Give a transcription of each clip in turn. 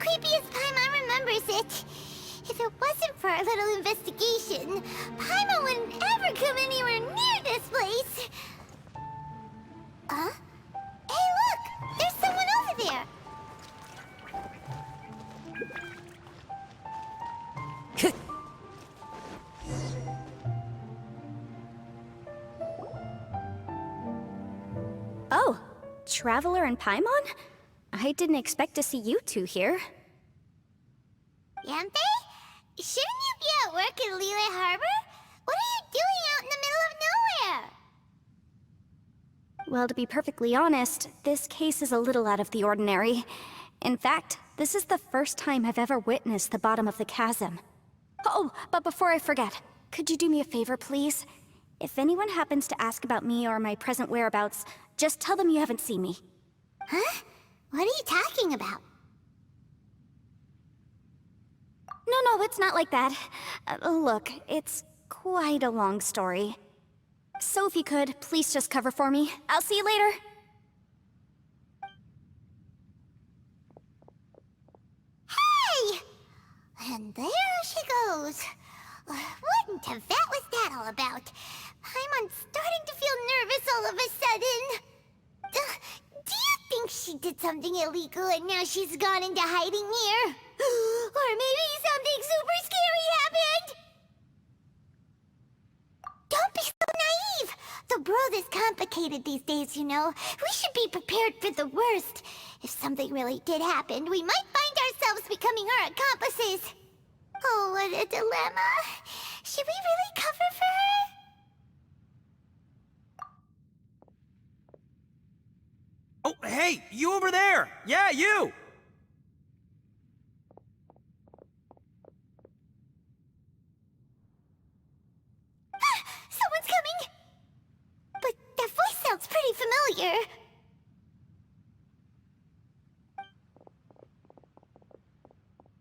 creepy as Paimon remembers it. If it wasn't for our little investigation, Paimon wouldn't ever come anywhere near this place. Huh? Hey, look! There's someone over there! Oh, Traveler and Paimon? I didn't expect to see you two here. Yanfei? Shouldn't you be at work in Liyue Harbor? What are you doing out in the middle of nowhere? Well, to be perfectly honest, this case is a little out of the ordinary. In fact, this is the first time I've ever witnessed the bottom of the chasm. Oh, but before I forget, could you do me a favor, please? If anyone happens to ask about me or my present whereabouts, just tell them you haven't seen me. Huh? What are you talking about? No, it's not like that. Look, it's quite a long story. So if you could, please just cover for me. I'll see you later. Hey! And there she goes. What in Tibet was that all about? Paimon's starting to feel nervous all of a sudden. Do you think she did something illegal and now she's gone into hiding here? Or maybe something super scary happened? Don't be so naive! The world is complicated these days, you know. We should be prepared for the worst. If something really did happen, we might find ourselves becoming her accomplices. Oh, what a dilemma. Should we really cover for her? Oh, hey, you over there! Yeah, you! Someone's coming! But that voice sounds pretty familiar.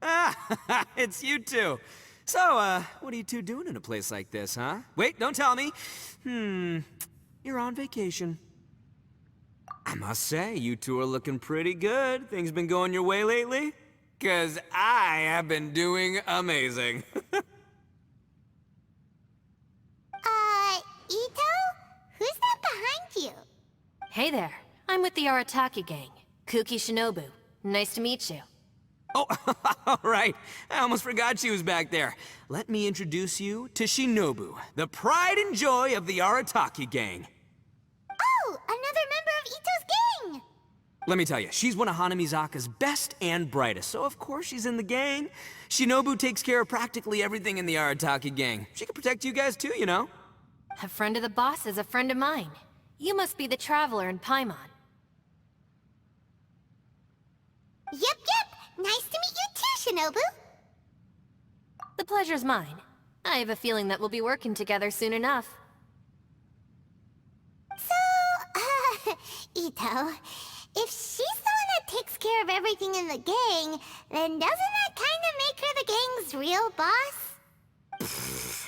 Ah, it's you two. So, what are you two doing in a place like this, huh? Wait, don't tell me. You're on vacation. I must say, you two are looking pretty good. Things been going your way lately? 'Cause I have been doing amazing. Ito? Who's that behind you? Hey there, I'm with the Arataki gang. Kuki Shinobu. Nice to meet you. Oh, all right. I almost forgot she was back there. Let me introduce you to Shinobu, the pride and joy of the Arataki gang. Oh, another member of Ito's gang! Let me tell you, she's one of Hanamizaka's best and brightest, so of course she's in the gang. Shinobu takes care of practically everything in the Arataki gang. She can protect you guys too, you know? A friend of the boss is a friend of mine. You must be the Traveler in Paimon. Yep. Nice to meet you too, Shinobu. The pleasure's mine. I have a feeling that we'll be working together soon enough. So, Ito, if she's the one that takes care of everything in the gang, then doesn't that kind of make her the gang's real boss?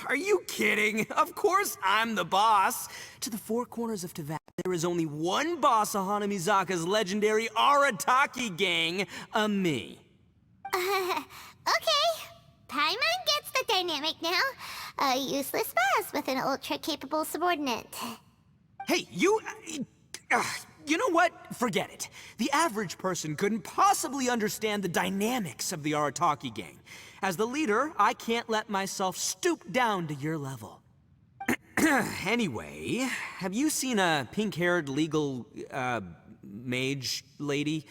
Are you kidding? Of course I'm the boss. To the four corners of Teyvat, there is only one boss of Hanamizaka's legendary Arataki gang, me. Okay. Paimon gets the dynamic now. A useless boss with an ultra-capable subordinate. Hey, you know what? Forget it. The average person couldn't possibly understand the dynamics of the Arataki gang. As the leader, I can't let myself stoop down to your level. Anyway, have you seen a pink-haired legal, mage lady?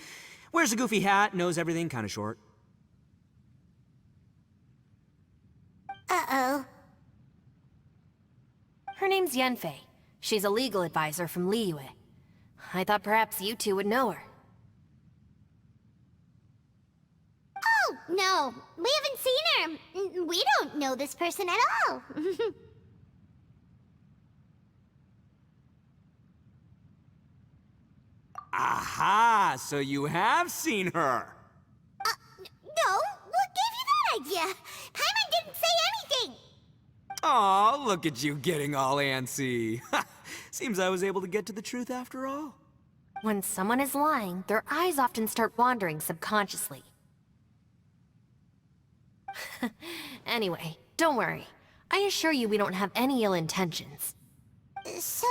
Wears a goofy hat, knows everything, kinda short. Uh-oh. Her name's Yanfei. She's a legal advisor from Liyue. I thought perhaps you two would know her. Oh, no. We haven't seen her. We don't know this person at all. Aha! So you have seen her! No? What gave you that idea? Paimon didn't say anything! Aw, look at you getting all antsy. Seems I was able to get to the truth after all. When someone is lying, their eyes often start wandering subconsciously. Anyway, don't worry. I assure you we don't have any ill intentions. So,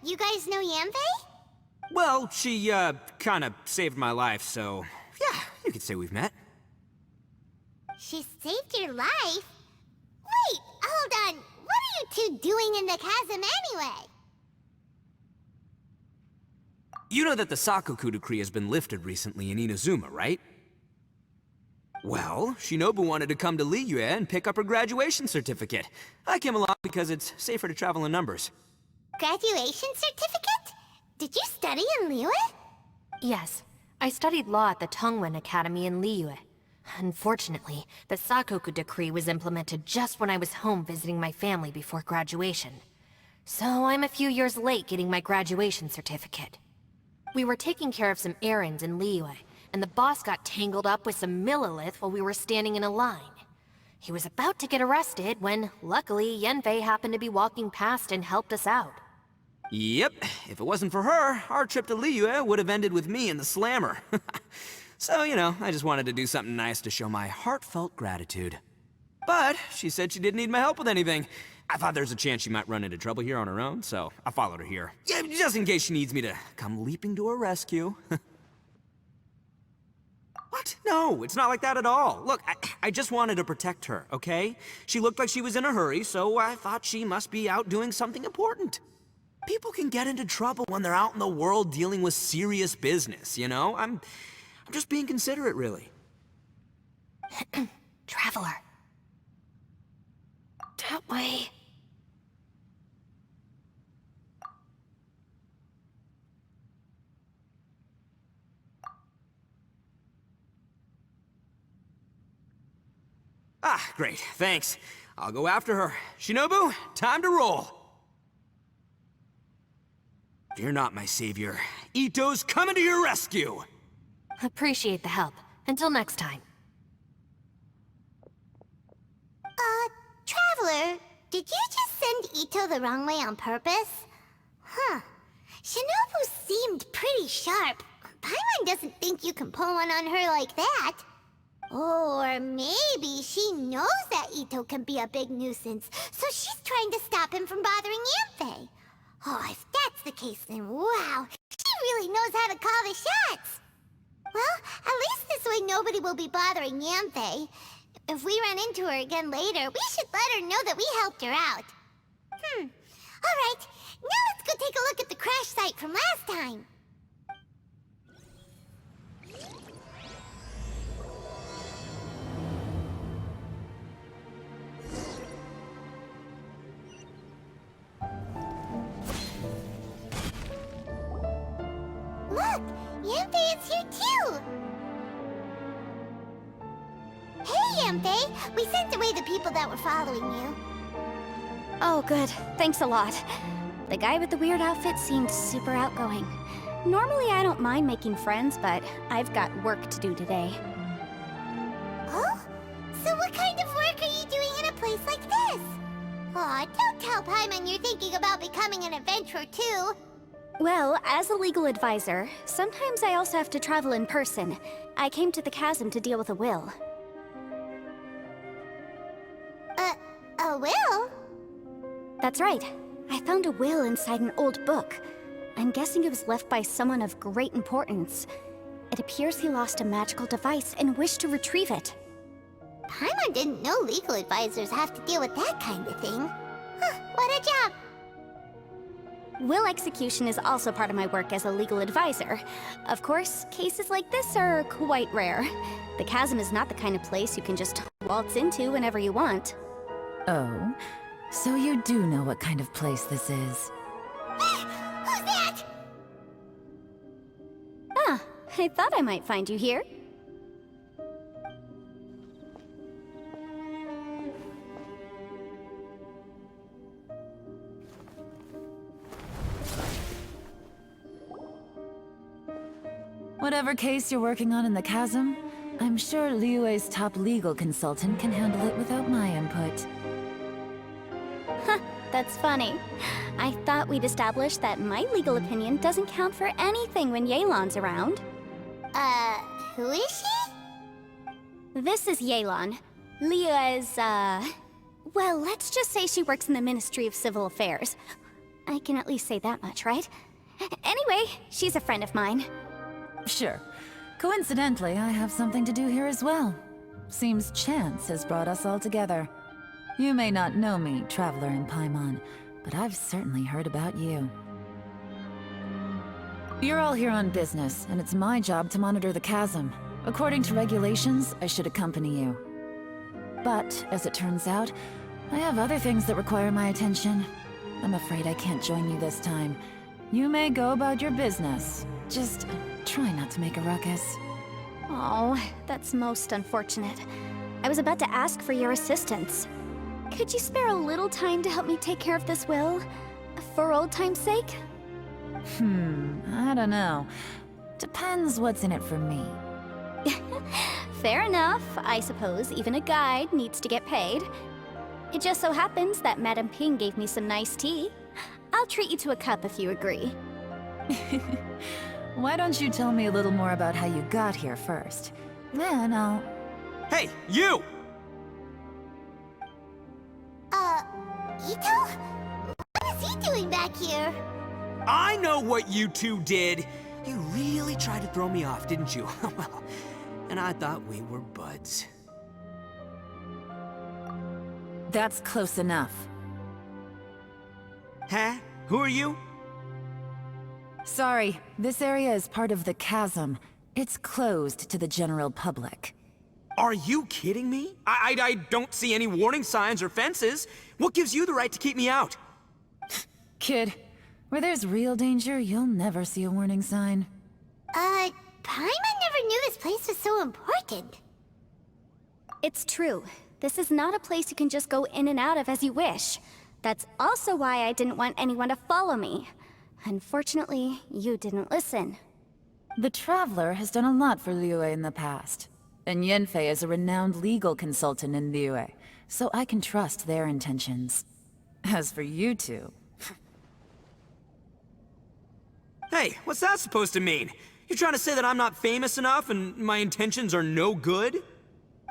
you guys know Yanfei? Well, she, kinda saved my life, so... yeah, you could say we've met. She saved your life? Wait, hold on. What are you two doing in the chasm anyway? You know that the Sakoku decree has been lifted recently in Inazuma, right? Well, Shinobu wanted to come to Liyue and pick up her graduation certificate. I came along because it's safer to travel in numbers. Graduation certificate? Did you study in Liyue? Yes, I studied law at the Tongwen Academy in Liyue. Unfortunately, the Sakoku decree was implemented just when I was home visiting my family before graduation. So I'm a few years late getting my graduation certificate. We were taking care of some errands in Liyue, and the boss got tangled up with some Millilith while we were standing in a line. He was about to get arrested when, luckily, Yanfei happened to be walking past and helped us out. Yep, if it wasn't for her, our trip to Liyue would have ended with me and the Slammer. So, you know, I just wanted to do something nice to show my heartfelt gratitude. But she said she didn't need my help with anything. I thought there's a chance she might run into trouble here on her own, so I followed her here. Yeah, just in case she needs me to come leaping to her rescue. What? No, it's not like that at all. Look, I just wanted to protect her, okay? She looked like she was in a hurry, so I thought she must be out doing something important. People can get into trouble when they're out in the world dealing with serious business, you know? I'm just being considerate, really. Traveler. That way. Ah, great, thanks. I'll go after her. Shinobu, time to roll. Fear not, my savior. Ito's coming to your rescue! Appreciate the help. Until next time. Traveler, did you just send Ito the wrong way on purpose? Huh. Shinobu seemed pretty sharp. Paimon doesn't think you can pull one on her like that. Or maybe she knows that Ito can be a big nuisance, so she's trying to stop him from bothering Yanfei. Oh, if that's the case, then wow, she really knows how to call the shots. Well, at least this way nobody will be bothering Yanfei. If we run into her again later, we should let her know that we helped her out. Alright, now let's go take a look at the crash site from last time. Look, Yanfei is here too! Hey, Yanfei! We sent away the people that were following you. Oh, good. Thanks a lot. The guy with the weird outfit seemed super outgoing. Normally I don't mind making friends, but I've got work to do today. Oh? So what kind of work are you doing in a place like this? Aw, don't tell Paimon you're thinking about becoming an adventurer too. Well, as a legal advisor, sometimes I also have to travel in person. I came to the chasm to deal with a will. A will? That's right. I found a will inside an old book. I'm guessing it was left by someone of great importance. It appears he lost a magical device and wished to retrieve it. Paimon didn't know legal advisors have to deal with that kind of thing. Huh, what a job! Will execution is also part of my work as a legal advisor. Of course, cases like this are quite rare. The chasm is not the kind of place you can just waltz into whenever you want. Oh, so you do know what kind of place this is. Who's that? Ah, I thought I might find you here. Whatever case you're working on in the chasm, I'm sure Liyue's top legal consultant can handle it without my input. Huh, that's funny. I thought we'd established that my legal opinion doesn't count for anything when Yelan's around. Who is she? This is Yelan. Leah's, well, let's just say she works in the Ministry of Civil Affairs. I can at least say that much, right? Anyway, she's a friend of mine. Sure. Coincidentally, I have something to do here as well. Seems chance has brought us all together. You may not know me, traveler in Paimon, but I've certainly heard about you. You're all here on business, and it's my job to monitor the chasm. According to regulations, I should accompany you. But, as it turns out, I have other things that require my attention. I'm afraid I can't join you this time. You may go about your business. Just try not to make a ruckus. Oh, that's most unfortunate. I was about to ask for your assistance. Could you spare a little time to help me take care of this will? For old time's sake? I don't know. Depends what's in it for me. Fair enough. I suppose even a guide needs to get paid. It just so happens that Madame Ping gave me some nice tea. I'll treat you to a cup if you agree. Why don't you tell me a little more about how you got here first? Then I'll... Hey, you! Ito? What is he doing back here? I know what you two did. You really tried to throw me off, didn't you? Well, and I thought we were buds. That's close enough. Huh? Who are you? Sorry, this area is part of the chasm. It's closed to the general public. Are you kidding me? I don't see any warning signs or fences. What gives you the right to keep me out? Kid, where there's real danger, you'll never see a warning sign. Paimon never knew this place was so important. It's true. This is not a place you can just go in and out of as you wish. That's also why I didn't want anyone to follow me. Unfortunately, you didn't listen. The Traveler has done a lot for Liyue in the past. And Yanfei is a renowned legal consultant in Liyue, so I can trust their intentions. As for you two... Hey, what's that supposed to mean? You trying to say that I'm not famous enough and my intentions are no good?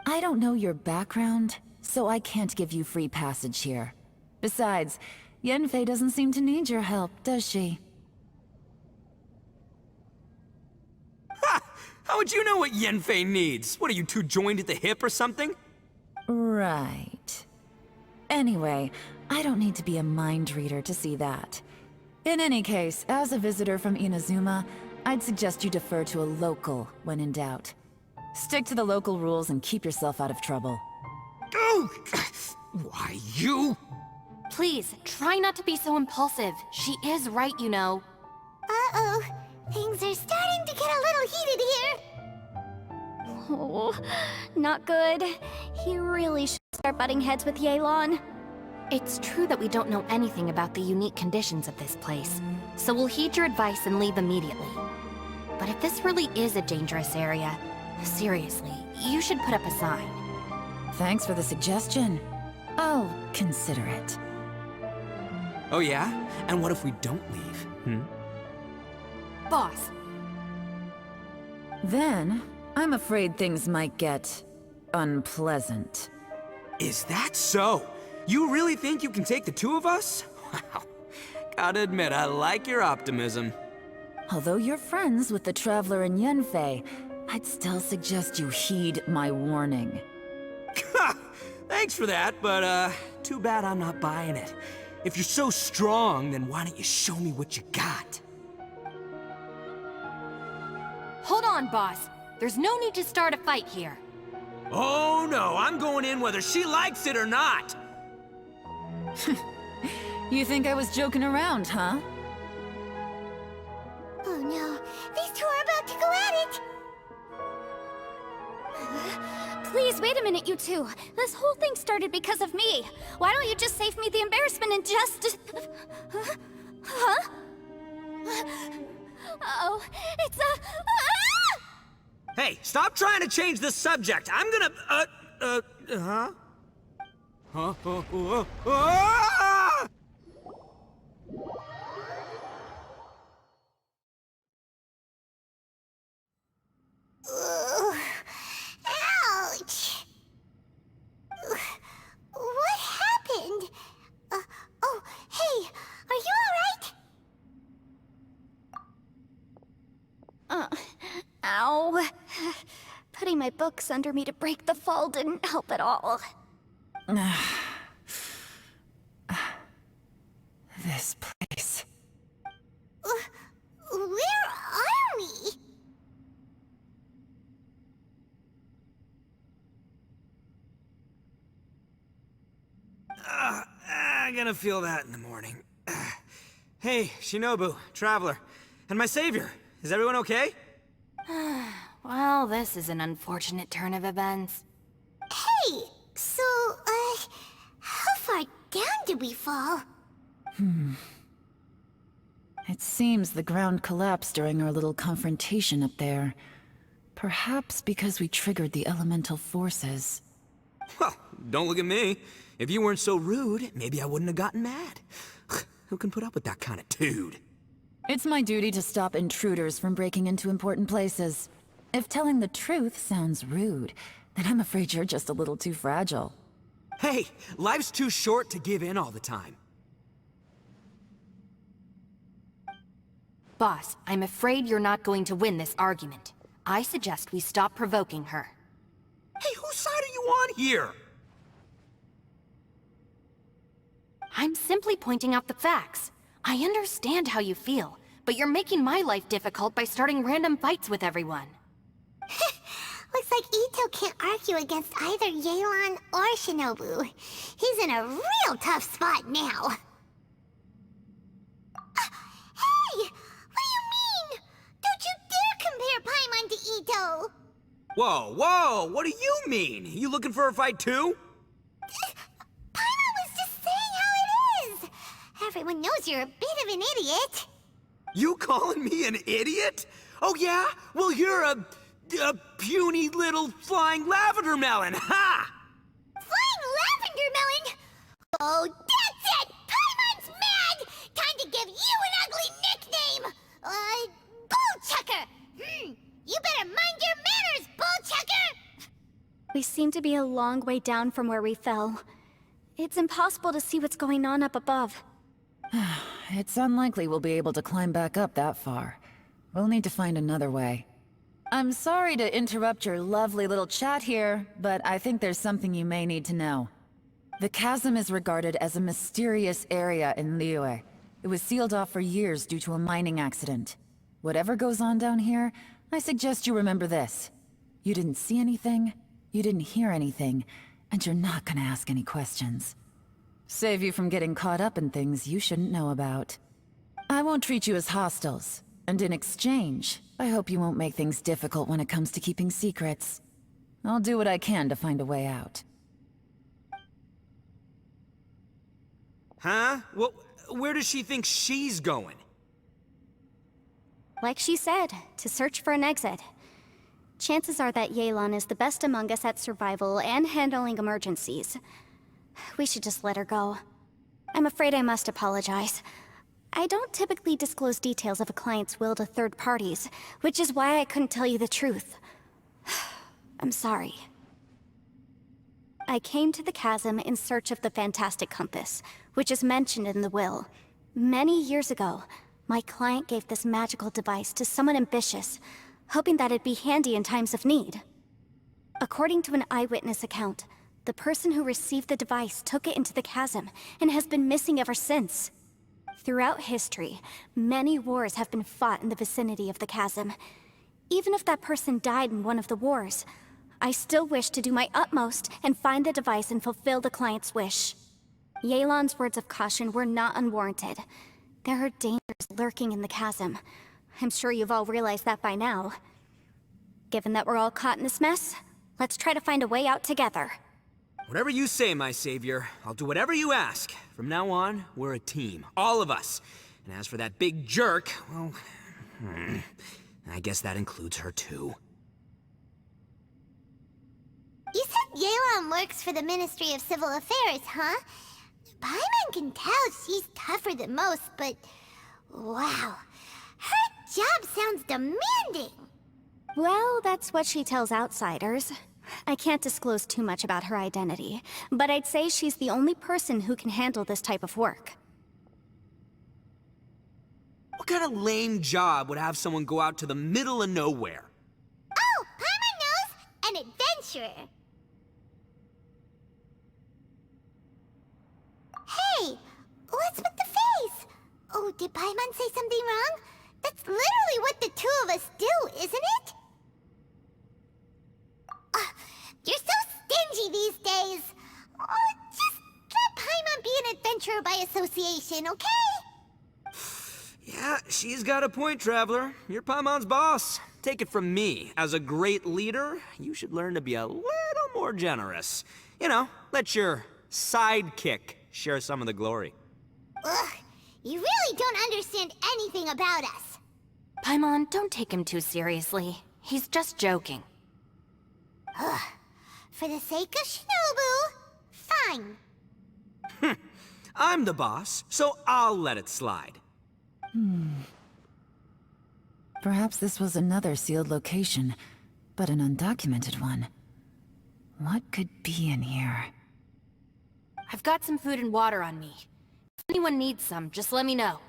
I don't know your background, so I can't give you free passage here. Besides, Yanfei doesn't seem to need your help, does she? Ha! How would you know what Yanfei needs? What, are you two joined at the hip or something? Right. Anyway, I don't need to be a mind reader to see that. In any case, as a visitor from Inazuma, I'd suggest you defer to a local when in doubt. Stick to the local rules and keep yourself out of trouble. Oh! Why, you... Please, try not to be so impulsive. She is right, you know. Uh-oh. Things are starting to get a little heated here. Oh, not good. He really should start butting heads with Yelan. It's true that we don't know anything about the unique conditions of this place, so we'll heed your advice and leave immediately. But if this really is a dangerous area, seriously, you should put up a sign. Thanks for the suggestion. I'll consider it. Oh yeah? And what if we don't leave? Boss, Then, I'm afraid things might get... unpleasant. Is that so? You really think you can take the two of us? Wow. Gotta admit, I like your optimism. Although you're friends with the Traveler and Yanfei, I'd still suggest you heed my warning. Thanks for that, but too bad I'm not buying it. If you're so strong, then why don't you show me what you got? hold on, boss. There's no need to start a fight here. Oh no, I'm going in whether she likes it or not. You think I was joking around, huh? Oh no, these two are about to go at it! Please, wait a minute, you two. This whole thing started because of me. Why don't you just save me the embarrassment and just... Huh? Oh, it's a... Ah! Hey, stop trying to change the subject. I'm gonna, huh? Huh? Ah! Ugh. Ouch! putting my books under me to break the fall didn't help at all. This place. Where are we? I'm gonna feel that in the morning. Hey, Shinobu, Traveler, and my savior. Is everyone okay? Well, this is an unfortunate turn of events. Hey, so, how far down did we fall? It seems the ground collapsed during our little confrontation up there. Perhaps because we triggered the elemental forces. Well, don't look at me. If you weren't so rude, maybe I wouldn't have gotten mad. Who can put up with that kind of dude? It's my duty to stop intruders from breaking into important places. If telling the truth sounds rude, then I'm afraid you're just a little too fragile. Hey, life's too short to give in all the time. Boss, I'm afraid you're not going to win this argument. I suggest we stop provoking her. Hey, whose side are you on here? I'm simply pointing out the facts. I understand how you feel, but you're making my life difficult by starting random fights with everyone. Looks like Ito can't argue against either Yelan or Shinobu. He's in a real tough spot now. Hey! What do you mean? Don't you dare compare Paimon to Ito! Whoa, whoa, what do you mean? You looking for a fight too? Paimon was just saying how it is! Everyone knows you're a bit of an idiot. You calling me an idiot? Oh yeah? Well, you're a puny little flying lavender melon, ha! Flying lavender melon? Oh, that's it! Paimon's mad! Time to give you an ugly nickname! Bullchucker! You better mind your manners, Bullchucker! We seem to be a long way down from where we fell. It's impossible to see what's going on up above. It's unlikely we'll be able to climb back up that far. We'll need to find another way. I'm sorry to interrupt your lovely little chat here, but I think there's something you may need to know. The chasm is regarded as a mysterious area in Liyue. It was sealed off for years due to a mining accident. Whatever goes on down here, I suggest you remember this. You didn't see anything, you didn't hear anything, and you're not gonna ask any questions. Save you from getting caught up in things you shouldn't know about. I won't treat you as hostiles, and in exchange, I hope you won't make things difficult when it comes to keeping secrets. I'll do what I can to find a way out. Huh? Well, where does she think she's going? Like she said, to search for an exit. Chances are that Yelan is the best among us at survival and handling emergencies. We should just let her go. I'm afraid I must apologize. I don't typically disclose details of a client's will to third parties, which is why I couldn't tell you the truth. I'm sorry. I came to the chasm in search of the fantastic compass, which is mentioned in the will. Many years ago, my client gave this magical device to someone ambitious, hoping that it'd be handy in times of need. According to an eyewitness account, the person who received the device took it into the chasm and has been missing ever since. Throughout history, many wars have been fought in the vicinity of the chasm. Even if that person died in one of the wars, I still wish to do my utmost and find the device and fulfill the client's wish. Yelan's words of caution were not unwarranted. There are dangers lurking in the chasm. I'm sure you've all realized that by now. Given that we're all caught in this mess, let's try to find a way out together. Whatever you say, my savior. I'll do whatever you ask. From now on, we're a team. All of us. And as for that big jerk, well... I guess that includes her too. You said Yelan works for the Ministry of Civil Affairs, huh? Paimon can tell she's tougher than most, but... wow. Her job sounds demanding. Well, that's what she tells outsiders. I can't disclose too much about her identity, but I'd say she's the only person who can handle this type of work. What kind of lame job would have someone go out to the middle of nowhere? Oh, Paimon knows, adventurer. Hey, what's with the face? Oh, did Paimon say something wrong? That's literally what the two of us do, isn't it? You're so stingy these days. Just let Paimon be an adventurer by association, okay? Yeah, she's got a point, Traveler. You're Paimon's boss. Take it from me. As a great leader, you should learn to be a little more generous. You know, let your sidekick share some of the glory. Ugh, you really don't understand anything about us. Paimon, don't take him too seriously. He's just joking. Ugh, for the sake of Shinobu, fine. I'm the boss, so I'll let it slide. Perhaps this was another sealed location, but an undocumented one. What could be in here? I've got some food and water on me. If anyone needs some, just let me know.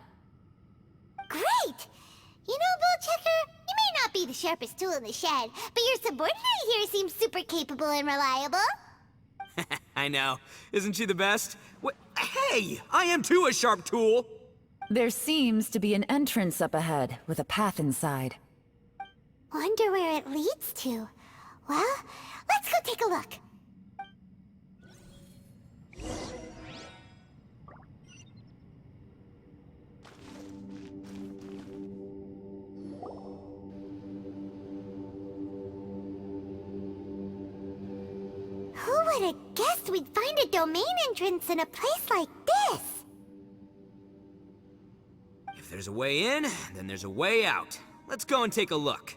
Great! You know, Bullchecker, you may not be the sharpest tool in the shed, but your subordinate here seems super capable and reliable. I know. Isn't she the best? Hey, I am too a sharp tool. There seems to be an entrance up ahead, with a path inside. Wonder where it leads to. Well, let's go take a look. Who would have guessed we'd find a domain entrance in a place like this? If there's a way in, then there's a way out. Let's go and take a look.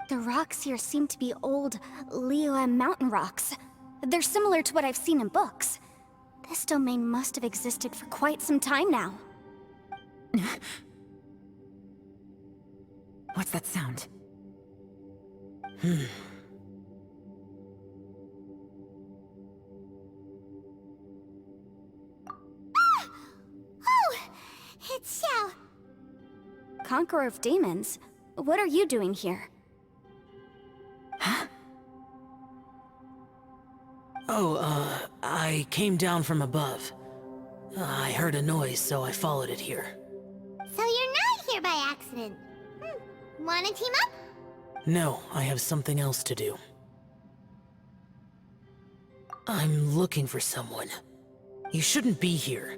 The rocks here seem to be old Liyue mountain rocks. They're similar to what I've seen in books. This domain must have existed for quite some time now. What's that sound? Oh, it's Xiao. Conqueror of Demons? What are you doing here? I came down from above. I heard a noise, so I followed it here. So you're not here by accident. Wanna team up? No, I have something else to do. I'm looking for someone. You shouldn't be here.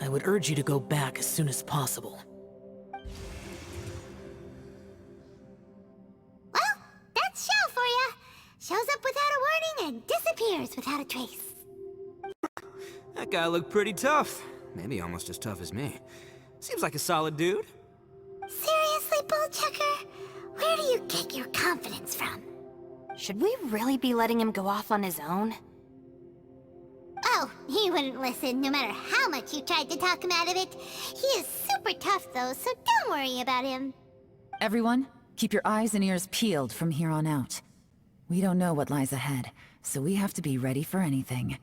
I would urge you to go back as soon as possible. Well, that's Xiao for ya. Shows up without a warning and disappears without a trace. That guy looked pretty tough. Maybe almost as tough as me. Seems like a solid dude. Seriously, Bullchecker? Where do you get your confidence from? Should we really be letting him go off on his own? Oh, he wouldn't listen no matter how much you tried to talk him out of it. He is super tough though, so don't worry about him. Everyone, keep your eyes and ears peeled from here on out. We don't know what lies ahead, so we have to be ready for anything.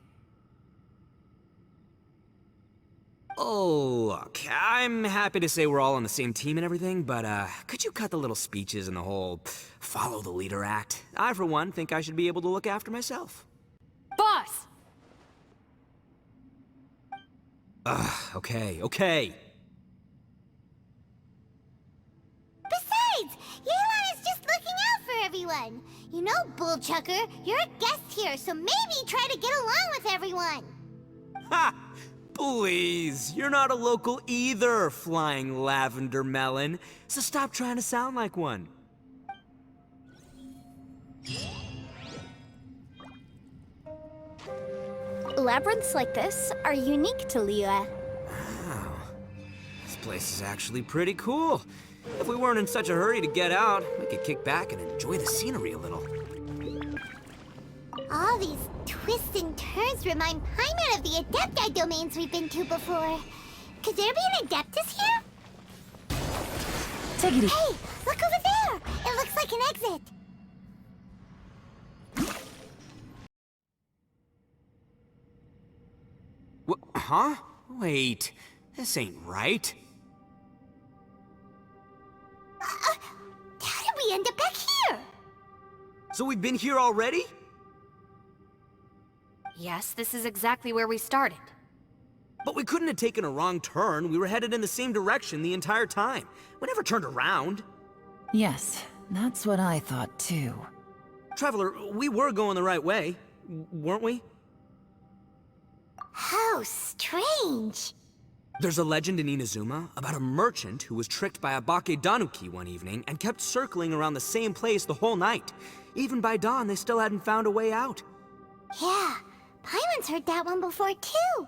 Oh, look, I'm happy to say we're all on the same team and everything, but could you cut the little speeches and the whole follow the leader act? I, for one, think I should be able to look after myself. Boss! Okay. Besides, Yelan is just looking out for everyone. You know, Bullchucker, you're a guest here, so maybe try to get along with everyone. Ha! Please, you're not a local either, Flying Lavender Melon, so stop trying to sound like one. Labyrinths like this are unique to Liyue. Wow. This place is actually pretty cool. If we weren't in such a hurry to get out, we could kick back and enjoy the scenery a little. All these twists and turns remind Paimon of the Adepti domains we've been to before. Could there be an Adeptus here? Take it easy. Hey, look over there! It looks like an exit. Huh? Wait, this ain't right. How did we end up back here? So we've been here already? Yes, this is exactly where we started. But we couldn't have taken a wrong turn. We were headed in the same direction the entire time. We never turned around. Yes, that's what I thought too. Traveler, we were going the right way, weren't we? How strange. There's a legend in Inazuma about a merchant who was tricked by a Bakedanuki one evening and kept circling around the same place the whole night. Even by dawn, they still hadn't found a way out. Yeah, Paimon's heard that one before too.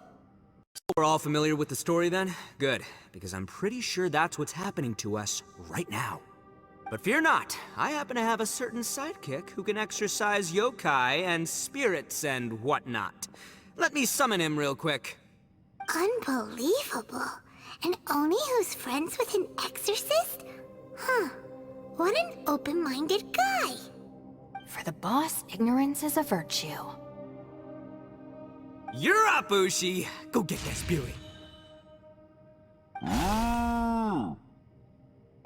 We're all familiar with the story then? Good, because I'm pretty sure that's what's happening to us right now. But fear not, I happen to have a certain sidekick who can exercise yokai and spirits and whatnot. Let me summon him real quick. Unbelievable. An Oni who's friends with an exorcist? Huh. What an open-minded guy. For the boss, ignorance is a virtue. You're up, Ushi! Go get that spirit.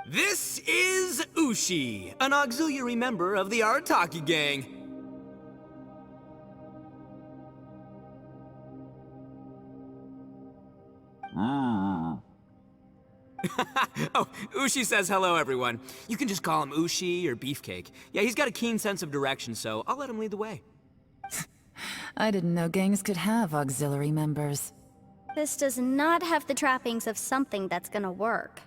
This is Ushi, an auxiliary member of the Arataki gang. Oh, Ushi says hello, everyone. You can just call him Ushi or Beefcake. Yeah, he's got a keen sense of direction, so I'll let him lead the way. I didn't know gangs could have auxiliary members. This does not have the trappings of something that's gonna work.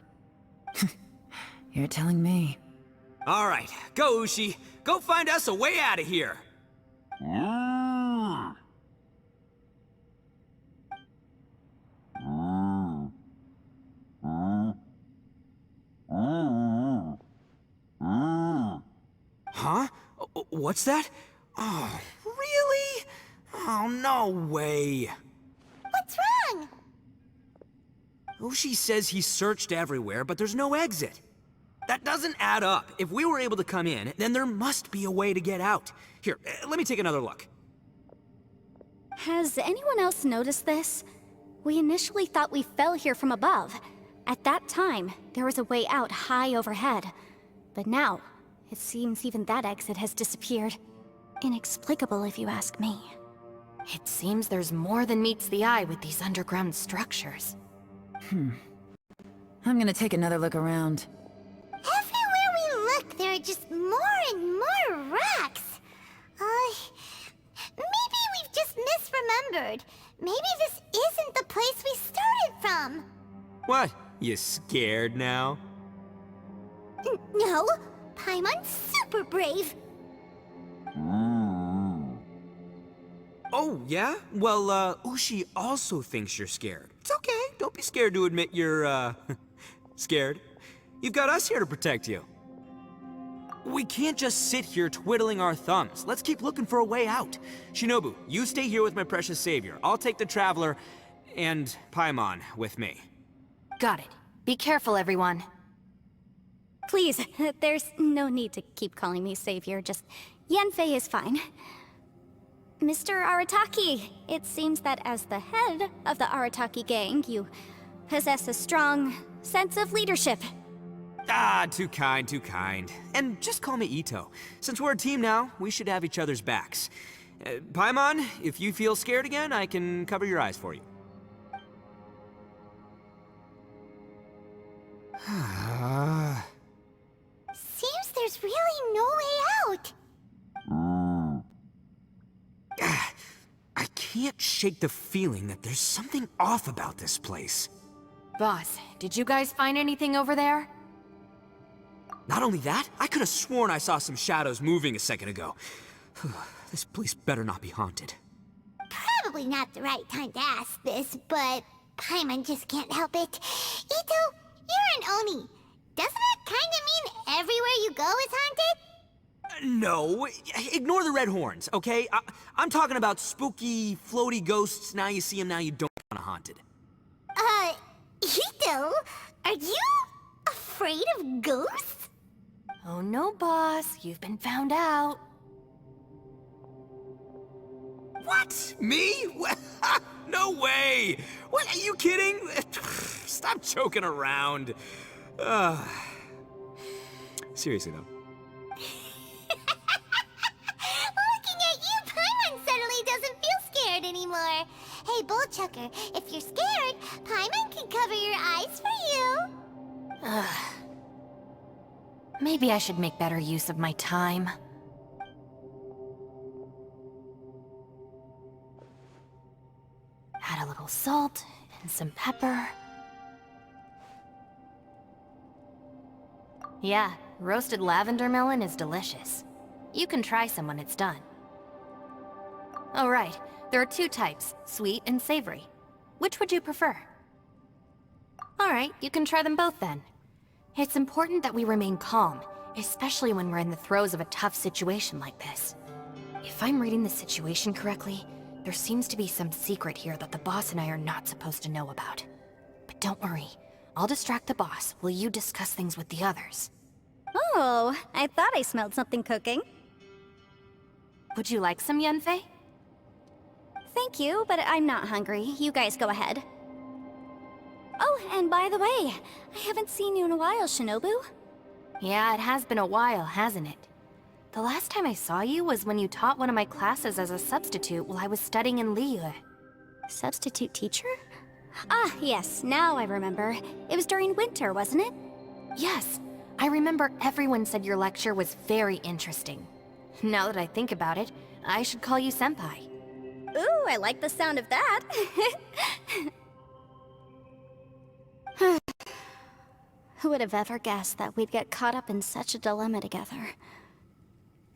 You're telling me. All right, go, Ushi. Go find us a way out of here. Huh? What's that? Oh, really? Oh, no way. What's wrong? Ushi says he searched everywhere, but there's no exit. That doesn't add up. If we were able to come in, then there must be a way to get out. Here, let me take another look. Has anyone else noticed this? We initially thought we fell here from above. At that time, there was a way out high overhead. But now, it seems even that exit has disappeared. Inexplicable if you ask me. It seems there's more than meets the eye with these underground structures. I'm gonna take another look around. Everywhere we look, there are just more and more rocks. Maybe we've just misremembered. Maybe this isn't the place we started from. What? You scared now? No, Paimon's super brave. Oh, yeah? Well, Ushi also thinks you're scared. It's okay. Don't be scared to admit you're, scared. You've got us here to protect you. We can't just sit here twiddling our thumbs. Let's keep looking for a way out. Shinobu, you stay here with my precious savior. I'll take the Traveler and Paimon with me. Got it. Be careful, everyone. Please, there's no need to keep calling me savior, just Yanfei is fine. Mr. Arataki, it seems that as the head of the Arataki gang, you possess a strong sense of leadership. Ah, too kind, too kind. And just call me Ito. Since we're a team now, we should have each other's backs. Paimon, if you feel scared again, I can cover your eyes for you. Seems there's really no way out. I can't shake the feeling that there's something off about this place. Boss, did you guys find anything over there? Not only that, I could have sworn I saw some shadows moving a second ago. This place better not be haunted. Probably not the right time to ask this, but Paimon just can't help it. Ito, you're an Oni. Doesn't it kinda mean everywhere you go is haunted? No, ignore the red horns, okay? I'm talking about spooky, floaty ghosts. Now you see them, now you don't want to haunted. Ito, are you afraid of ghosts? Oh no, boss. You've been found out. What? Me? No way! What, are you kidding? Stop joking around. Seriously, though. chucker. If you're scared, Paimon can cover your eyes for you. Maybe I should make better use of my time. Add a little salt and some pepper. Yeah, roasted lavender melon is delicious. You can try some when it's done. Oh right, there are two types, sweet and savory. Which would you prefer? Alright, you can try them both then. It's important that we remain calm, especially when we're in the throes of a tough situation like this. If I'm reading the situation correctly, there seems to be some secret here that the boss and I are not supposed to know about. But don't worry, I'll distract the boss while you discuss things with the others. Oh, I thought I smelled something cooking. Would you like some, Yanfei? Thank you, but I'm not hungry. You guys go ahead. Oh, and by the way, I haven't seen you in a while, Shinobu. Yeah, it has been a while, hasn't it? The last time I saw you was when you taught one of my classes as a substitute while I was studying in Liyue. Substitute teacher? Ah, yes, now I remember. It was during winter, wasn't it? Yes, I remember everyone said your lecture was very interesting. Now that I think about it, I should call you Senpai. Ooh, I like the sound of that. Who would have ever guessed that we'd get caught up in such a dilemma together?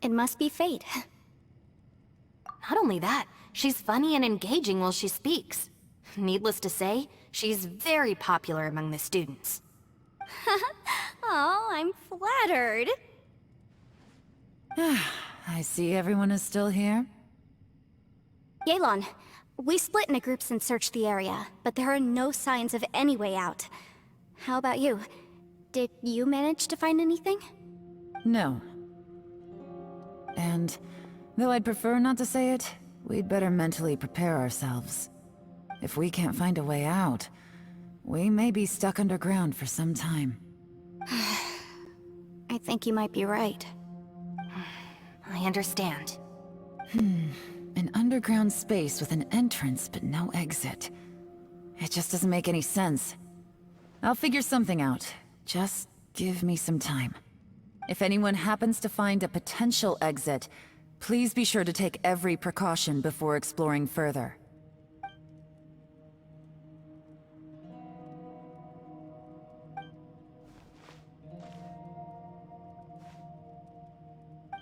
It must be fate. Not only that, she's funny and engaging while she speaks. Needless to say, she's very popular among the students. Oh, I'm flattered. I see everyone is still here. Yelan, we split into groups and searched the area, but there are no signs of any way out. How about you? Did you manage to find anything? No. And, though I'd prefer not to say it, we'd better mentally prepare ourselves. If we can't find a way out, we may be stuck underground for some time. I think you might be right. I understand. An underground space with an entrance but no exit. It just doesn't make any sense. I'll figure something out. Just give me some time. If anyone happens to find a potential exit, please be sure to take every precaution before exploring further.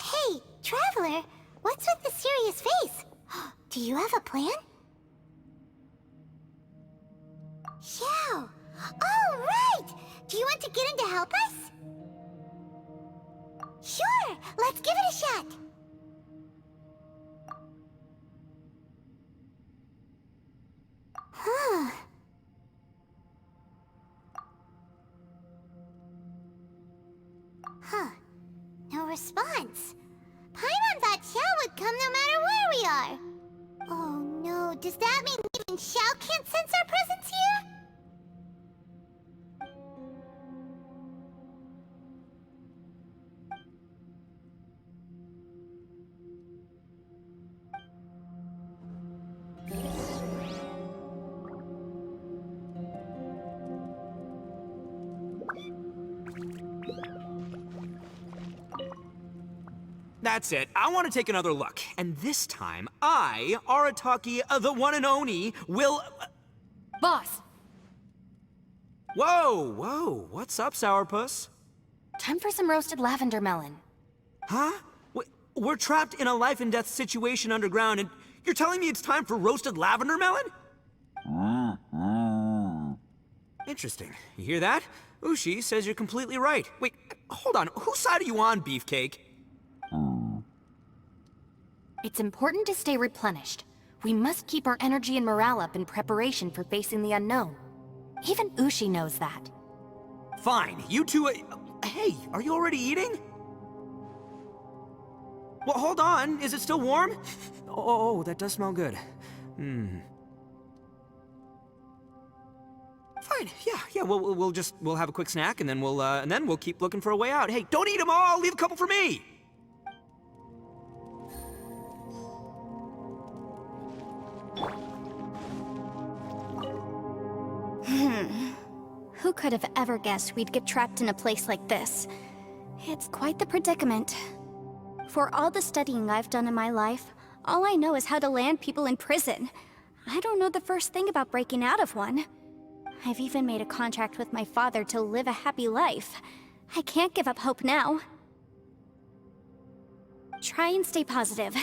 Hey, Traveler, what's with the serious face? Do you have a plan? Xiao! Oh, right! Do you want to get in to help us? Sure, let's give it a shot. Huh. Huh. No response. Paimon thought Xiao would come no matter where we are. Oh no, does that mean even Xiao can't sense our presence here? That's it. I want to take another look. And this time, I, Arataki, the one and only, will... Boss! Whoa. What's up, Sourpuss? Time for some roasted lavender melon. Huh? We're trapped in a life and death situation underground, and you're telling me it's time for roasted lavender melon? Interesting. You hear that? Ushi says you're completely right. Wait, hold on. Whose side are you on, Beefcake? It's important to stay replenished. We must keep our energy and morale up in preparation for facing the unknown. Even Ushi knows that. Fine, you two... hey, are you already eating? Well, hold on. Is it still warm? Oh, that does smell good. Fine, yeah, we'll have a quick snack, and then we'll keep looking for a way out. Hey, don't eat them all! Leave a couple for me! could have ever guessed we'd get trapped in a place like this? It's quite the predicament. For all the studying I've done in my life, all I know is how to land people in prison. I don't know the first thing about breaking out of one. I've even made a contract with my father to live a happy life. I can't give up hope now. Try and stay positive.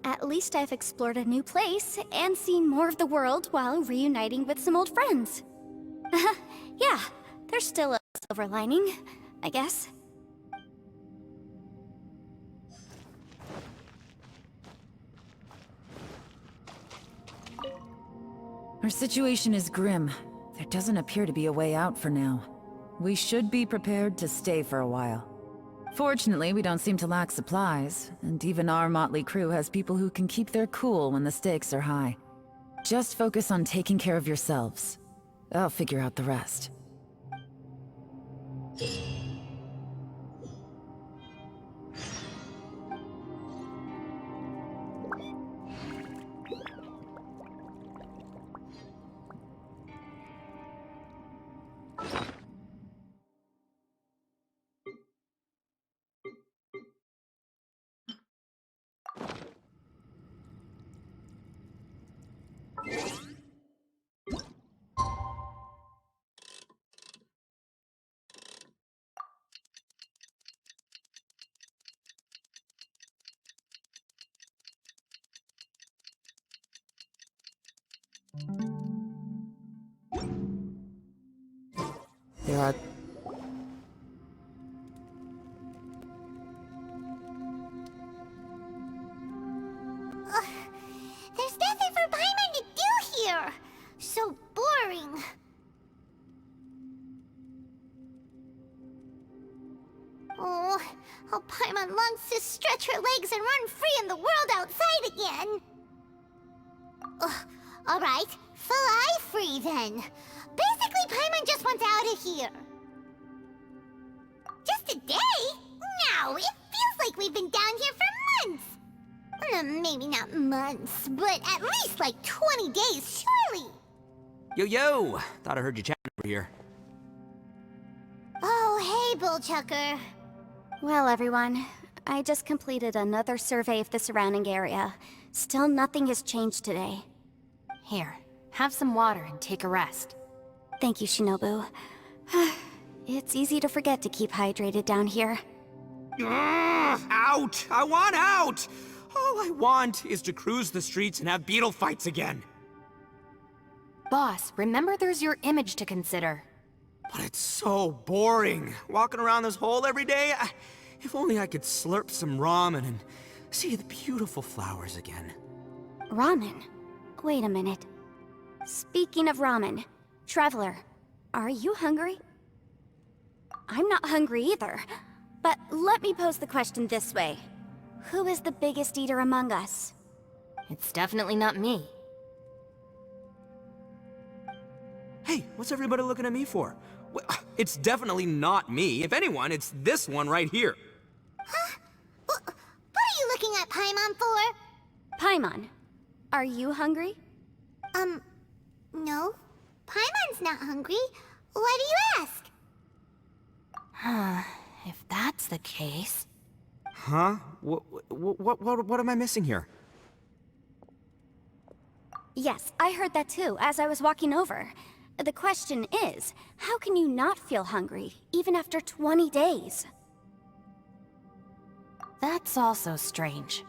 At least I've explored a new place and seen more of the world while reuniting with some old friends. Yeah, there's still a silver lining, I guess. Our situation is grim. There doesn't appear to be a way out for now. We should be prepared to stay for a while. Fortunately, we don't seem to lack supplies, and even our motley crew has people who can keep their cool when the stakes are high. Just focus on taking care of yourselves. I'll figure out the rest. There are... There's nothing for Paimon to do here! So boring. Oh, how Paimon longs to stretch her legs and run free in the world outside again. Alright, fly free then. Basically, Paimon just wants out of here. Just a day? No, it feels like we've been down here for months. Maybe not months, but at least like 20 days, surely. Yo! Thought I heard you chatting over here. Oh, hey, Bullchucker. Well, everyone, I just completed another survey of the surrounding area. Still nothing has changed today. Here, have some water and take a rest. Thank you, Shinobu. It's easy to forget to keep hydrated down here. Out! I want out! All I want is to cruise the streets and have beetle fights again. Boss, remember there's your image to consider. But it's so boring, walking around this hole every day. If only I could slurp some ramen and see the beautiful flowers again. Ramen? Wait a minute. Speaking of ramen, Traveler, are you hungry? I'm not hungry either. But let me pose the question this way. Who is the biggest eater among us? It's definitely not me. Hey, what's everybody looking at me for? It's definitely not me. If anyone, it's this one right here. Huh? What are you looking at Paimon for? Paimon, are you hungry? No. Paimon's not hungry. Why do you ask? If that's the case... Huh? What am I missing here? Yes, I heard that too, as I was walking over. The question is, how can you not feel hungry, even after 20 days? That's also strange.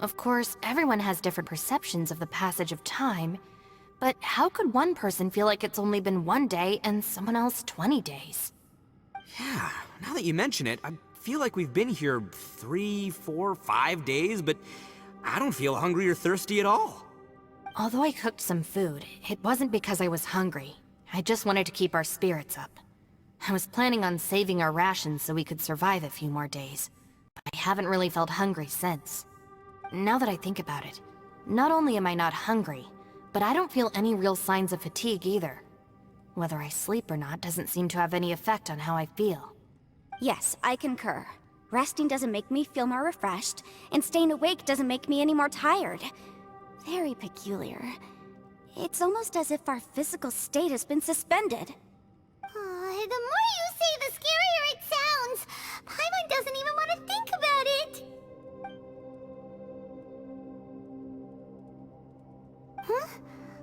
Of course, everyone has different perceptions of the passage of time, but how could one person feel like it's only been 1 day and someone else 20 days? Yeah, now that you mention it, I feel like we've been here 3, 4, 5 days, but I don't feel hungry or thirsty at all. Although I cooked some food, it wasn't because I was hungry. I just wanted to keep our spirits up. I was planning on saving our rations so we could survive a few more days, but I haven't really felt hungry since. Now that I think about it, not only am I not hungry, but I don't feel any real signs of fatigue either. Whether I sleep or not doesn't seem to have any effect on how I feel. Yes, I concur. Resting doesn't make me feel more refreshed, and staying awake doesn't make me any more tired. Very peculiar. It's almost as if our physical state has been suspended. The more you say, the scarier it sounds. Paimon doesn't even want to think about it. Huh?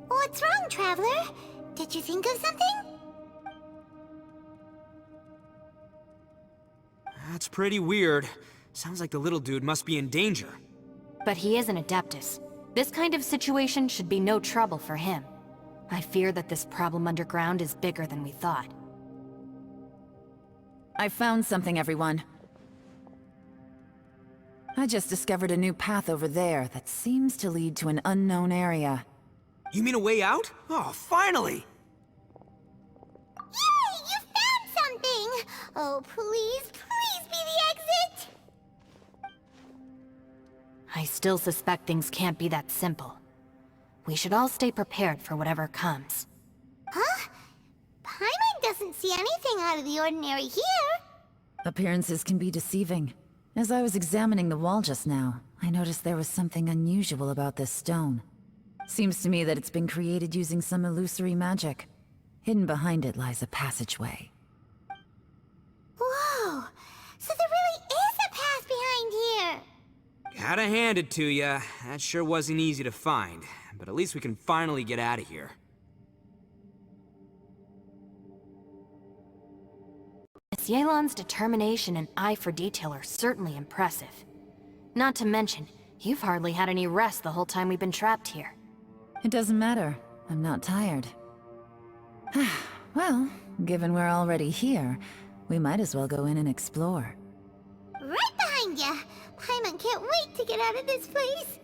What's wrong, Traveler? Did you think of something? That's pretty weird. Sounds like the little dude must be in danger. But he is an Adeptus. This kind of situation should be no trouble for him. I fear that this problem underground is bigger than we thought. I found something, everyone. I just discovered a new path over there that seems to lead to an unknown area. You mean a way out? Oh, finally! Yay! You found something! Oh, please, please be the exit! I still suspect things can't be that simple. We should all stay prepared for whatever comes. Huh? Paimon doesn't see anything out of the ordinary here. Appearances can be deceiving. As I was examining the wall just now, I noticed there was something unusual about this stone. Seems to me that it's been created using some illusory magic. Hidden behind it lies a passageway. Whoa! So there really is a path behind here! Gotta hand it to ya. That sure wasn't easy to find. But at least we can finally get out of here. Miss Yelan's determination and eye for detail are certainly impressive. Not to mention, you've hardly had any rest the whole time we've been trapped here. It doesn't matter. I'm not tired. Well, given we're already here, we might as well go in and explore. Right behind ya! Paimon can't wait to get out of this place!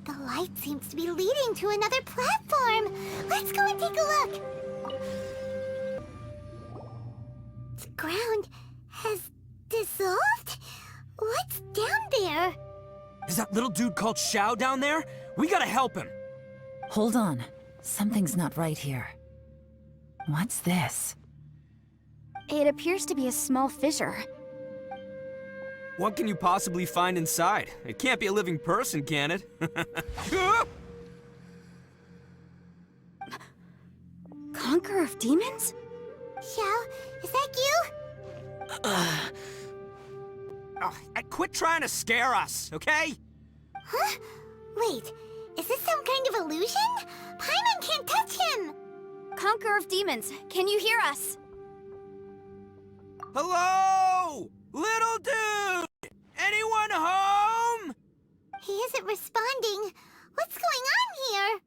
The light seems to be leading to another platform. Let's go and take a look. The ground has dissolved? What's down there? Is that little dude called Xiao down there? We gotta help him! Hold on. Something's not right here. What's this? It appears to be a small fissure. What can you possibly find inside? It can't be a living person, can it? Conqueror of demons? Xiao, is that you? Quit trying to scare us, okay? Huh? Wait, is this some kind of illusion? Paimon can't touch him! Conqueror of demons, can you hear us? Hello? Little dude! Anyone home? He isn't responding. What's going on here?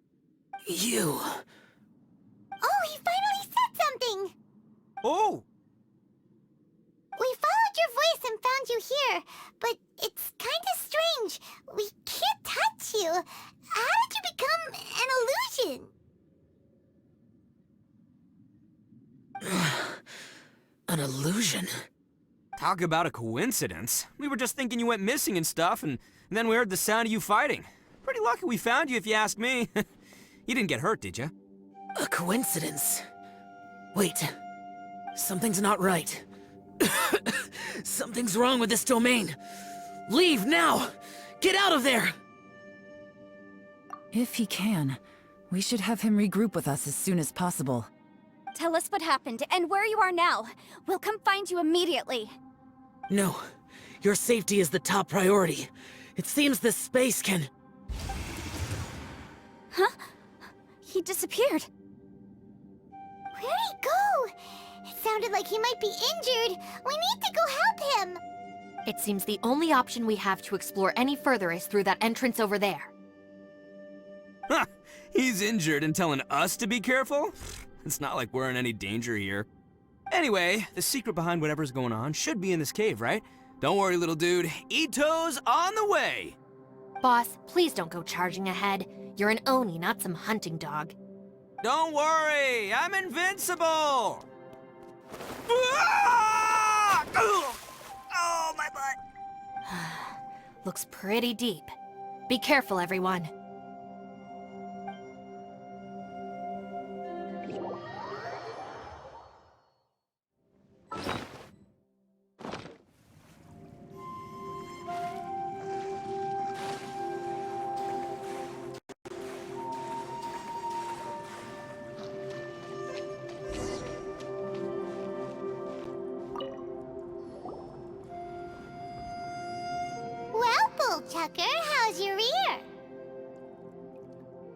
You... Oh, he finally said something! Oh! We followed your voice and found you here, but it's kinda strange. We can't touch you. How did you become an illusion? an illusion? Talk about a coincidence. We were just thinking you went missing and stuff, and then we heard the sound of you fighting. Pretty lucky we found you, if you ask me. You didn't get hurt, did you? A coincidence? Wait. Something's not right. Something's wrong with this domain. Leave now! Get out of there! If he can, we should have him regroup with us as soon as possible. Tell us what happened and where you are now. We'll come find you immediately. No. Your safety is the top priority. It seems this space can... Huh? He disappeared. Where'd he go? It sounded like he might be injured. We need to go help him. It seems the only option we have to explore any further is through that entrance over there. Huh! He's injured and telling us to be careful? It's not like we're in any danger here. Anyway, the secret behind whatever's going on should be in this cave, right? Don't worry, little dude. Ito's on the way! Boss, please don't go charging ahead. You're an Oni, not some hunting dog. Don't worry, I'm invincible! Ah! Oh, my butt! Looks pretty deep. Be careful, everyone. Well, Bullchucker, how's your ear?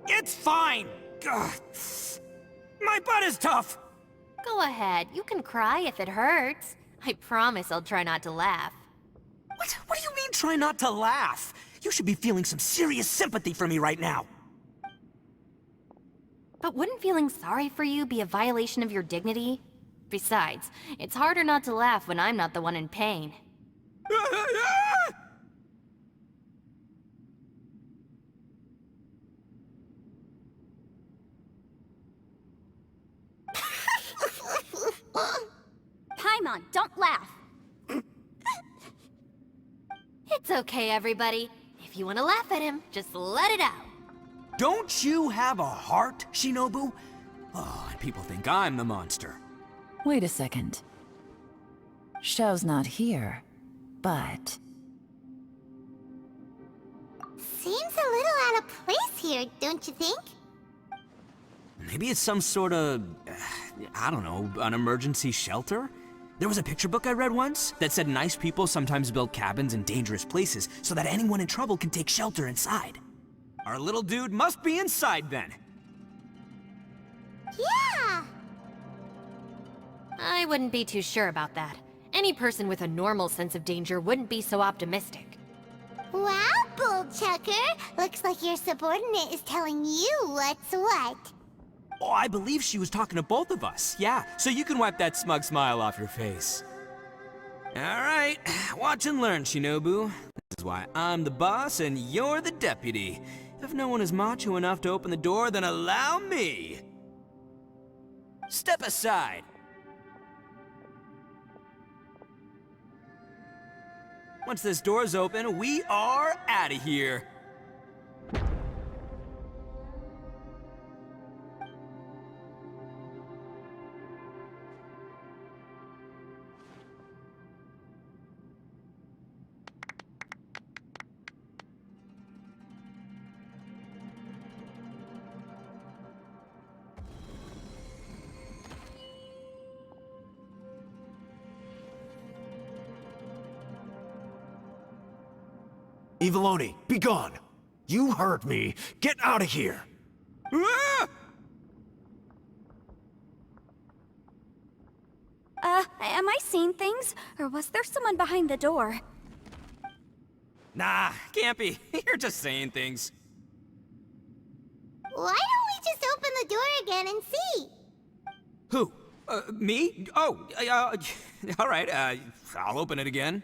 It's fine! Ugh. My butt is tough! Go ahead, you can cry if it hurts. I promise I'll try not to laugh. What do you mean, try not to laugh? You should be feeling some serious sympathy for me right now. But wouldn't feeling sorry for you be a violation of your dignity? Besides, it's harder not to laugh when I'm not the one in pain. Paimon, don't laugh. It's okay, everybody. If you want to laugh at him, just let it out. Don't you have a heart, Shinobu? Oh, and people think I'm the monster. Wait a second. Xiao's not here, but... Seems a little out of place here, don't you think? Maybe it's some sort of, I don't know, an emergency shelter? There was a picture book I read once that said nice people sometimes build cabins in dangerous places so that anyone in trouble can take shelter inside. Our little dude must be inside then. Yeah! I wouldn't be too sure about that. Any person with a normal sense of danger wouldn't be so optimistic. Wow, Bullchucker! Looks like your subordinate is telling you what's what. Oh, I believe she was talking to both of us. Yeah, so you can wipe that smug smile off your face. All right, watch and learn, Shinobu. This is why I'm the boss and you're the deputy. If no one is macho enough to open the door, then allow me. Step aside. Once this door's open, we are out of here. Eviloni, be gone! You heard me! Get out of here! Ah! Am I seeing things? Or was there someone behind the door? Nah, can't be. You're just saying things. Why don't we just open the door again and see? Who? Me? Oh, all right, I'll open it again.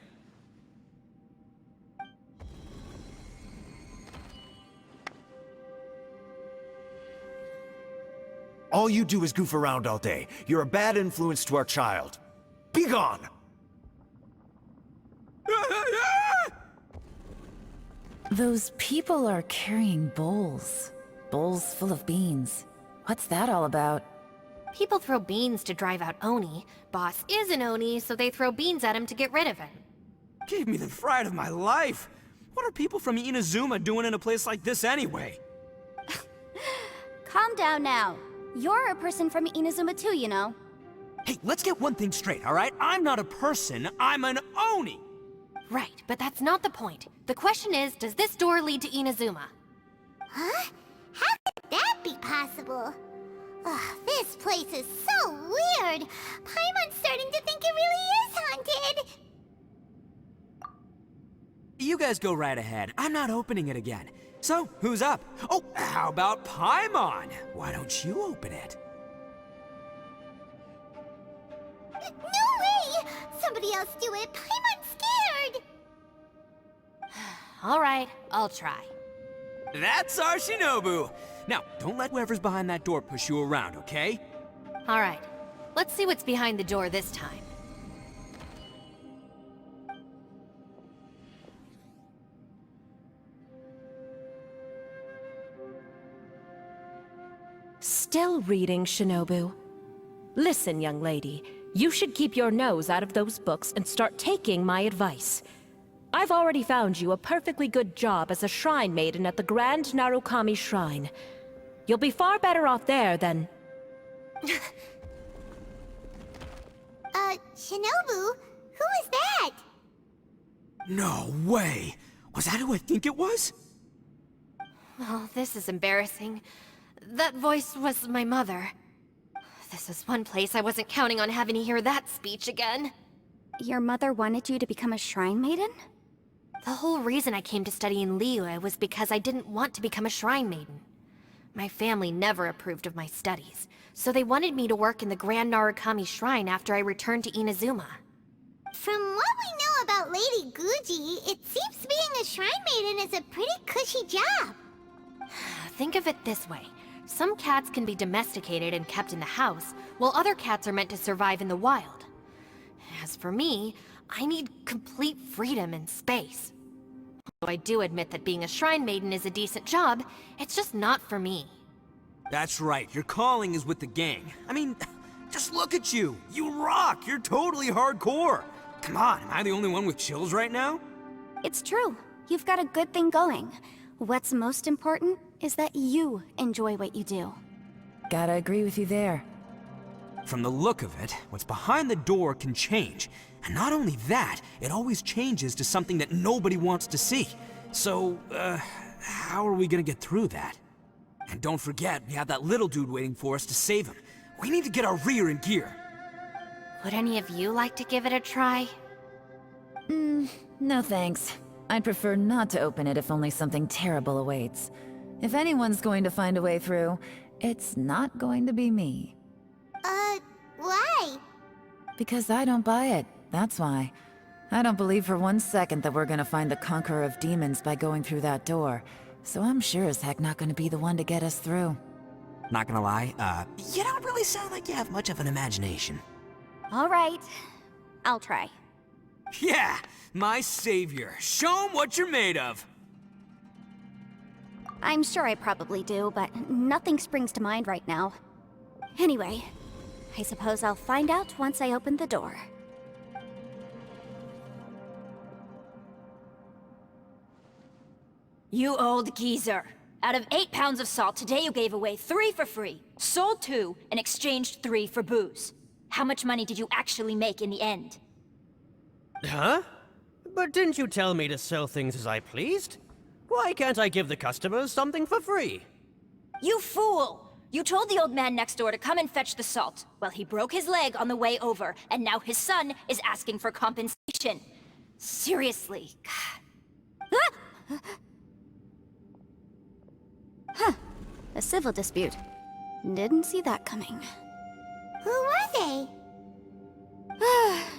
All you do is goof around all day. You're a bad influence to our child. Be gone! Those people are carrying bowls. Bowls full of beans. What's that all about? People throw beans to drive out Oni. Boss is an Oni, so they throw beans at him to get rid of him. Gave me the fright of my life. What are people from Inazuma doing in a place like this anyway? Calm down now. You're a person from Inazuma too, you know. Hey, let's get one thing straight, all right? I'm not a person, I'm an Oni! Right, but that's not the point. The question is, does this door lead to Inazuma? Huh? How could that be possible? Ugh, this place is so weird. Paimon's starting to think it really is haunted. You guys go right ahead. I'm not opening it again. So, who's up? Oh, how about Paimon? Why don't you open it? somebody else do it. Paimon's scared. Alright, I'll try. That's our Shinobu! Now, don't let whoever's behind that door push you around, okay? Alright, let's see what's behind the door this time. Still reading, Shinobu. Listen, young lady, you should keep your nose out of those books and start taking my advice. I've already found you a perfectly good job as a shrine maiden at the Grand Narukami Shrine. You'll be far better off there than... Shinobu? Who is that? No way! Was that who I think it was? Oh, this is embarrassing. That voice was my mother. This is one place I wasn't counting on having to hear that speech again. Your mother wanted you to become a shrine maiden? The whole reason I came to study in Liyue was because I didn't want to become a shrine maiden. My family never approved of my studies, so they wanted me to work in the Grand Narukami Shrine after I returned to Inazuma. From what we know about Lady Guji, it seems being a shrine maiden is a pretty cushy job. Think of it this way. Some cats can be domesticated and kept in the house, while other cats are meant to survive in the wild. As for me, I need complete freedom and space. Although I do admit that being a shrine maiden is a decent job, it's just not for me. That's right, your calling is with the gang. I mean, just look at you! You rock! You're totally hardcore! Come on, am I the only one with chills right now? It's true. You've got a good thing going. What's most important is that you enjoy what you do. Gotta agree with you there. From the look of it, what's behind the door can change. And not only that, it always changes to something that nobody wants to see. So, how are we gonna get through that? And don't forget, we have that little dude waiting for us to save him. We need to get our rear in gear. Would any of you like to give it a try? No thanks. I'd prefer not to open it if only something terrible awaits. If anyone's going to find a way through, it's not going to be me. Why? Because I don't buy it, that's why. I don't believe for 1 second that we're gonna find the Conqueror of Demons by going through that door. So I'm sure as heck not gonna be the one to get us through. Not gonna lie, you don't really sound like you have much of an imagination. All right. I'll try. Yeah, my savior. Show 'em what you're made of. I'm sure I probably do, but nothing springs to mind right now. Anyway, I suppose I'll find out once I open the door. You old geezer. Out of 8 pounds of salt, today you gave away 3 for free, sold 2, and exchanged 3 for booze. How much money did you actually make in the end? Huh? But didn't you tell me to sell things as I pleased? Why can't I give the customers something for free? You fool! You told the old man next door to come and fetch the salt. Well, he broke his leg on the way over, and now his son is asking for compensation. Seriously. Huh. A civil dispute. Didn't see that coming. Who were they?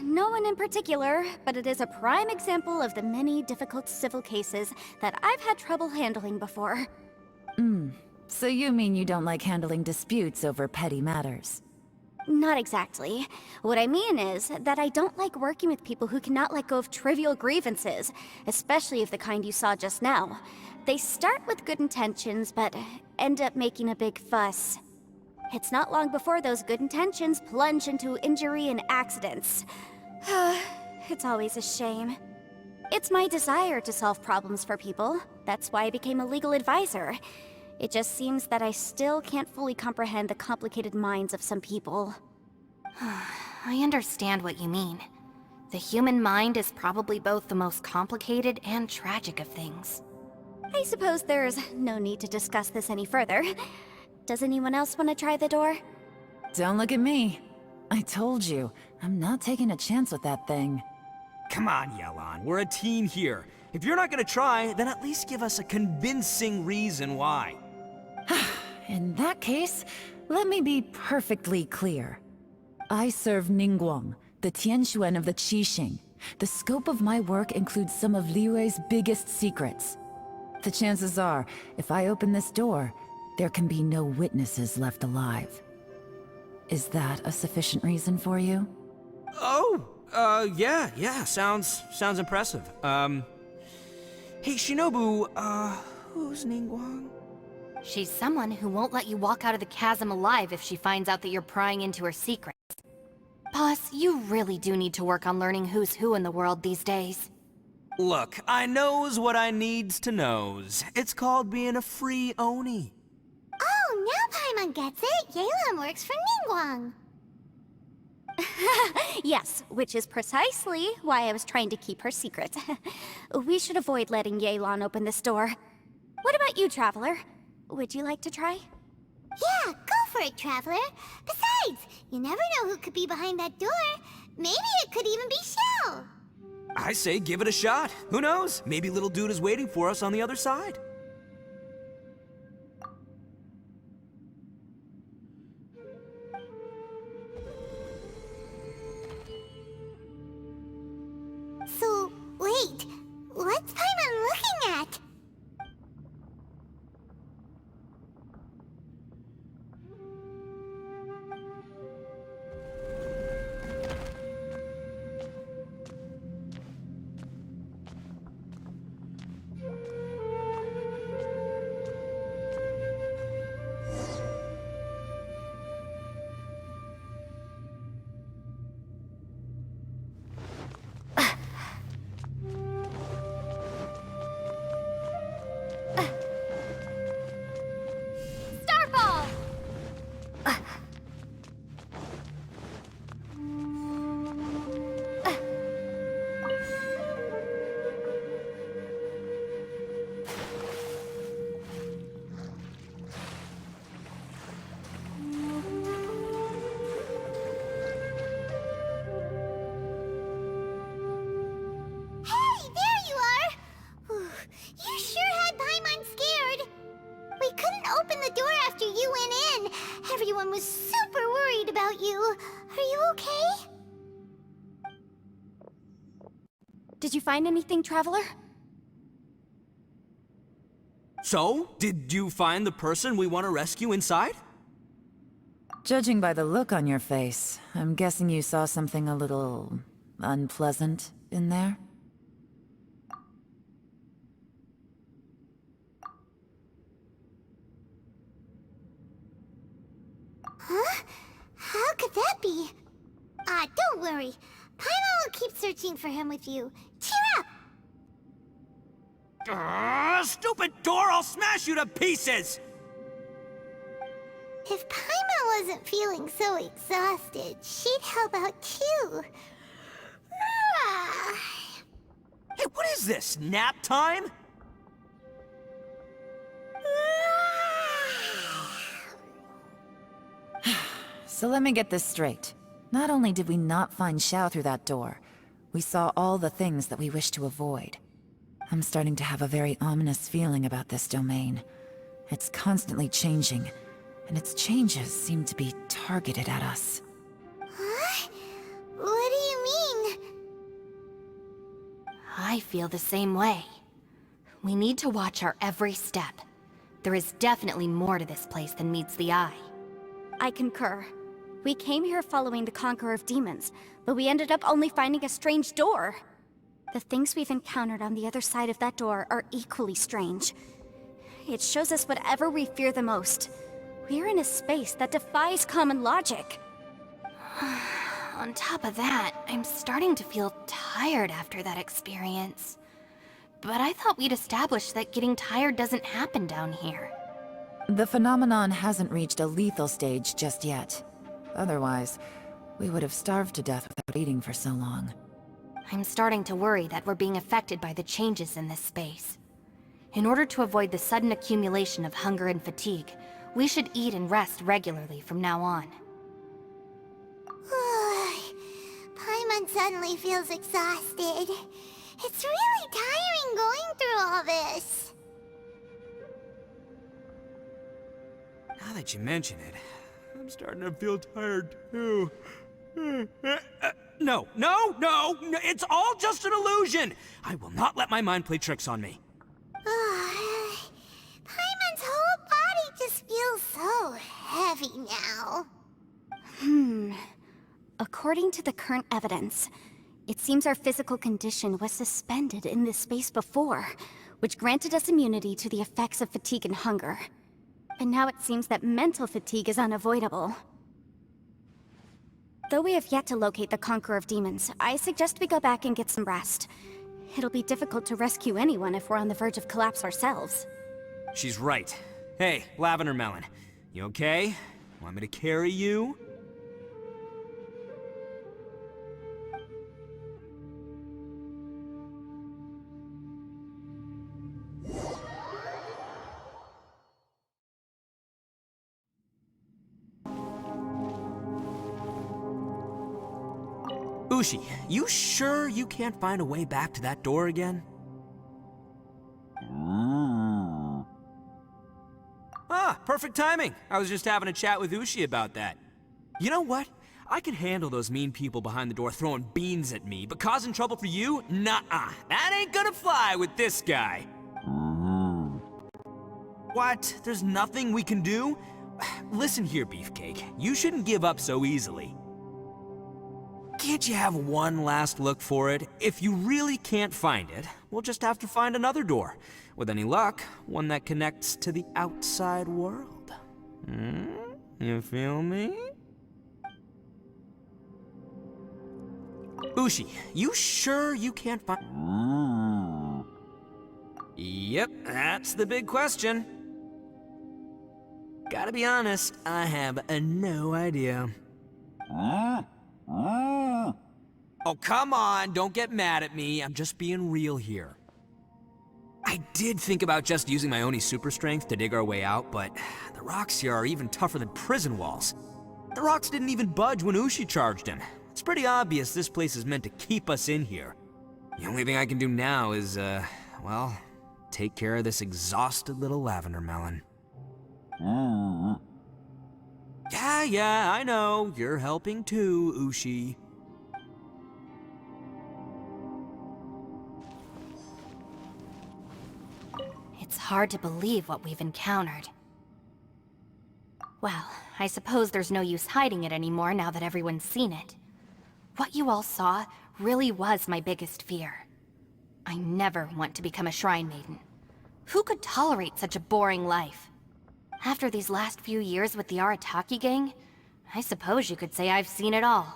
No one in particular, but it is a prime example of the many difficult civil cases that I've had trouble handling before. So you mean you don't like handling disputes over petty matters? Not exactly. What I mean is that I don't like working with people who cannot let go of trivial grievances, especially of the kind you saw just now. They start with good intentions, but end up making a big fuss. It's not long before those good intentions plunge into injury and accidents. It's always a shame. It's my desire to solve problems for people. That's why I became a legal advisor. It just seems that I still can't fully comprehend the complicated minds of some people. I understand what you mean. The human mind is probably both the most complicated and tragic of things. I suppose there's no need to discuss this any further. Does anyone else want to try the door? Don't look at me. I told you, I'm not taking a chance with that thing. Come on, Yelan, we're a team here. If you're not gonna try, then at least give us a convincing reason why. In that case, let me be perfectly clear. I serve Ningguang, the Tianxuan of the Qixing. The scope of my work includes some of Liyue's biggest secrets. The chances are, if I open this door, there can be no witnesses left alive. Is that a sufficient reason for you? Oh, yeah, sounds impressive. Hey, Shinobu, who's Ningguang? She's someone who won't let you walk out of the chasm alive if she finds out that you're prying into her secrets. Boss, you really do need to work on learning who's who in the world these days. Look, I knows what I needs to knows. It's called being a free Oni. Oh, now Paimon gets it. Yelan works for Ningguang. Yes, which is precisely why I was trying to keep her secret. We should avoid letting Yelan open this door. What about you, Traveler? Would you like to try? Yeah, go for it, Traveler. Besides, you never know who could be behind that door. Maybe it could even be Shell. I say give it a shot. Who knows? Maybe little dude is waiting for us on the other side. So, wait. What's Paimon looking at? Starfall! Hey, there you are! Whew, you sure had Paimon scared. We couldn't open the door after you went in. Everyone was super worried about you. Are you okay? Did you find anything, Traveler? So, did you find the person we want to rescue inside? Judging by the look on your face, I'm guessing you saw something a little unpleasant in there? Huh? How could that be? Don't worry. Paimon will keep searching for him with you. Cheer up! Stupid door! I'll smash you to pieces! If Paimon wasn't feeling so exhausted, she'd help out too. Ah. Hey, what is this? Nap time? So let me get this straight. Not only did we not find Xiao through that door, we saw all the things that we wish to avoid. I'm starting to have a very ominous feeling about this domain. It's constantly changing, and its changes seem to be targeted at us. Huh? What do you mean? I feel the same way. We need to watch our every step. There is definitely more to this place than meets the eye. I concur. We came here following the Conqueror of Demons, but we ended up only finding a strange door. The things we've encountered on the other side of that door are equally strange. It shows us whatever we fear the most. We're in a space that defies common logic. On top of that, I'm starting to feel tired after that experience. But I thought we'd established that getting tired doesn't happen down here. The phenomenon hasn't reached a lethal stage just yet. Otherwise, we would have starved to death without eating for so long. I'm starting to worry that we're being affected by the changes in this space. In order to avoid the sudden accumulation of hunger and fatigue, we should eat and rest regularly from now on. Paimon suddenly feels exhausted. It's really tiring going through all this. Now that you mention it, I'm starting to feel tired too. No, it's all just an illusion! I will not let my mind play tricks on me. Paimon's whole body just feels so heavy now. According to the current evidence, it seems our physical condition was suspended in this space before, which granted us immunity to the effects of fatigue and hunger. And now it seems that mental fatigue is unavoidable. Though we have yet to locate the Conqueror of Demons, I suggest we go back and get some rest. It'll be difficult to rescue anyone if we're on the verge of collapse ourselves. She's right. Hey, Lavender Melon, you okay? Want me to carry you? Ushi, you sure you can't find a way back to that door again? Ah, perfect timing. I was just having a chat with Ushi about that. You know what? I can handle those mean people behind the door throwing beans at me, but causing trouble for you? Nuh-uh. That ain't gonna fly with this guy. What? There's nothing we can do? Listen here, Beefcake. You shouldn't give up so easily. Can't you have one last look for it? If you really can't find it, we'll just have to find another door. With any luck, one that connects to the outside world. You feel me? Ushi, you sure you can't find... Yep, that's the big question. Gotta be honest, I have no idea. Oh, come on, don't get mad at me. I'm just being real here. I did think about just using my Oni super strength to dig our way out, but the rocks here are even tougher than prison walls. The rocks didn't even budge when Ushi charged him. It's pretty obvious this place is meant to keep us in here. The only thing I can do now is, well, take care of this exhausted little Lavender Melon. Yeah, I know. You're helping too, Ushi. It's hard to believe what we've encountered. Well, I suppose there's no use hiding it anymore now that everyone's seen it. What you all saw really was my biggest fear. I never want to become a Shrine Maiden. Who could tolerate such a boring life? After these last few years with the Arataki gang, I suppose you could say I've seen it all.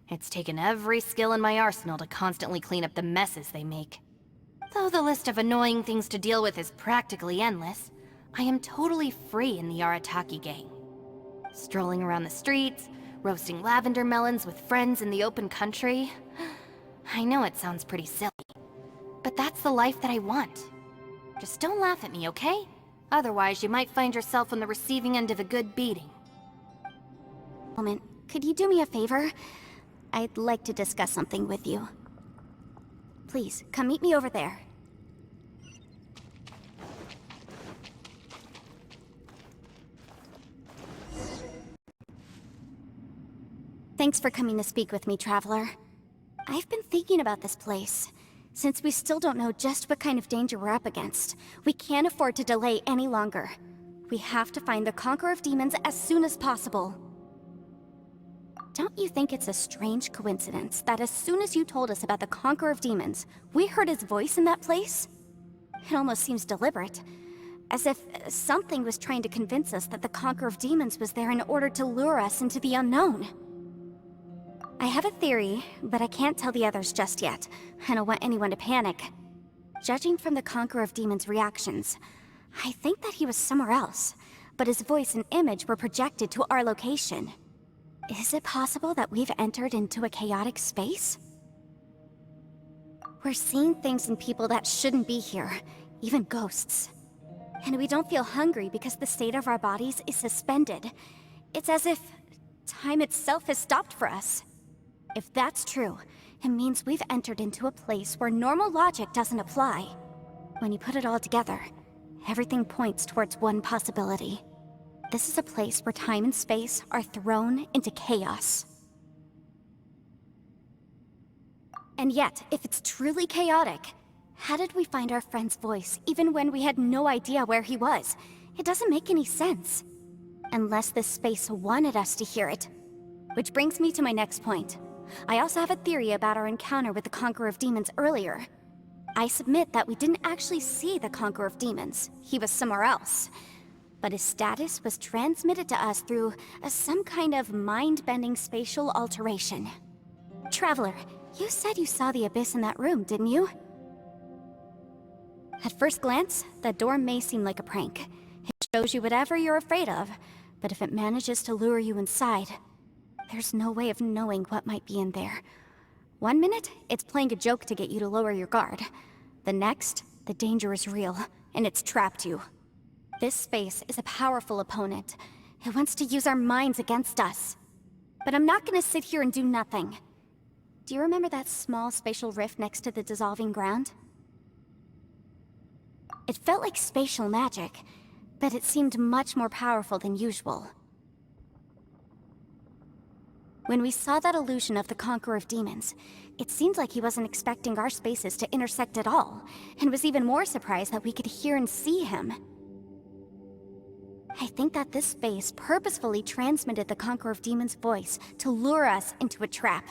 It's taken every skill in my arsenal to constantly clean up the messes they make. Though the list of annoying things to deal with is practically endless, I am totally free in the Arataki gang. Strolling around the streets, roasting lavender melons with friends in the open country. I know it sounds pretty silly, but that's the life that I want. Just don't laugh at me, okay? Otherwise, you might find yourself on the receiving end of a good beating. Moment, could you do me a favor? I'd like to discuss something with you. Please, come meet me over there. Thanks for coming to speak with me, Traveler. I've been thinking about this place. Since we still don't know just what kind of danger we're up against, we can't afford to delay any longer. We have to find the Conqueror of Demons as soon as possible. Don't you think it's a strange coincidence that as soon as you told us about the Conqueror of Demons, we heard his voice in that place? It almost seems deliberate. As if something was trying to convince us that the Conqueror of Demons was there in order to lure us into the unknown. I have a theory, but I can't tell the others just yet. I don't want anyone to panic. Judging from the Conqueror of Demons' reactions, I think that he was somewhere else, but his voice and image were projected to our location. Is it possible that we've entered into a chaotic space? We're seeing things in people that shouldn't be here, even ghosts. And we don't feel hungry because the state of our bodies is suspended. It's as if time itself has stopped for us. If that's true, it means we've entered into a place where normal logic doesn't apply. When you put it all together, everything points towards one possibility. This is a place where time and space are thrown into chaos. And yet, if it's truly chaotic, how did we find our friend's voice even when we had no idea where he was? It doesn't make any sense. Unless this space wanted us to hear it. Which brings me to my next point. I also have a theory about our encounter with the Conqueror of Demons earlier. I submit that we didn't actually see the Conqueror of Demons. He was somewhere else. But his status was transmitted to us through some kind of mind-bending spatial alteration. Traveler, you said you saw the abyss in that room, didn't you? At first glance, that door may seem like a prank. It shows you whatever you're afraid of, but if it manages to lure you inside, there's no way of knowing what might be in there. One minute, it's playing a joke to get you to lower your guard. The next, the danger is real, and it's trapped you. This space is a powerful opponent. It wants to use our minds against us. But I'm not gonna sit here and do nothing. Do you remember that small spatial rift next to the dissolving ground? It felt like spatial magic, but it seemed much more powerful than usual. When we saw that illusion of the Conqueror of Demons, it seemed like he wasn't expecting our spaces to intersect at all, and was even more surprised that we could hear and see him. I think that this space purposefully transmitted the Conqueror of Demons' voice to lure us into a trap.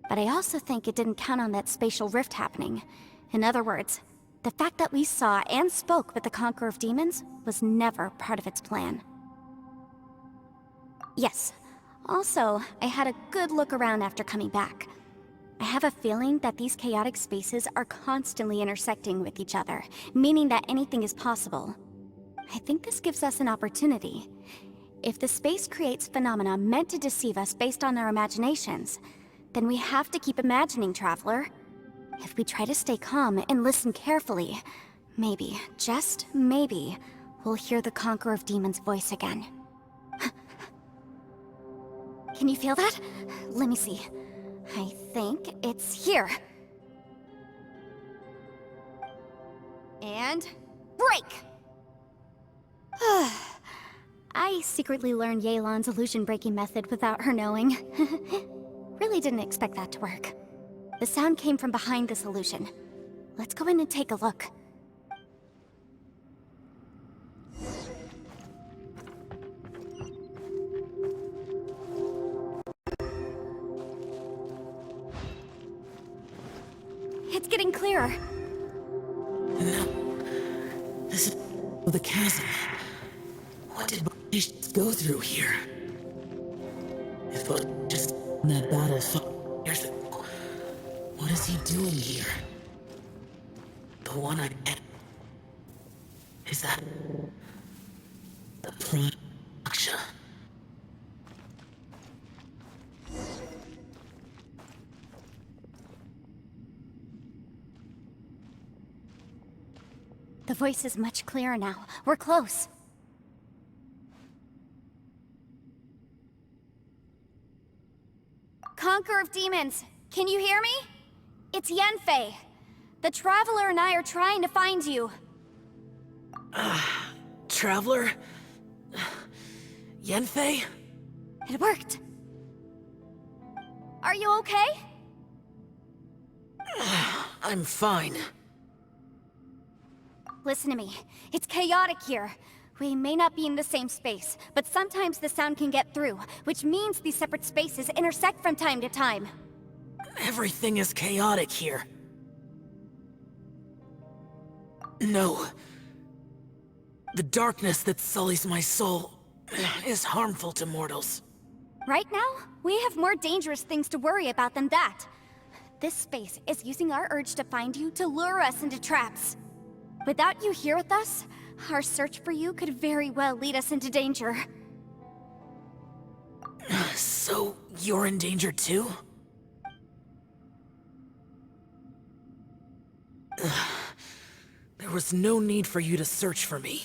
But I also think it didn't count on that spatial rift happening. In other words, the fact that we saw and spoke with the Conqueror of Demons was never part of its plan. Yes. Also, I had a good look around after coming back. I have a feeling that these chaotic spaces are constantly intersecting with each other, meaning that anything is possible. I think this gives us an opportunity. If the space creates phenomena meant to deceive us based on our imaginations, then we have to keep imagining, Traveler. If we try to stay calm and listen carefully, maybe, just maybe, we'll hear the Conqueror of Demons' voice again. Can you feel that? Let me see. I think it's here. And break! I secretly learned Yelan's illusion-breaking method without her knowing. Really didn't expect that to work. The sound came from behind this illusion. Let's go in and take a look. It's getting clearer. No. This is the chasm. What did Baelish go through here? If Baelish just in that battle fought years ago, what is he doing here? The one I met. Is that the Prime Aksha? The voice is much clearer now. We're close. Conqueror of Demons, can you hear me? It's Yenfei. The Traveler and I are trying to find you. Traveler? Yenfei? It worked. Are you okay? I'm fine. Listen to me. It's chaotic here. We may not be in the same space, but sometimes the sound can get through, which means these separate spaces intersect from time to time. Everything is chaotic here. No. The darkness that sullies my soul is harmful to mortals. Right now, we have more dangerous things to worry about than that. This space is using our urge to find you to lure us into traps. Without you here with us, our search for you could very well lead us into danger. So, you're in danger too? There was no need for you to search for me.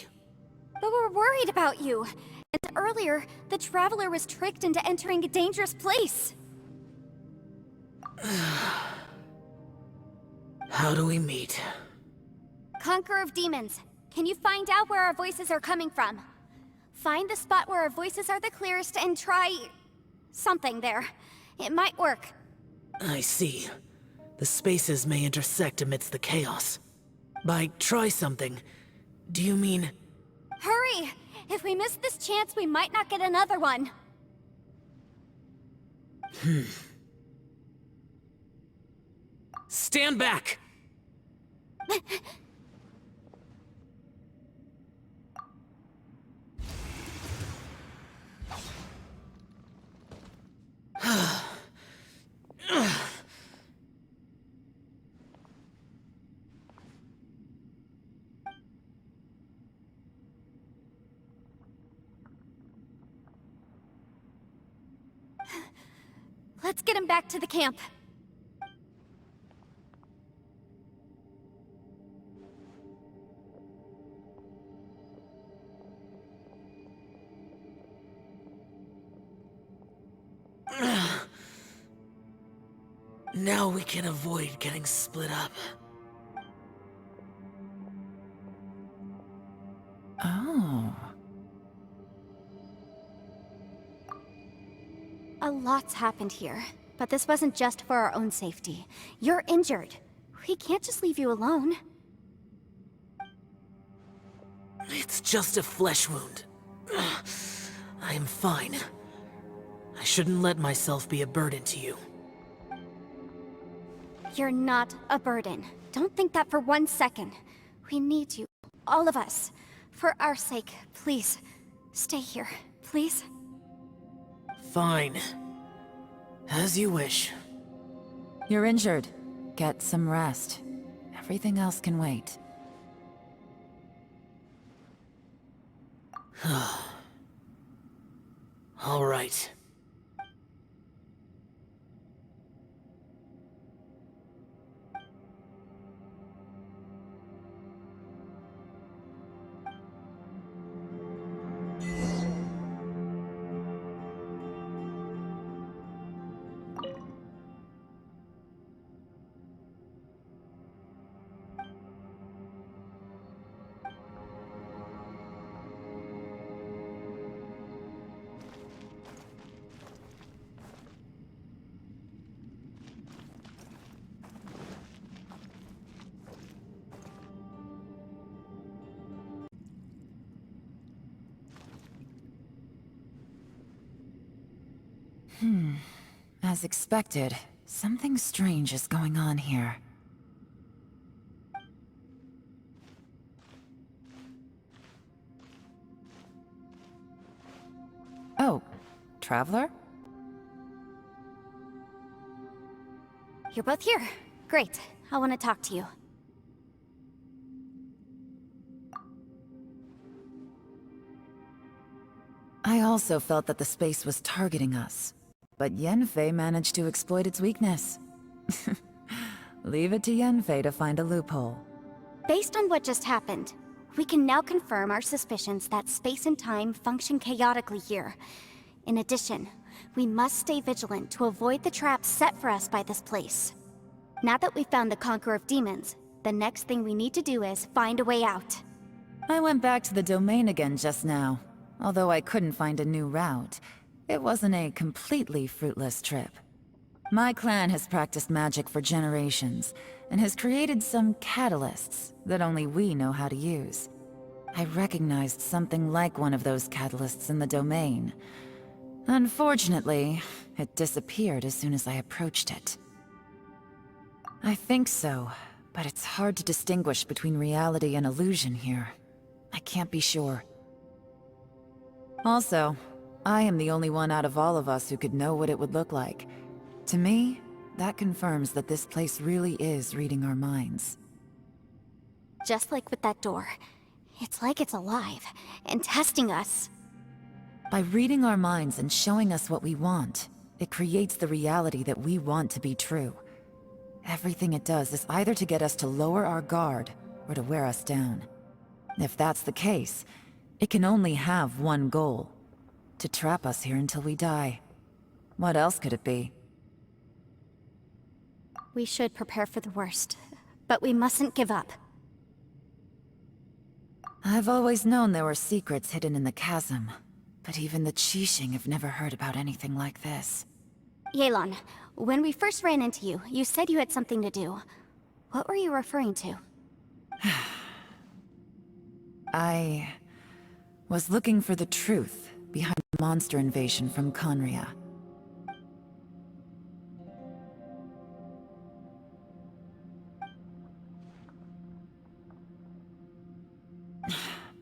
But we're worried about you. And earlier, the Traveler was tricked into entering a dangerous place. How do we meet? Conqueror of Demons, can you find out where our voices are coming from? Find the spot where our voices are the clearest and try... something there. It might work. I see. The spaces may intersect amidst the chaos. By try something, do you mean... Hurry! If we miss this chance, we might not get another one. Stand back! Let's get him back to the camp. Now we can avoid getting split up. Oh. A lot's happened here, but this wasn't just for our own safety. You're injured. We can't just leave you alone. It's just a flesh wound. I am fine. I shouldn't let myself be a burden to you. You're not a burden. Don't think that for 1 second. We need you, all of us. For our sake, please, stay here, please. Fine. As you wish. You're injured. Get some rest. Everything else can wait. All right. As expected, something strange is going on here. Oh, Traveler? You're both here. Great. I want to talk to you. I also felt that the space was targeting us. But Yenfei managed to exploit its weakness. Leave it to Yenfei to find a loophole. Based on what just happened, we can now confirm our suspicions that space and time function chaotically here. In addition, we must stay vigilant to avoid the traps set for us by this place. Now that we've found the Conqueror of Demons, the next thing we need to do is find a way out. I went back to the domain again just now. Although I couldn't find a new route, it wasn't a completely fruitless trip. My clan has practiced magic for generations, and has created some catalysts that only we know how to use. I recognized something like one of those catalysts in the domain. Unfortunately, it disappeared as soon as I approached it. I think so, but it's hard to distinguish between reality and illusion here. I can't be sure. Also, I am the only one out of all of us who could know what it would look like. To me, that confirms that this place really is reading our minds. Just like with that door. It's like it's alive, and testing us. By reading our minds and showing us what we want, it creates the reality that we want to be true. Everything it does is either to get us to lower our guard, or to wear us down. If that's the case, it can only have one goal. To trap us here until we die. What else could it be? We should prepare for the worst, but we mustn't give up. I've always known there were secrets hidden in the chasm, but even the Qixing have never heard about anything like this. Yelan, when we first ran into you, you said you had something to do. What were you referring to? I was looking for the truth behind the monster invasion from Conria.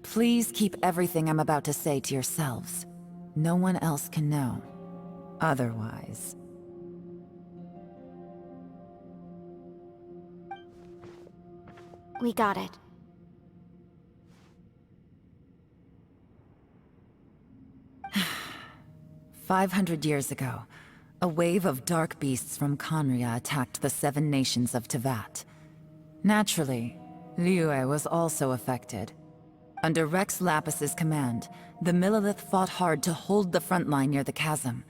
Please keep everything I'm about to say to yourselves. No one else can know. Otherwise... We got it. "500 years ago, a wave of dark beasts from Conria attacked the 7 nations of Tevat. Naturally, Liyue was also affected. Under Rex Lapis's command, the Millelith fought hard to hold the front line near the chasm.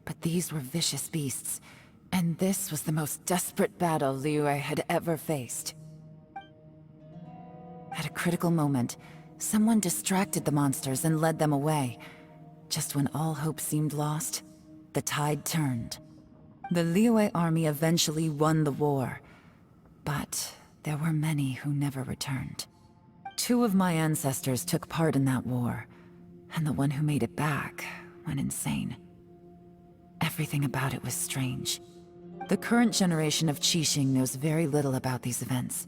But these were vicious beasts, and this was the most desperate battle Liyue had ever faced. At a critical moment, someone distracted the monsters and led them away. Just when all hope seemed lost, the tide turned. The Liyue army eventually won the war, but there were many who never returned. 2 of my ancestors took part in that war, and the one who made it back went insane. Everything about it was strange. The current generation of Qixing knows very little about these events,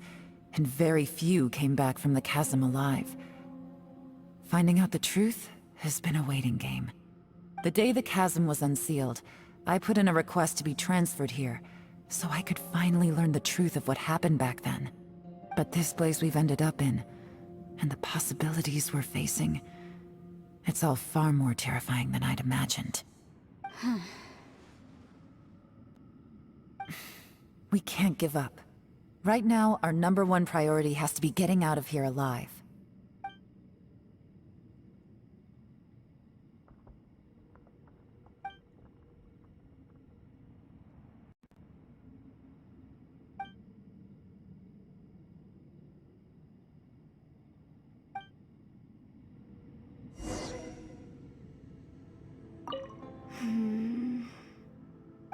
and very few came back from the chasm alive. Finding out the truth has been a waiting game. The day the chasm was unsealed, I put in a request to be transferred here, so I could finally learn the truth of what happened back then. But this place we've ended up in, and the possibilities we're facing, it's all far more terrifying than I'd imagined. We can't give up. Right now, our #1 priority has to be getting out of here alive.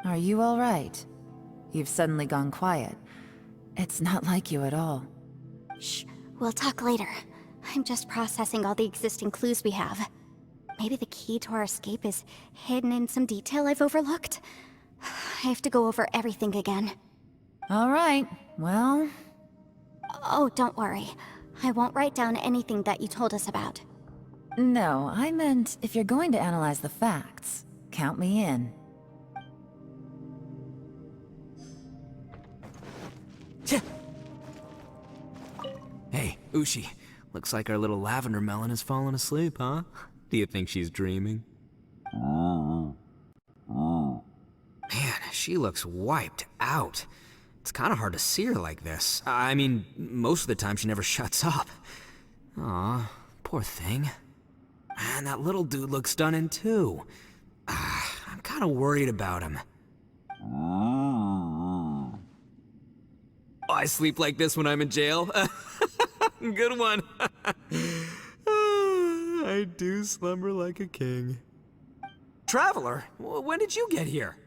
Are you all right? You've suddenly gone quiet. It's not like you at all. Shh, we'll talk later. I'm just processing all the existing clues we have. Maybe the key to our escape is hidden in some detail I've overlooked? I have to go over everything again. All right, well... Oh, don't worry. I won't write down anything that you told us about. No, I meant if you're going to analyze the facts, count me in. Hey, Ushi. Looks like our little lavender melon has fallen asleep, huh? Do you think she's dreaming? Man, she looks wiped out. It's kind of hard to see her like this. I mean, most of the time she never shuts up. Aw, poor thing. Man, that little dude looks stunning too. I'm kind of worried about him. I sleep like this when I'm in jail. Good one. I do slumber like a king. Traveler, when did you get here?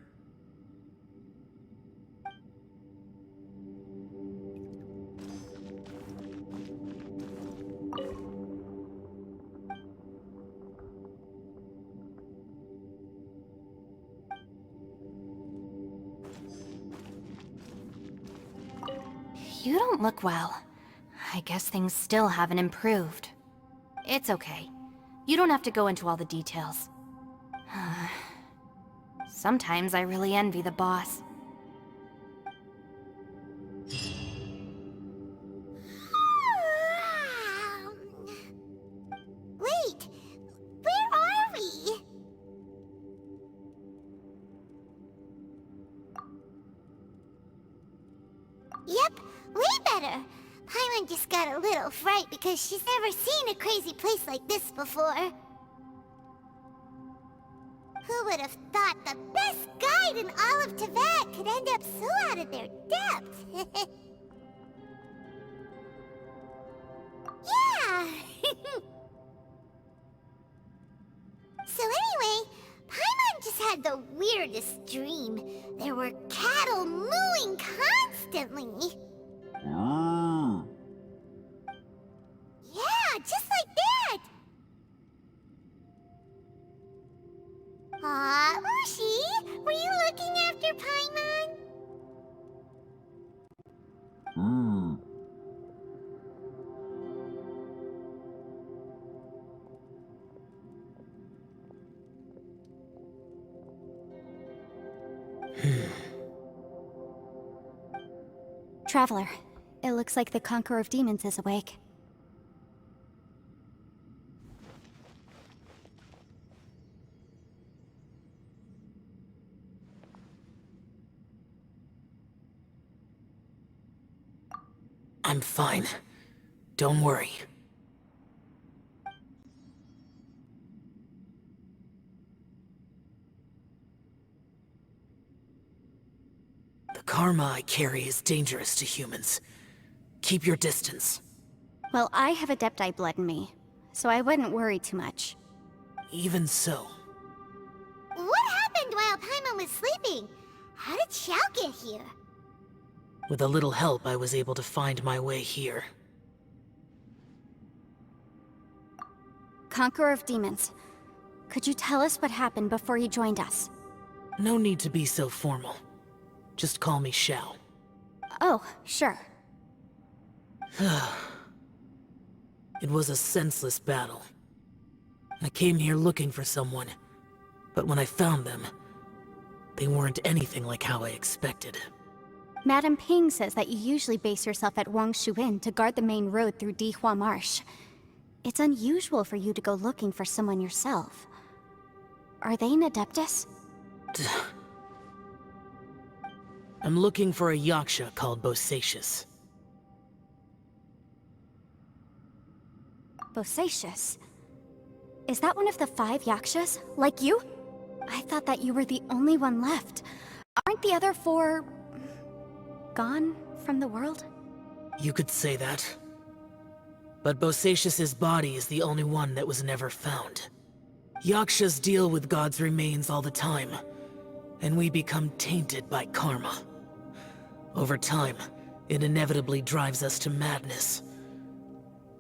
You don't look well. I guess things still haven't improved. It's okay. You don't have to go into all the details. Sometimes I really envy the boss. Wait, where are we? Yep, way better. Paimon just got a little fright because she's never seen a crazy place like this before. Who would have thought the best guide in all of Tevat could end up so out of their depth? Yeah! So anyway, Paimon just had the weirdest dream. There were cattle mooing constantly. Yeah, just like that! Aw, Ushi, were you looking after Paimon? Traveler, it looks like the Conqueror of Demons is awake. I'm fine. Don't worry. The karma I carry is dangerous to humans. Keep your distance. Well, I have Adepti blood in me, so I wouldn't worry too much. Even so, What happened while Paimon was sleeping? How did Xiao get here? with a little help, I was able to find my way here. Conqueror of Demons, could you tell us what happened before you joined us? No need to be so formal. Just call me Xiao. Oh, sure. It was a senseless battle. I came here looking for someone, but when I found them, they weren't anything like how I expected. Madame Ping says that you usually base yourself at Wangshu Inn to guard the main road through Dihua Marsh. It's unusual for you to go looking for someone yourself. Are they an Adeptus? I'm looking for a Yaksha called Bosacius. Bosacius? Is that one of the 5 Yakshas? Like you? I thought that you were the only one left. Aren't the other 4... gone from the world? You could say that. But Bosacius's body is the only one that was never found. Yakshas deal with God's remains all the time, and we become tainted by karma. Over time, it inevitably drives us to madness.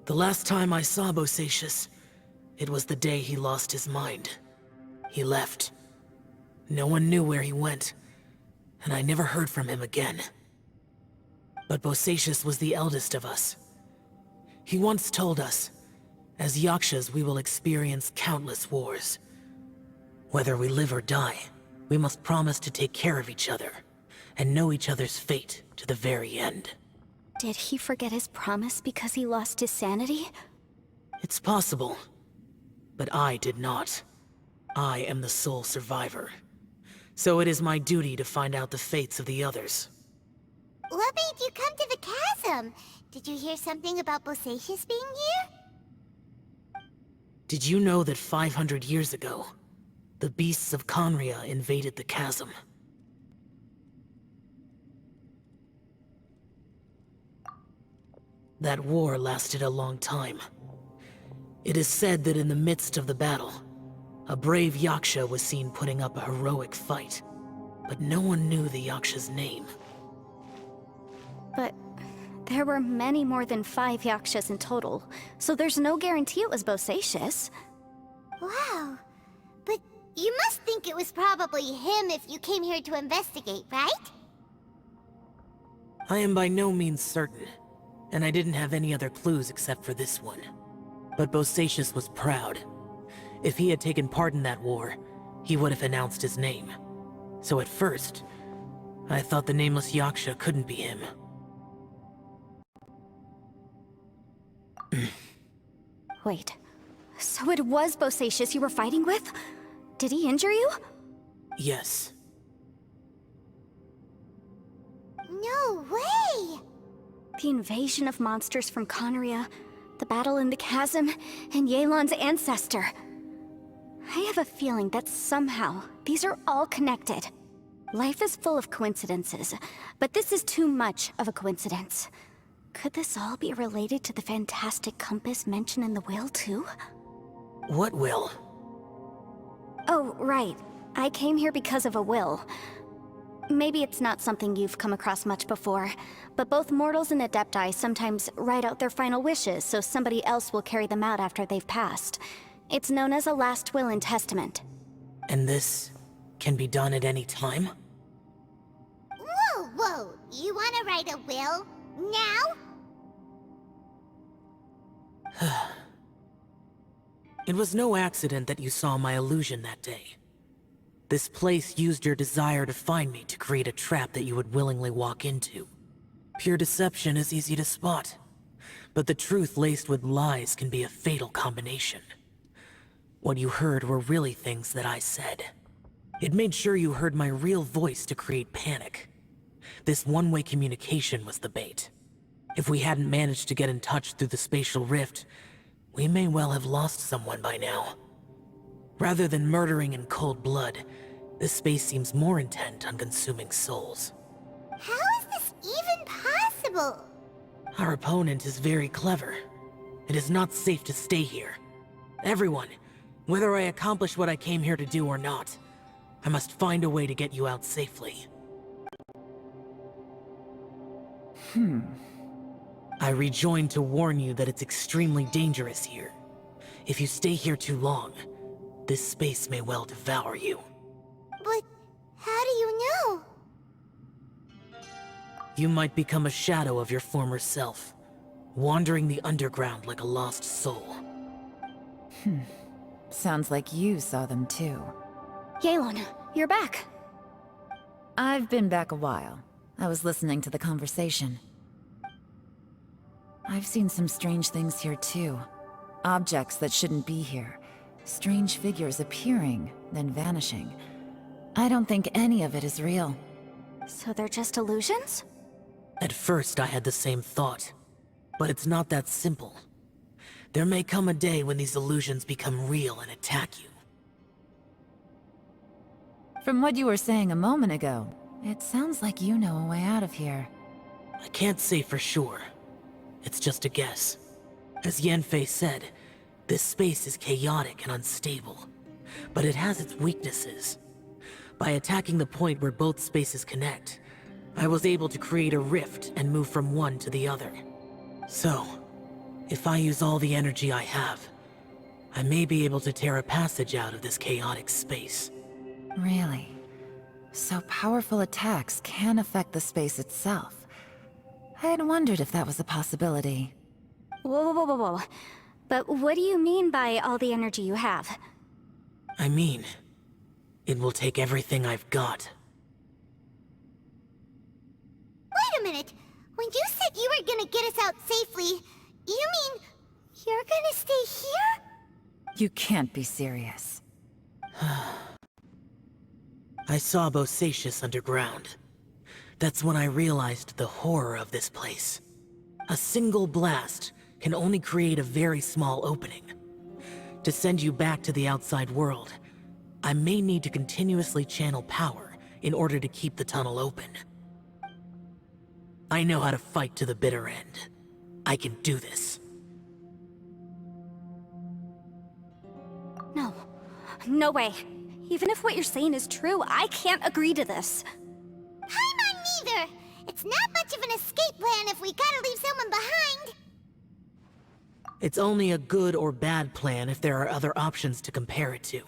The last time I saw Bosacius, it was the day he lost his mind. He left. No one knew where he went, and I never heard from him again. But Bosacius was the eldest of us. He once told us, as Yakshas we will experience countless wars. Whether we live or die, we must promise to take care of each other, and know each other's fate to the very end. Did he forget his promise because he lost his sanity? It's possible, but I did not. I am the sole survivor. So it is my duty to find out the fates of the others. What made you come to the chasm? Did you hear something about Bosacius being here? Did you know that 500 years ago, the beasts of Conria invaded the chasm? That war lasted a long time. It is said that in the midst of the battle, a brave Yaksha was seen putting up a heroic fight, but no one knew the Yaksha's name. But there were many more than 5 Yakshas in total, so there's no guarantee it was Bosacius. Wow. But you must think it was probably him if you came here to investigate, right? I am by no means certain, and I didn't have any other clues except for this one. But Bosacius was proud. If he had taken part in that war, he would have announced his name. So at first, I thought the nameless Yaksha couldn't be him. Wait, so it was Bosacius you were fighting with? Did he injure you? Yes. No way! The invasion of monsters from Conria, the battle in the chasm, and Yelan's ancestor. I have a feeling that somehow these are all connected. Life is full of coincidences, but this is too much of a coincidence. Could this all be related to the fantastic compass mentioned in the will, too? What will? Oh, right. I came here because of a will. Maybe it's not something you've come across much before, but both mortals and adepti sometimes write out their final wishes so somebody else will carry them out after they've passed. It's known as a last will and testament. And this can be done at any time? Whoa, whoa! You wanna write a will? Now? It was no accident that you saw my illusion that day. This place used your desire to find me to create a trap that you would willingly walk into. Pure deception is easy to spot, but the truth laced with lies can be a fatal combination. What you heard were really things that I said. It made sure you heard my real voice to create panic. This one-way communication was the bait. If we hadn't managed to get in touch through the spatial rift, we may well have lost someone by now. Rather than murdering in cold blood, this space seems more intent on consuming souls. How is this even possible? Our opponent is very clever. It is not safe to stay here. Everyone, whether I accomplish what I came here to do or not, I must find a way to get you out safely. I rejoined to warn you that it's extremely dangerous here. If you stay here too long, this space may well devour you. But how do you know? You might become a shadow of your former self, wandering the underground like a lost soul. Sounds like you saw them too. Yelan, you're back. I've been back a while. I was listening to the conversation. I've seen some strange things here too. Objects that shouldn't be here. Strange figures appearing, then vanishing. I don't think any of it is real. So they're just illusions? At first I had the same thought, but it's not that simple. There may come a day when these illusions become real and attack you. From what you were saying a moment ago, it sounds like you know a way out of here. I can't say for sure. It's just a guess. As Yanfei said, this space is chaotic and unstable, but it has its weaknesses. By attacking the point where both spaces connect, I was able to create a rift and move from one to the other. So, if I use all the energy I have, I may be able to tear a passage out of this chaotic space. Really? So powerful attacks can affect the space itself. I had wondered if that was a possibility. Whoa, whoa, whoa, whoa. But what do you mean by all the energy you have? I mean, it will take everything I've got. Wait a minute! When you said you were gonna get us out safely, you mean you're gonna stay here? You can't be serious. I saw Bosacius underground. That's when I realized the horror of this place. A single blast can only create a very small opening. To send you back to the outside world, I may need to continuously channel power in order to keep the tunnel open. I know how to fight to the bitter end. I can do this. No. No way. Even if what you're saying is true, I can't agree to this. Paimon neither! It's not much of an escape plan if we gotta leave someone behind! It's only a good or bad plan if there are other options to compare it to.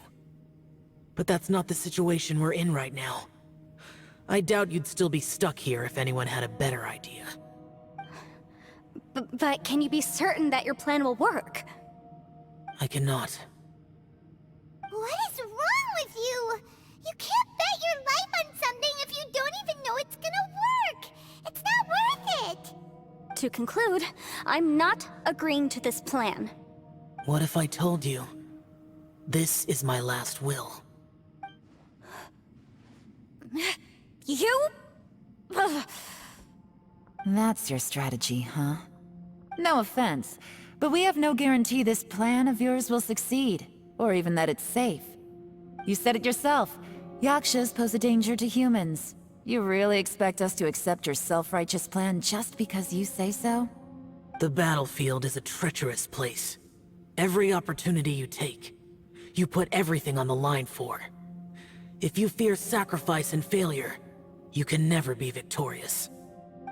But that's not the situation we're in right now. I doubt you'd still be stuck here if anyone had a better idea. But can you be certain that your plan will work? I cannot. What is wrong with you? You can't bet your life on something if you don't even know it's gonna work! It's not worth it! To conclude, I'm not agreeing to this plan. What if I told you, this is my last will? You? Ugh. That's your strategy, huh? No offense, but we have no guarantee this plan of yours will succeed, or even that it's safe. You said it yourself. Yakshas pose a danger to humans. You really expect us to accept your self-righteous plan just because you say so? The battlefield is a treacherous place. Every opportunity you take, you put everything on the line for. If you fear sacrifice and failure, you can never be victorious.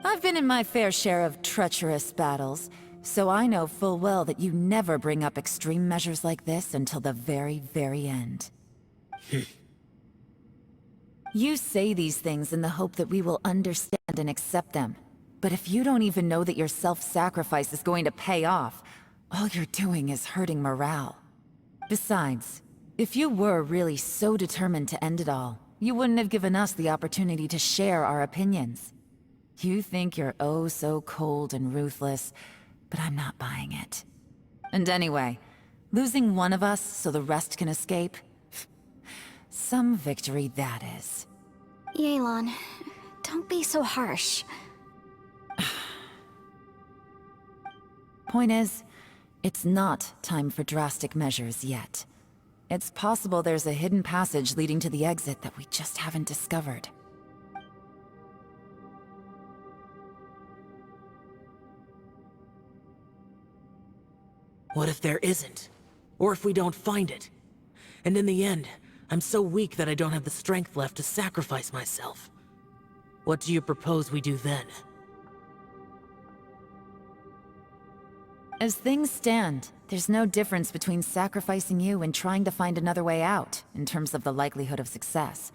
I've been in my fair share of treacherous battles, so I know full well that you never bring up extreme measures like this until the very, very end. You say these things in the hope that we will understand and accept them. But if you don't even know that your self-sacrifice is going to pay off, all you're doing is hurting morale. Besides, if you were really so determined to end it all, you wouldn't have given us the opportunity to share our opinions. You think you're oh so cold and ruthless, but I'm not buying it. And anyway, losing one of us so the rest can escape? Some victory that is. Yelan, don't be so harsh. Point is, it's not time for drastic measures yet. It's possible there's a hidden passage leading to the exit that we just haven't discovered. What if there isn't? Or if we don't find it? And in the end, I'm so weak that I don't have the strength left to sacrifice myself. What do you propose we do then? As things stand, there's no difference between sacrificing you and trying to find another way out, in terms of the likelihood of success.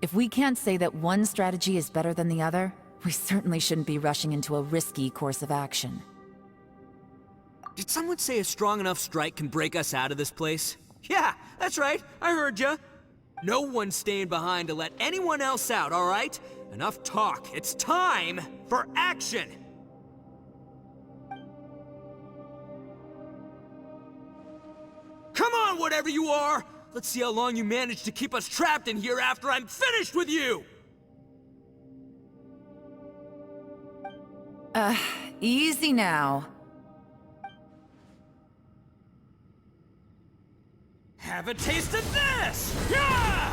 If we can't say that one strategy is better than the other, we certainly shouldn't be rushing into a risky course of action. Did someone say a strong enough strike can break us out of this place? Yeah, that's right, I heard ya. No one's staying behind to let anyone else out, all right? Enough talk, it's time for action! Come on, whatever you are! Let's see how long you manage to keep us trapped in here after I'm finished with you! Easy now. Have a taste of this! Yeah!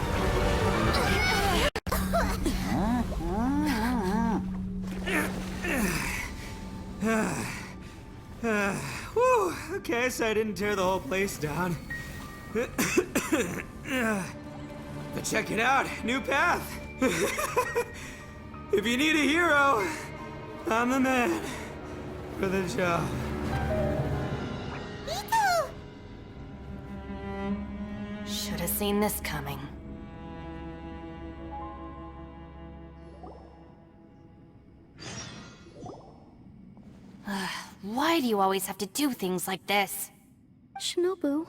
Whew, okay, so I didn't tear the whole place down. But check it out, new path. If you need a hero, I'm the man for the job. Ito! Should have seen this coming. Why do you always have to do things like this? Shinobu,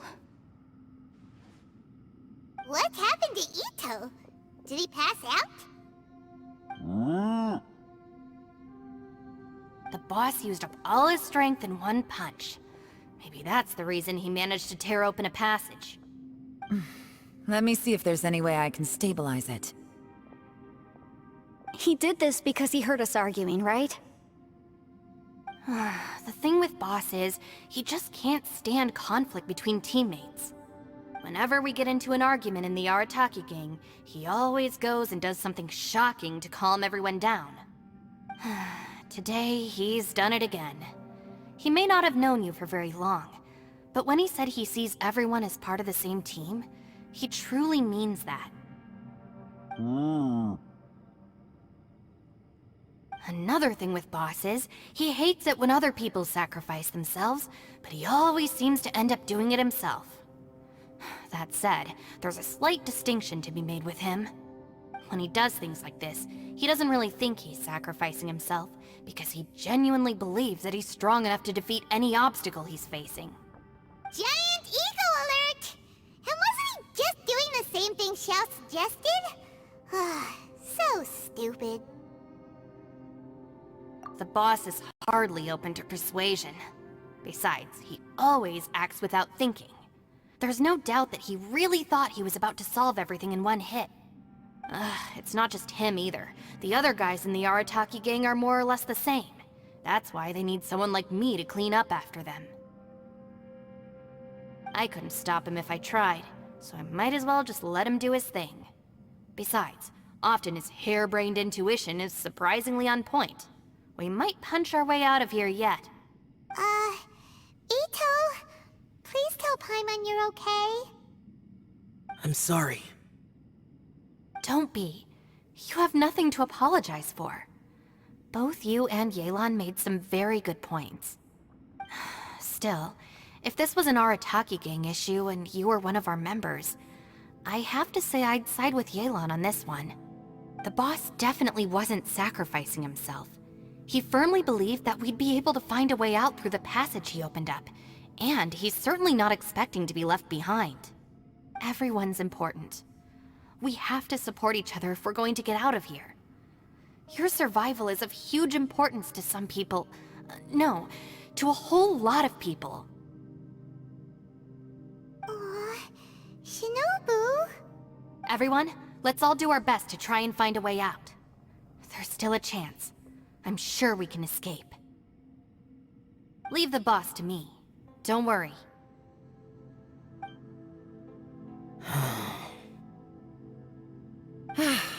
What happened to Ito? Did he pass out? The boss used up all his strength in one punch. Maybe that's the reason he managed to tear open a passage. Let me see if there's any way I can stabilize it. he did this because he heard us arguing, right? The thing with Boss is, he just can't stand conflict between teammates. Whenever we get into an argument in the Arataki gang, he always goes and does something shocking to calm everyone down. Today, he's done it again. He may not have known you for very long, but when he said he sees everyone as part of the same team, he truly means that. Another thing with Boss is, he hates it when other people sacrifice themselves, but he always seems to end up doing it himself. That said, there's a slight distinction to be made with him. When he does things like this, he doesn't really think he's sacrificing himself, because he genuinely believes that he's strong enough to defeat any obstacle he's facing. Giant ego alert! And wasn't he just doing the same thing Xiao suggested? So stupid. The boss is hardly open to persuasion. Besides, he always acts without thinking. There's no doubt that he really thought he was about to solve everything in one hit. It's not just him either. The other guys in the Arataki gang are more or less the same. That's why they need someone like me to clean up after them. I couldn't stop him if I tried, so I might as well just let him do his thing. Besides, often his harebrained intuition is surprisingly on point. We might punch our way out of here yet. Ito, please tell Paimon you're okay. I'm sorry. Don't be. You have nothing to apologize for. Both you and Yelan made some very good points. Still, if this was an Arataki gang issue and you were one of our members, I have to say I'd side with Yelan on this one. The boss definitely wasn't sacrificing himself. He firmly believed that we'd be able to find a way out through the passage he opened up, and he's certainly not expecting to be left behind. Everyone's important. We have to support each other if we're going to get out of here. Your survival is of huge importance to some people. No, to a whole lot of people. Aw, Shinobu. Everyone, let's all do our best to try and find a way out. There's still a chance. I'm sure we can escape. Leave the boss to me. Don't worry.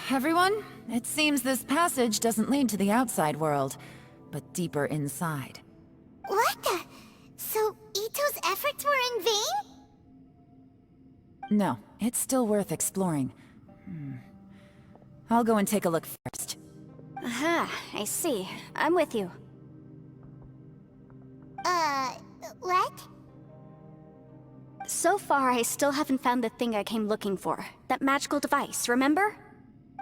Everyone, it seems this passage doesn't lead to the outside world, but deeper inside. What the? So Ito's efforts were in vain? No, it's still worth exploring. I'll go and take a look first. Aha, I see. I'm with you. What? So far, I still haven't found the thing I came looking for. That magical device, remember?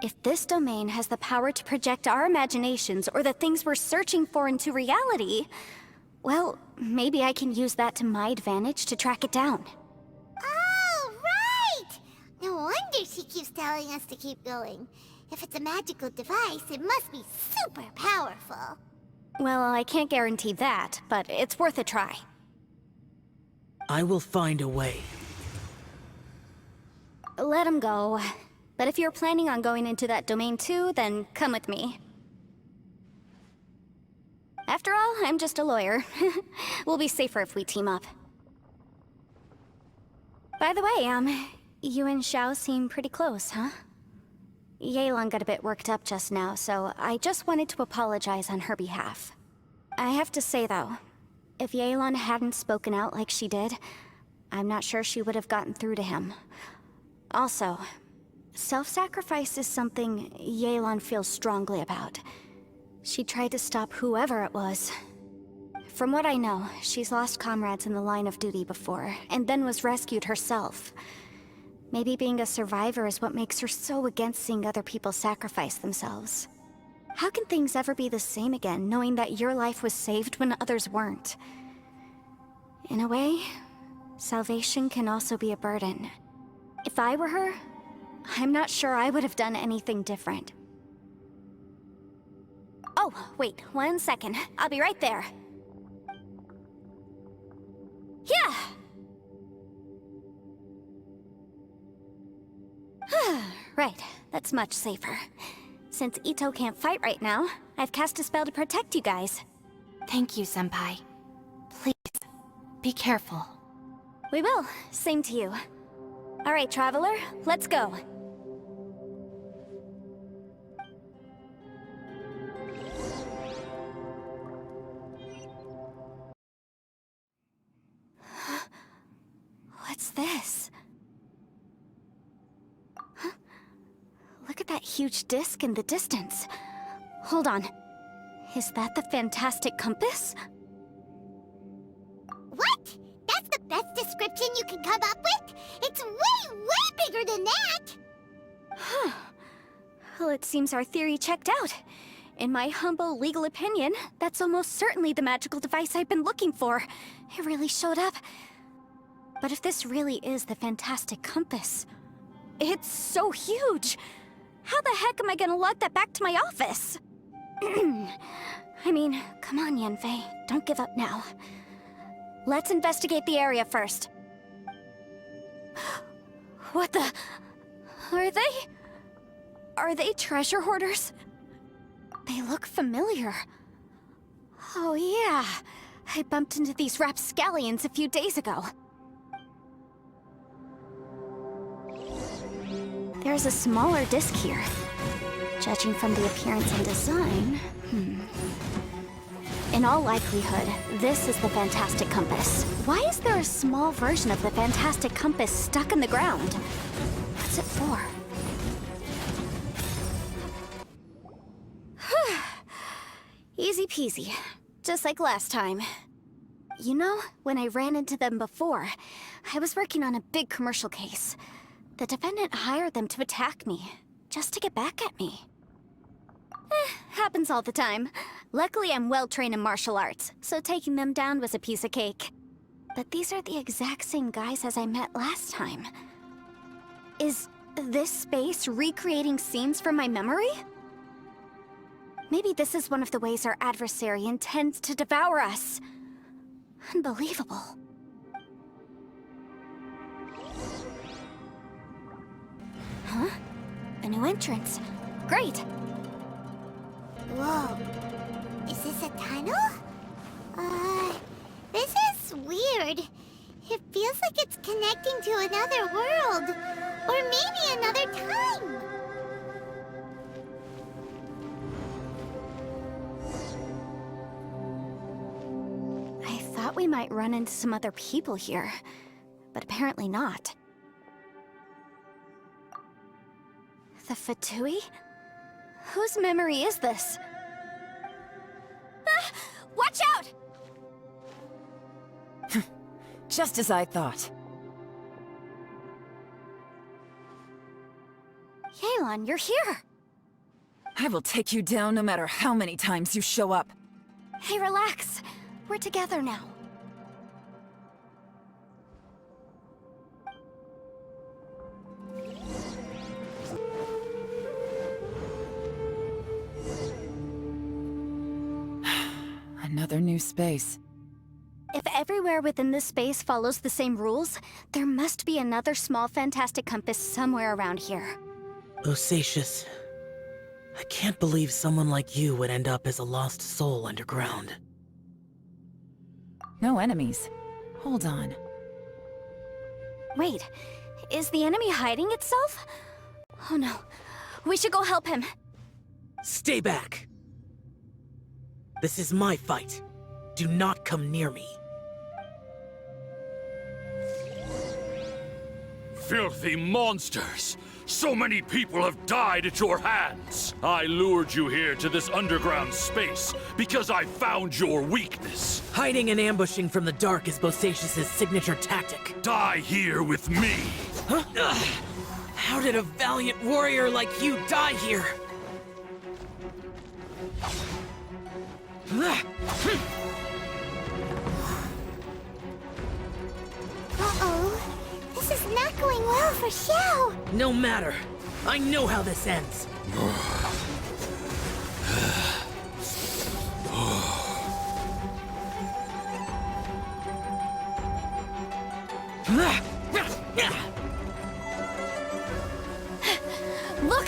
If this domain has the power to project our imaginations or the things we're searching for into reality, well, maybe I can use that to my advantage to track it down. Oh, right! No wonder she keeps telling us to keep going. If it's a magical device, it must be super powerful. Well, I can't guarantee that, but it's worth a try. I will find a way. Let him go. But if you're planning on going into that domain too, then come with me. After all, I'm just a lawyer. We'll be safer if we team up. By the way, you and Xiao seem pretty close, huh? Yelan got a bit worked up just now, so I just wanted to apologize on her behalf. I have to say though, if Yelan hadn't spoken out like she did, I'm not sure she would have gotten through to him. Also, self-sacrifice is something Yelan feels strongly about. She tried to stop whoever it was. From what I know, she's lost comrades in the line of duty before, and then was rescued herself. Maybe being a survivor is what makes her so against seeing other people sacrifice themselves. How can things ever be the same again, knowing that your life was saved when others weren't? In a way, salvation can also be a burden. If I were her, I'm not sure I would have done anything different. Oh, wait, 1 second. I'll be right there. Yeah! Right, that's much safer. Since Ito can't fight right now, I've cast a spell to protect you guys. Thank you, Senpai. Please, be careful. We will. Same to you. All right, Traveler, let's go. What's this? Huh? Look at that huge disc in the distance. Hold on. Is that the fantastic compass? What? That's the best description you can come up with? It's way, way bigger than that! Huh. Well, it seems our theory checked out. In my humble legal opinion, that's almost certainly the magical device I've been looking for. It really showed up. But if this really is the fantastic compass, it's so huge! How the heck am I gonna lug that back to my office? I mean, come on, Yanfei. Don't give up now. Let's investigate the area first. What the... Are they treasure hoarders? They look familiar. Oh yeah, I bumped into these rapscallions a few days ago. There's a smaller disc here. Judging from the appearance and design, In all likelihood, this is the fantastic compass. Why is there a small version of the fantastic compass stuck in the ground? What's it for? Easy peasy. Just like last time. You know, when I ran into them before, I was working on a big commercial case. The defendant hired them to attack me, just to get back at me. Happens all the time. Luckily, I'm well-trained in martial arts, so taking them down was a piece of cake. But these are the exact same guys as I met last time. Is this space recreating scenes from my memory? Maybe this is one of the ways our adversary intends to devour us. Unbelievable. Huh? A new entrance. Great! Whoa. Is this a tunnel? This is weird. It feels like it's connecting to another world. Or maybe another time. I thought we might run into some other people here, but apparently not. The Fatui? Whose memory is this? Ah! Watch out! Just as I thought. Yelan, you're here! I will take you down no matter how many times you show up. Hey, relax. We're together now. Another new space. If everywhere within this space follows the same rules, there must be another small fantastic compass somewhere around here. Bosacious. I can't believe someone like you would end up as a lost soul underground. No enemies. Hold on. Wait, is the enemy hiding itself? Oh no, we should go help him. Stay back! This is my fight. Do not come near me. Filthy monsters! So many people have died at your hands! I lured you here to this underground space because I found your weakness. Hiding and ambushing from the dark is Bosacious' signature tactic. Die here with me! Huh? Ugh. How did a valiant warrior like you die here? Uh-oh. This is not going well for Xiao. No matter. I know how this ends. Look!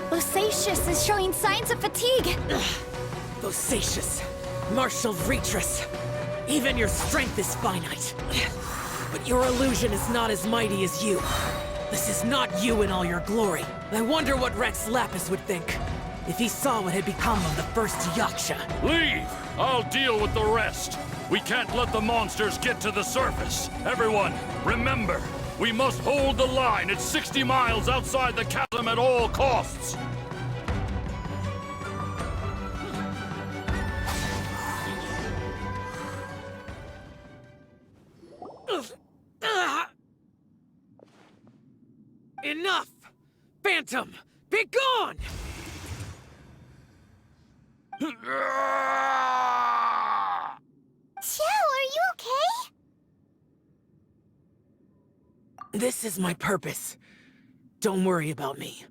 Bosacious is showing signs of fatigue! Bosacious, martial Retris. Even your strength is finite. But your illusion is not as mighty as you. This is not you in all your glory. I wonder what Rex Lapis would think if he saw what had become of the first Yaksha. Leave! I'll deal with the rest. We can't let the monsters get to the surface. Everyone, remember, we must hold the line at 60 miles outside the chasm at all costs. Enough! Phantom, be gone! Xiao, are you okay? This is my purpose. Don't worry about me.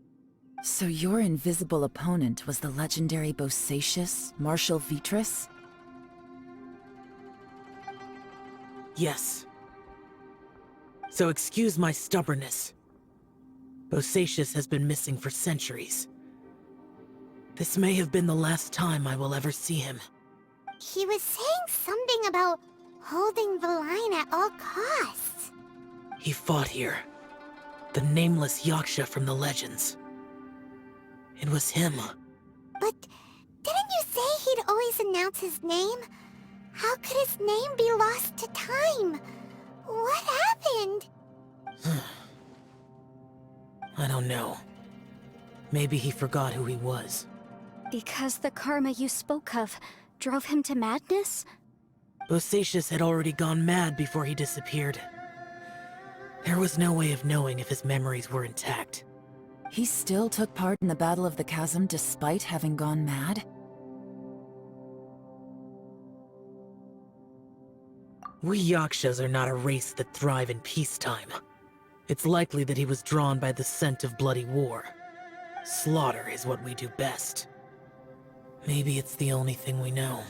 So your invisible opponent was the legendary Bosacious, Marshal Vitris? Yes. So excuse my stubbornness. Bosacious has been missing for centuries. This may have been the last time I will ever see him. He was saying something about holding the line at all costs. He fought here. The nameless Yaksha from the legends. It was him. But didn't you say he'd always announce his name? How could his name be lost to time? What happened? I don't know. Maybe he forgot who he was. Because the karma you spoke of drove him to madness? Bosacius had already gone mad before he disappeared. There was no way of knowing if his memories were intact. He still took part in the Battle of the Chasm despite having gone mad? We Yakshas are not a race that thrive in peacetime. It's likely that he was drawn by the scent of bloody war. Slaughter is what we do best. Maybe it's the only thing we know.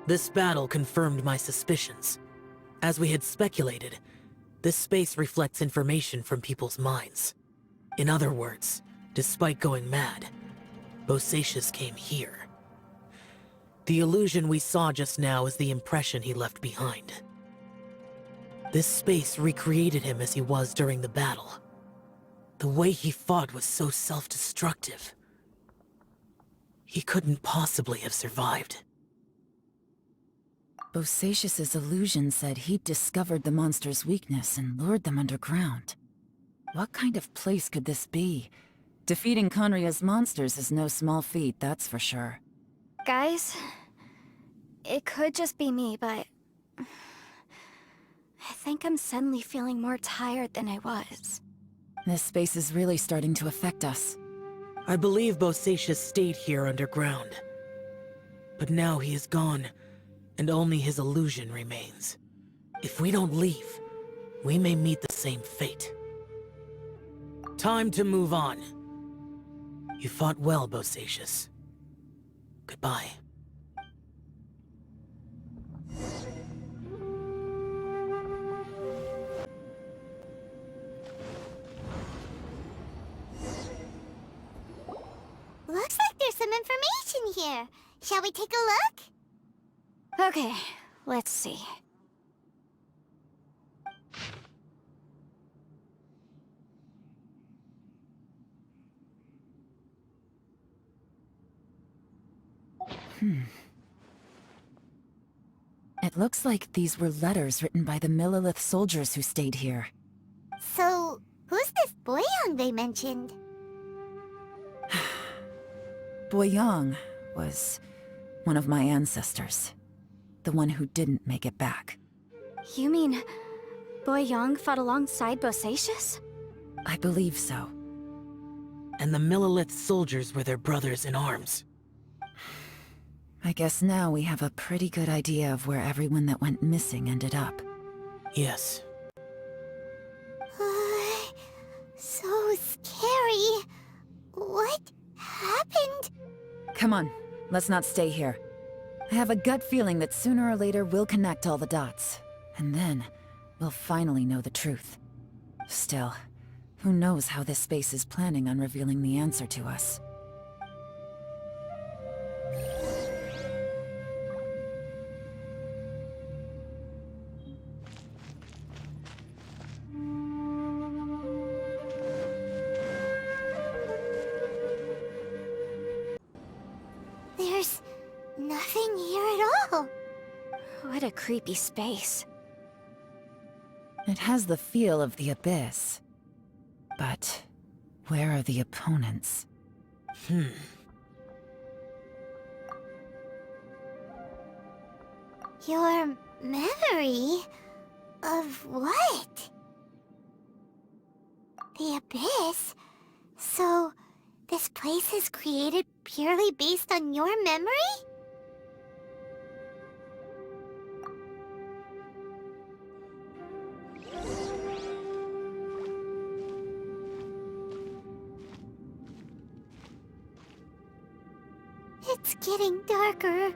This battle confirmed my suspicions. As we had speculated, this space reflects information from people's minds. In other words, despite going mad, Bosacius came here. The illusion we saw just now is the impression he left behind. This space recreated him as he was during the battle. The way he fought was so self-destructive. He couldn't possibly have survived. Bosacius's illusion said he'd discovered the monster's weakness and lured them underground. What kind of place could this be? Defeating Conria's monsters is no small feat, that's for sure. Guys, it could just be me, but I think I'm suddenly feeling more tired than I was. This space is really starting to affect us. I believe Bosacius stayed here underground. But now he is gone, and only his illusion remains. If we don't leave, we may meet the same fate. Time to move on. You fought well, Bosacius. Goodbye. Looks like there's some information here. Shall we take a look? Okay, let's see. It looks like these were letters written by the Millelith soldiers who stayed here. So, who's this Boyang they mentioned? Boyang was one of my ancestors. The one who didn't make it back. You mean Boyang fought alongside Bosacius? I believe so. And the Millelith soldiers were their brothers in arms. I guess now we have a pretty good idea of where everyone that went missing ended up. Yes. So scary. What happened? Come on, let's not stay here. I have a gut feeling that sooner or later we'll connect all the dots. And then, we'll finally know the truth. Still, who knows how this space is planning on revealing the answer to us. There's nothing here at all. What a creepy space. It has the feel of the Abyss. But where are the opponents? Your memory of what? The Abyss? So, this place is created purely based on your memory? It's getting darker.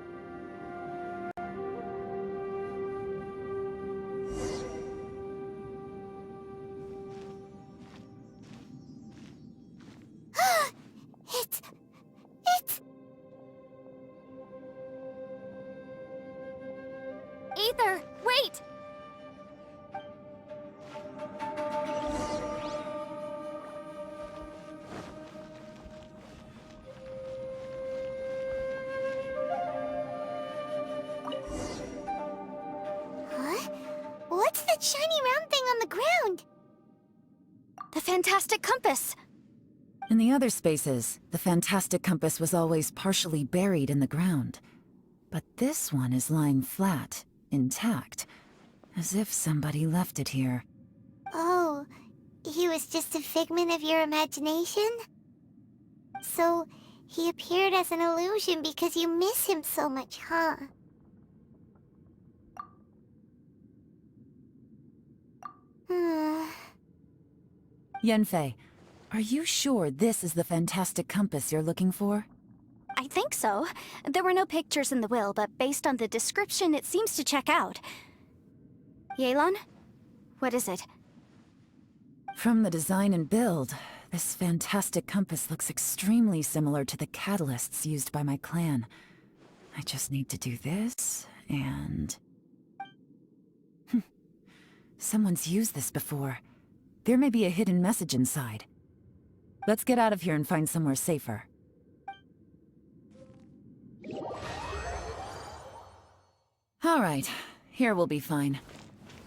It's... Aether, wait! Huh? What's that shiny round thing on the ground? The fantastic compass! In the other spaces, the fantastic compass was always partially buried in the ground. But this one is lying flat, intact, as if somebody left it here. Oh, he was just a figment of your imagination? So, he appeared as an illusion because you miss him so much, huh? Yanfei, are you sure this is the fantastic compass you're looking for? I think so. There were no pictures in the will, but based on the description, it seems to check out. Yelan? What is it? From the design and build, this fantastic compass looks extremely similar to the catalysts used by my clan. I just need to do this, and... Someone's used this before. There may be a hidden message inside. Let's get out of here and find somewhere safer. Alright, here we'll be fine.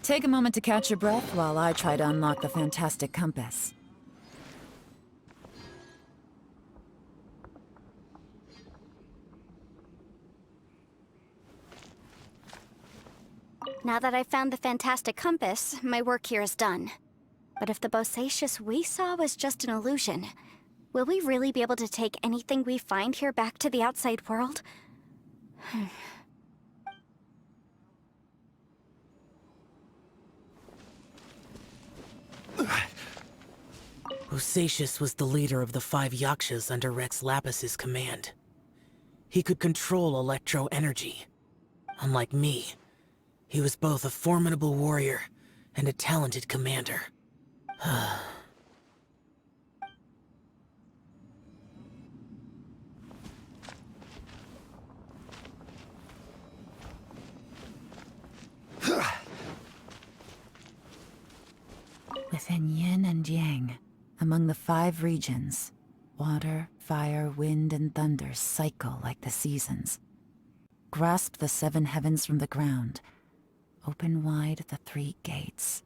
Take a moment to catch your breath while I try to unlock the fantastic compass. Now that I've found the fantastic compass, my work here is done. But if the Bosacious we saw was just an illusion, will we really be able to take anything we find here back to the outside world? Bosacious was the leader of the 5 Yakshas under Rex Lapis's command. He could control electro-energy. Unlike me, he was both a formidable warrior and a talented commander. Within yin and yang, among the 5 regions, water, fire, wind, and thunder cycle like the seasons. Grasp the 7 heavens from the ground. Open wide the 3 gates.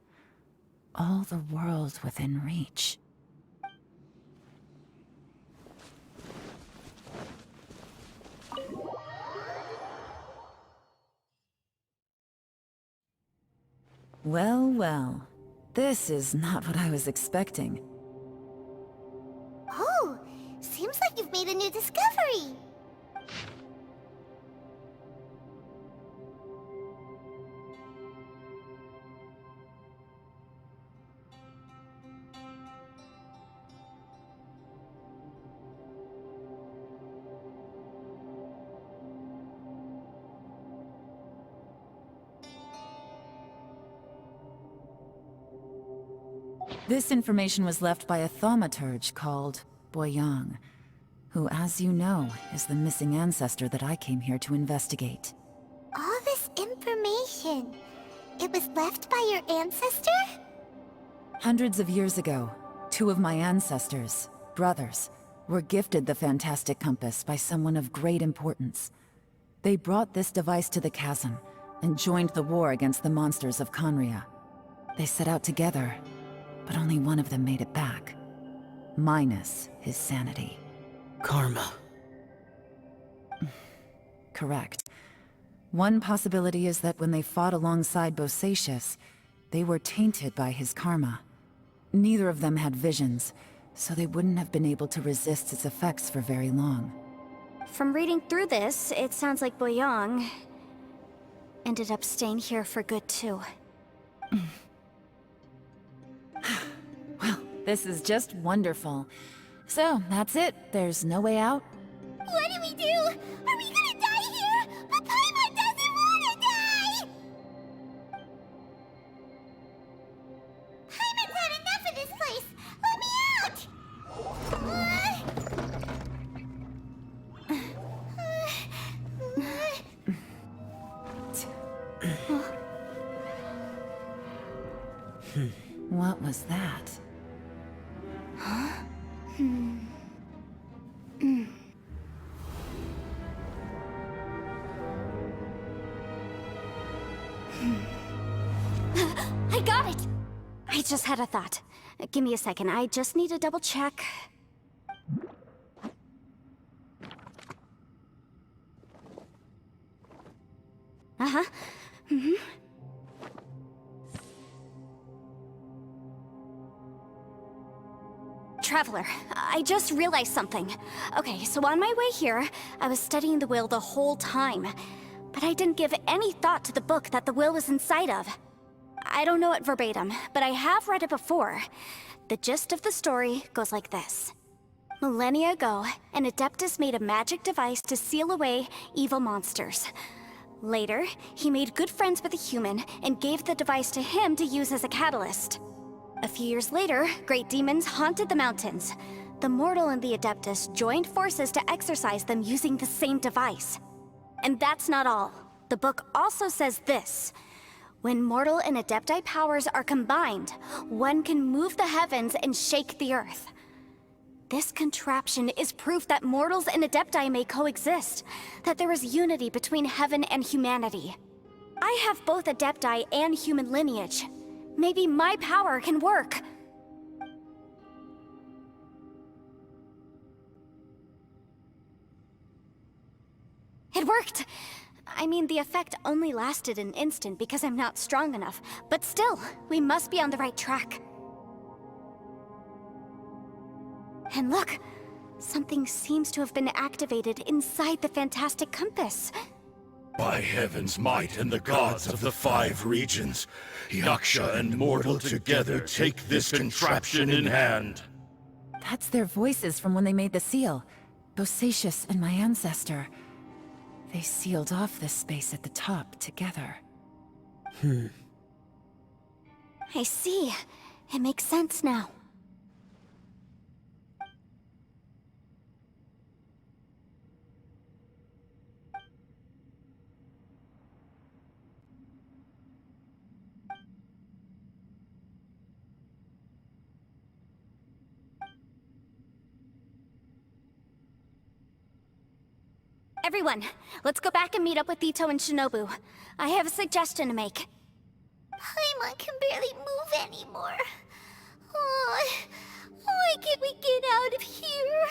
All the world within reach. Well, well. This is not what I was expecting. Oh, seems like you've made a new discovery. This information was left by a thaumaturge called Boyang, who, as you know, is the missing ancestor that I came here to investigate. All this information, it was left by your ancestor? Hundreds of years ago, 2 of my ancestors, brothers, were gifted the fantastic compass by someone of great importance. They brought this device to the chasm and joined the war against the monsters of Conria. They set out together, but only one of them made it back. Minus his sanity. Karma. Correct. One possibility is that when they fought alongside Bosacious, they were tainted by his karma. Neither of them had visions, so they wouldn't have been able to resist its effects for very long. From reading through this, it sounds like Boyang ended up staying here for good too. Well, this is just wonderful. So, that's it. There's no way out? What do we do? Are we gonna die here? But Paimon doesn't wanna die! Paimon's had enough of this place! Let me out! What was that? I got it! I just had a thought. Give me a second, I just need to double check. Uh-huh. Mm-hmm. Traveler, I just realized something. Okay, so on my way here, I was studying the will the whole time. But I didn't give any thought to the book that the will was inside of. I don't know it verbatim, but I have read it before. The gist of the story goes like this. Millennia ago, an Adeptus made a magic device to seal away evil monsters. Later, he made good friends with a human and gave the device to him to use as a catalyst. A few years later, great demons haunted the mountains. The mortal and the Adeptus joined forces to exorcise them using the same device. And that's not all. The book also says this. When mortal and Adepti powers are combined, one can move the heavens and shake the earth. This contraption is proof that mortals and Adepti may coexist, that there is unity between heaven and humanity. I have both Adepti and human lineage. Maybe my power can work. It worked! I mean, the effect only lasted an instant because I'm not strong enough, but still, we must be on the right track. And look! Something seems to have been activated inside the fantastic compass. By heaven's might and the gods of the 5 regions, Yaksha and mortal together take this contraption in hand. That's their voices from when they made the seal. Bosacius and my ancestor. They sealed off this space at the top together. I see. It makes sense now. Everyone, let's go back and meet up with Ito and Shinobu. I have a suggestion to make. Paimon can barely move anymore. Oh, why can't we get out of here?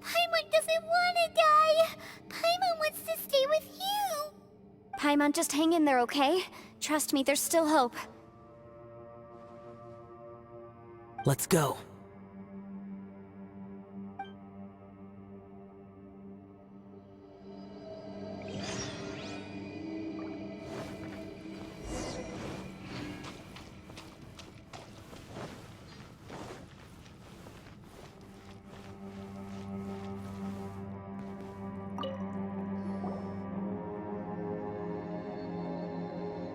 Paimon doesn't want to die. Paimon wants to stay with you. Paimon, just hang in there, okay? Trust me, there's still hope. Let's go.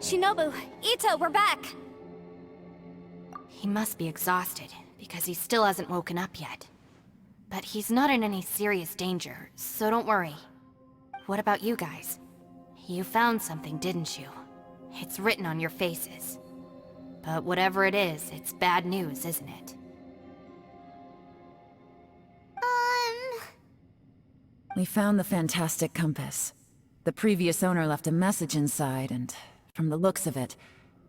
Shinobu, Ito, we're back! He must be exhausted, because he still hasn't woken up yet. But he's not in any serious danger, so don't worry. What about you guys? You found something, didn't you? It's written on your faces. But whatever it is, it's bad news, isn't it? We found the fantastic compass. The previous owner left a message inside, and from the looks of it,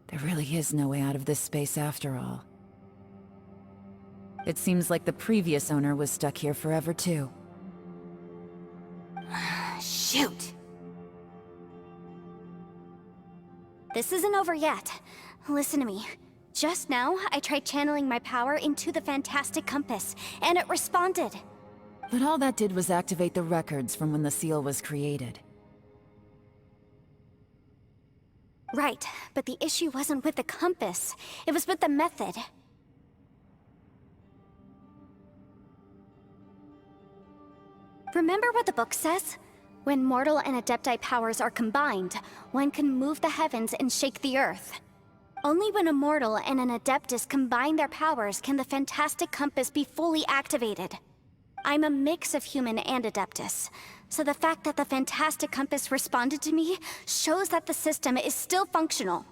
there really is no way out of this space after all. It seems like the previous owner was stuck here forever too. Shoot! This isn't over yet. Listen to me. Just now, I tried channeling my power into the fantastic compass, and it responded. But all that did was activate the records from when the seal was created. Right, but the issue wasn't with the compass. It was with the method. Remember what the book says? When mortal and Adepti powers are combined, one can move the heavens and shake the earth. Only when a mortal and an Adeptus combine their powers can the fantastic compass be fully activated. I'm a mix of human and Adeptus, so the fact that the fantastic compass responded to me shows that the system is still functional.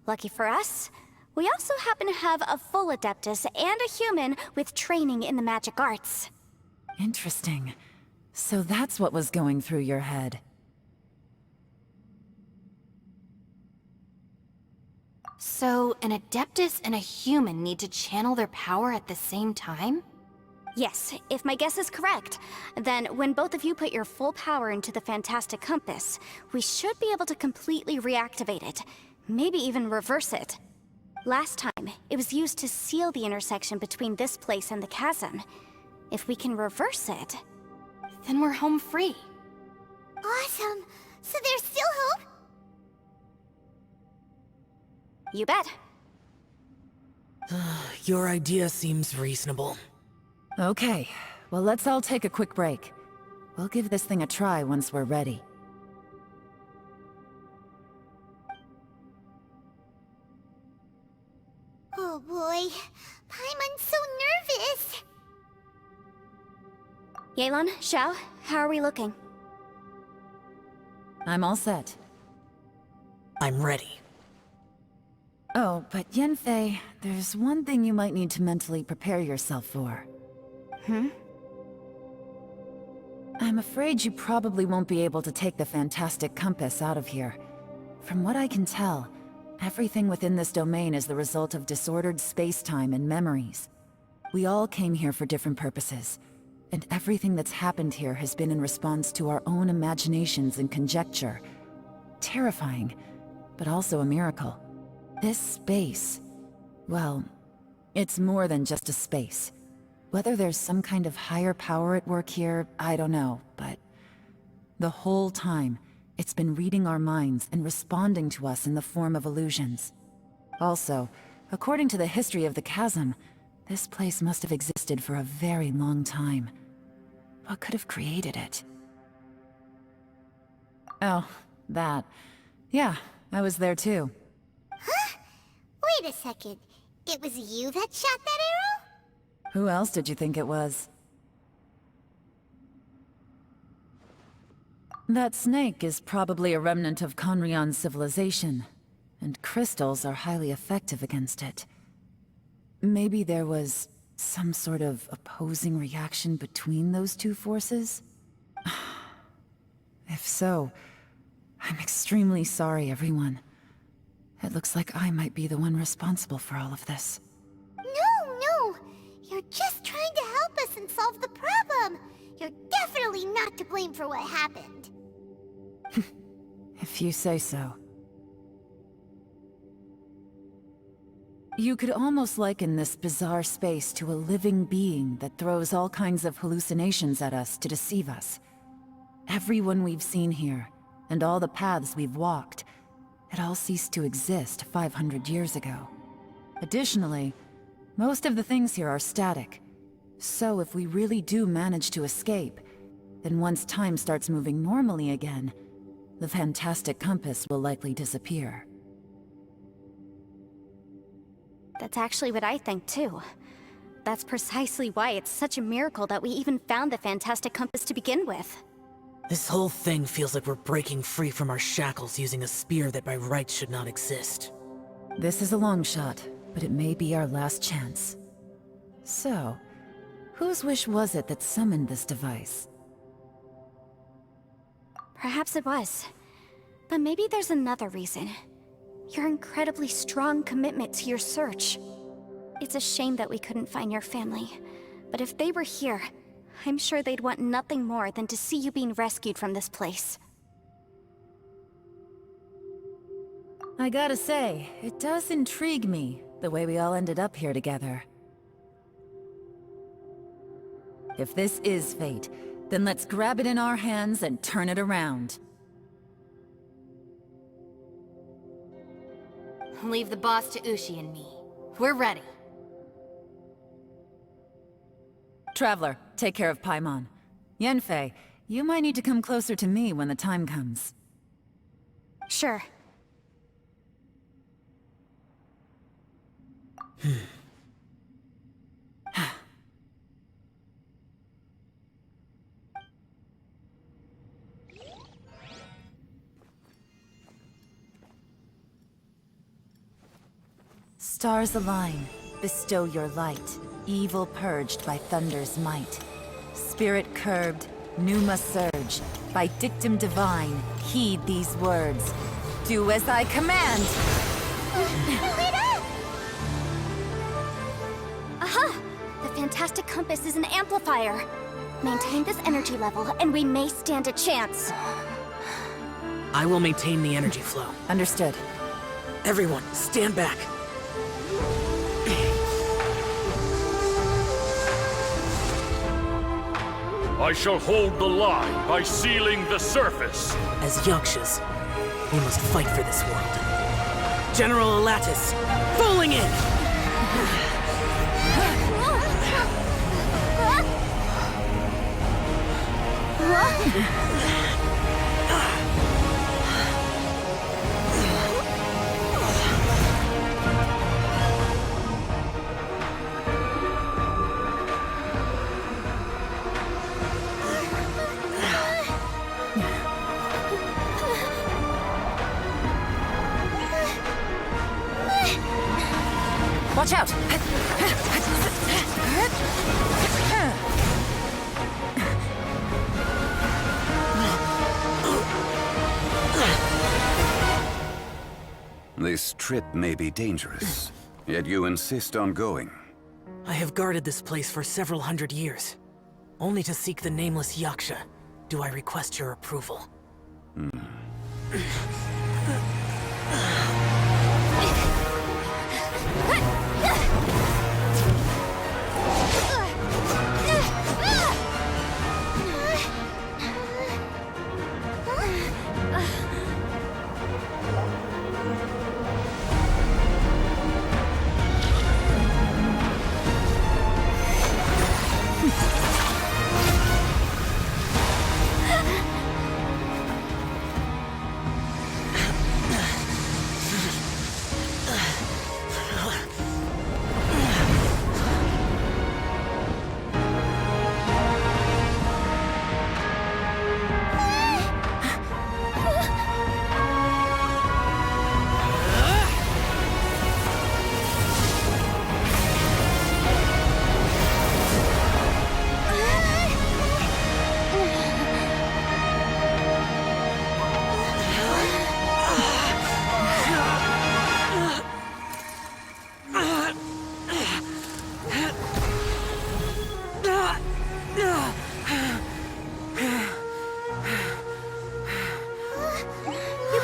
Lucky for us, we also happen to have a full Adeptus and a human with training in the magic arts. Interesting. So that's what was going through your head. So, an Adeptus and a human need to channel their power at the same time? Yes, if my guess is correct, then when both of you put your full power into the Fantastic Compass, we should be able to completely reactivate it. Maybe even reverse it. Last time, it was used to seal the intersection between this place and the chasm. If we can reverse it... Then we're home free. Awesome! So there's still hope? You bet. Your idea seems reasonable. Okay, well let's all take a quick break. We'll give this thing a try once we're ready. Oh boy, Paimon's so nervous! Yelan, Xiao, how are we looking? I'm all set. I'm ready. Oh, but Yanfei, there's one thing you might need to mentally prepare yourself for. I'm afraid you probably won't be able to take the Fantastic Compass out of here. From what I can tell, everything within this domain is the result of disordered space-time and memories. We all came here for different purposes, and everything that's happened here has been in response to our own imaginations and conjecture. Terrifying, but also a miracle. This space, well, it's more than just a space. Whether there's some kind of higher power at work here, I don't know, but the whole time, it's been reading our minds and responding to us in the form of illusions. Also, according to the history of the chasm, this place must have existed for a very long time. What could have created it? Oh, that. Yeah, I was there too. Huh? Wait a second. It was you that shot that arrow? Who else did you think it was? That snake is probably a remnant of Conrion's civilization, and crystals are highly effective against it. Maybe there was some sort of opposing reaction between those two forces? If so, I'm extremely sorry, everyone. It looks like I might be the one responsible for all of this. No! You're just trying to help us and solve the problem! You're definitely not to blame for what happened. If you say so. You could almost liken this bizarre space to a living being that throws all kinds of hallucinations at us to deceive us. Everyone we've seen here, and all the paths we've walked, it all ceased to exist 500 years ago. Additionally, most of the things here are static. So if we really do manage to escape, then once time starts moving normally again, the Fantastic Compass will likely disappear. That's actually what I think too. That's precisely why it's such a miracle that we even found the Fantastic Compass to begin with. This whole thing feels like we're breaking free from our shackles using a spear that by rights should not exist. This is a long shot, but it may be our last chance. So, whose wish was it that summoned this device? Perhaps it was. But maybe there's another reason. Your incredibly strong commitment to your search. It's a shame that we couldn't find your family. But if they were here, I'm sure they'd want nothing more than to see you being rescued from this place. I gotta say, it does intrigue me, the way we all ended up here together. If this is fate, then let's grab it in our hands and turn it around. Leave the boss to Ushi and me. We're ready. Traveler, take care of Paimon. Yanfei, you might need to come closer to me when the time comes. Sure. Stars align, bestow your light, evil purged by thunder's might. Spirit curbed, pneuma surge, by dictum divine, heed these words. Do as I command! Aha! The fantastic compass is an amplifier. Maintain this energy level, and we may stand a chance. I will maintain the energy flow. Understood. Everyone, stand back. I shall hold the line by sealing the surface. As Yakshas, we must fight for this world. General Elatus, falling in! Watch out! This trip may be dangerous, yet you insist on going. I have guarded this place for several hundred years. Only to seek the nameless Yaksha do I request your approval.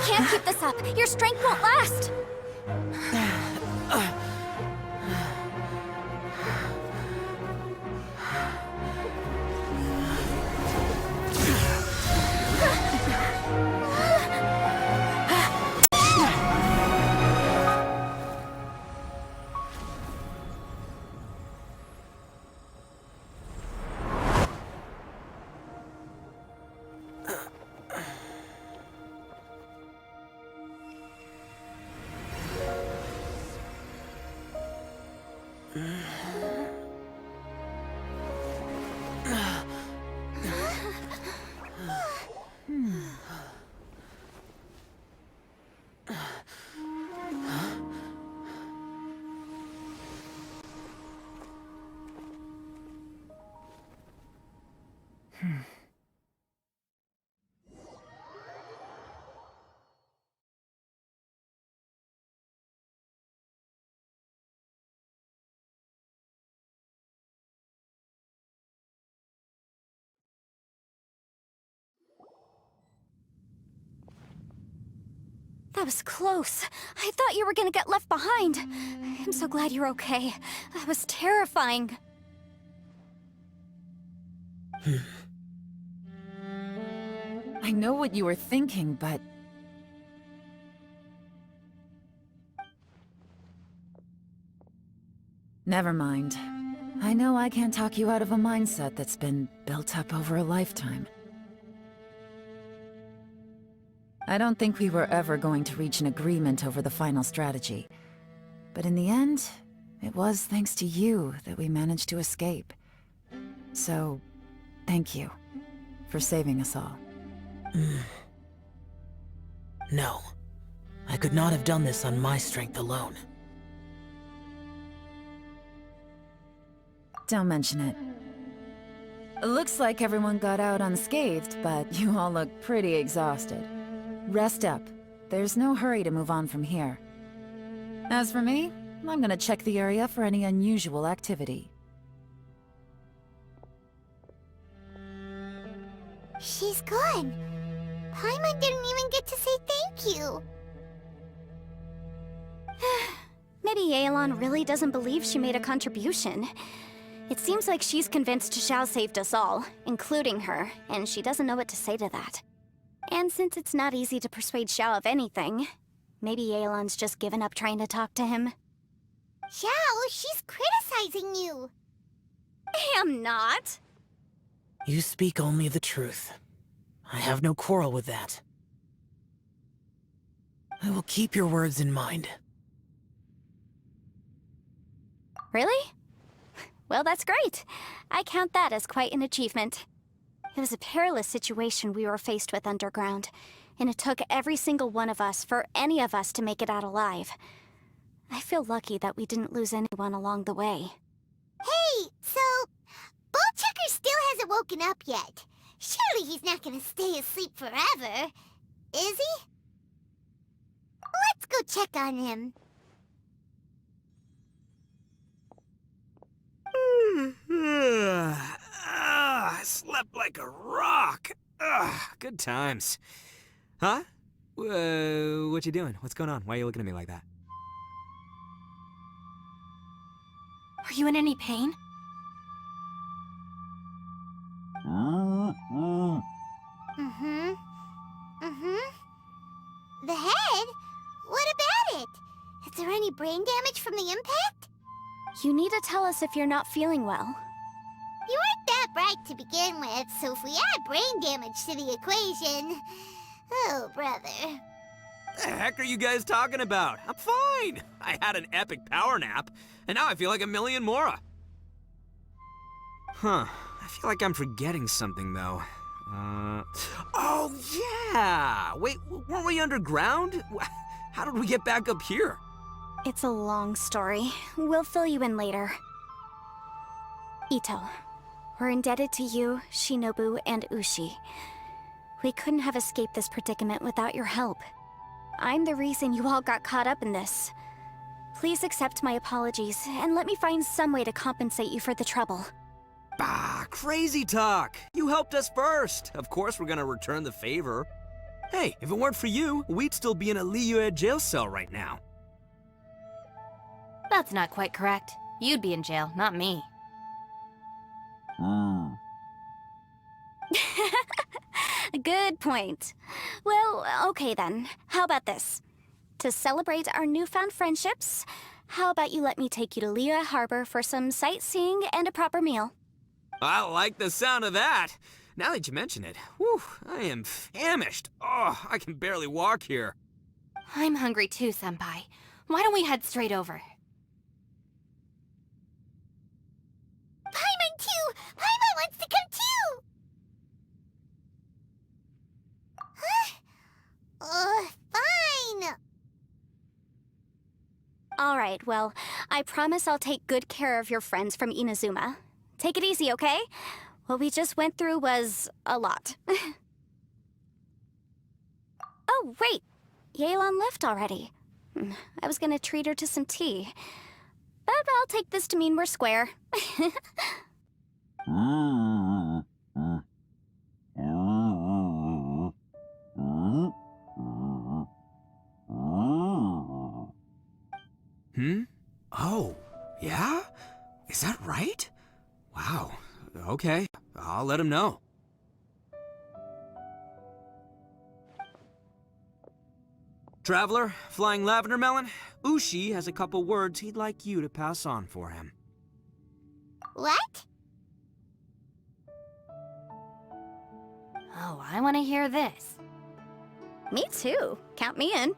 Can't keep this up. Your strength won't last. That was close. I thought you were gonna get left behind. I'm so glad you're okay. That was terrifying. I know what you were thinking, but... Never mind. I know I can't talk you out of a mindset that's been built up over a lifetime. I don't think we were ever going to reach an agreement over the final strategy. But in the end, it was thanks to you that we managed to escape. So, thank you for saving us all. No. I could not have done this on my strength alone. Don't mention it. Looks like everyone got out unscathed, but you all look pretty exhausted. Rest up. There's no hurry to move on from here. As for me, I'm gonna check the area for any unusual activity. She's gone. Paimon didn't even get to say thank you. Maybe Yelan really doesn't believe she made a contribution. It seems like she's convinced Xiao saved us all, including her, and she doesn't know what to say to that. And since it's not easy to persuade Xiao of anything, maybe Yelan's just given up trying to talk to him. Xiao, she's criticizing you. I'm not. You speak only the truth. I have no quarrel with that. I will keep your words in mind. Really? Well, that's great. I count that as quite an achievement. It was a perilous situation we were faced with underground, and it took every single one of us for any of us to make it out alive. I feel lucky that we didn't lose anyone along the way. Hey, so... Bullchecker still hasn't woken up yet. Surely he's not gonna stay asleep forever, is he? Let's go check on him. I slept like a rock. Good times. Huh? What you doing? What's going on? Why are you looking at me like that? Are you in any pain? The head? What about it? Is there any brain damage from the impact? You need to tell us if you're not feeling well. You weren't that bright to begin with, so if we add brain damage to the equation... Oh, brother. The heck are you guys talking about? I'm fine. I had an epic power nap, and now I feel like a million more. Huh. I feel like I'm forgetting something, though. Oh, yeah! Wait, weren't we underground? How did we get back up here? It's a long story. We'll fill you in later. Ito, we're indebted to you, Shinobu, and Ushi. We couldn't have escaped this predicament without your help. I'm the reason you all got caught up in this. Please accept my apologies, and let me find some way to compensate you for the trouble. Bah, crazy talk! You helped us first! Of course we're gonna return the favor. Hey, if it weren't for you, we'd still be in a Liyue jail cell right now. That's not quite correct. You'd be in jail, not me. Good point. Well, okay then. How about this? To celebrate our newfound friendships, how about you let me take you to Liyue Harbor for some sightseeing and a proper meal? I like the sound of that! Now that you mention it, whew, I am famished. Oh, I can barely walk here. I'm hungry too, Senpai. Why don't we head straight over? Paimon too! Paimon wants to come too! Huh? Fine! Alright, well, I promise I'll take good care of your friends from Inazuma. Take it easy, okay? What we just went through was a lot. Oh, wait! Yelan left already. I was gonna treat her to some tea. But I'll take this to mean we're square. Oh, yeah? Is that right? Wow. Okay, I'll let him know. Traveler, Flying Lavender Melon, Ushi has a couple words he'd like you to pass on for him. What? Oh, I want to hear this. Me too. Count me in.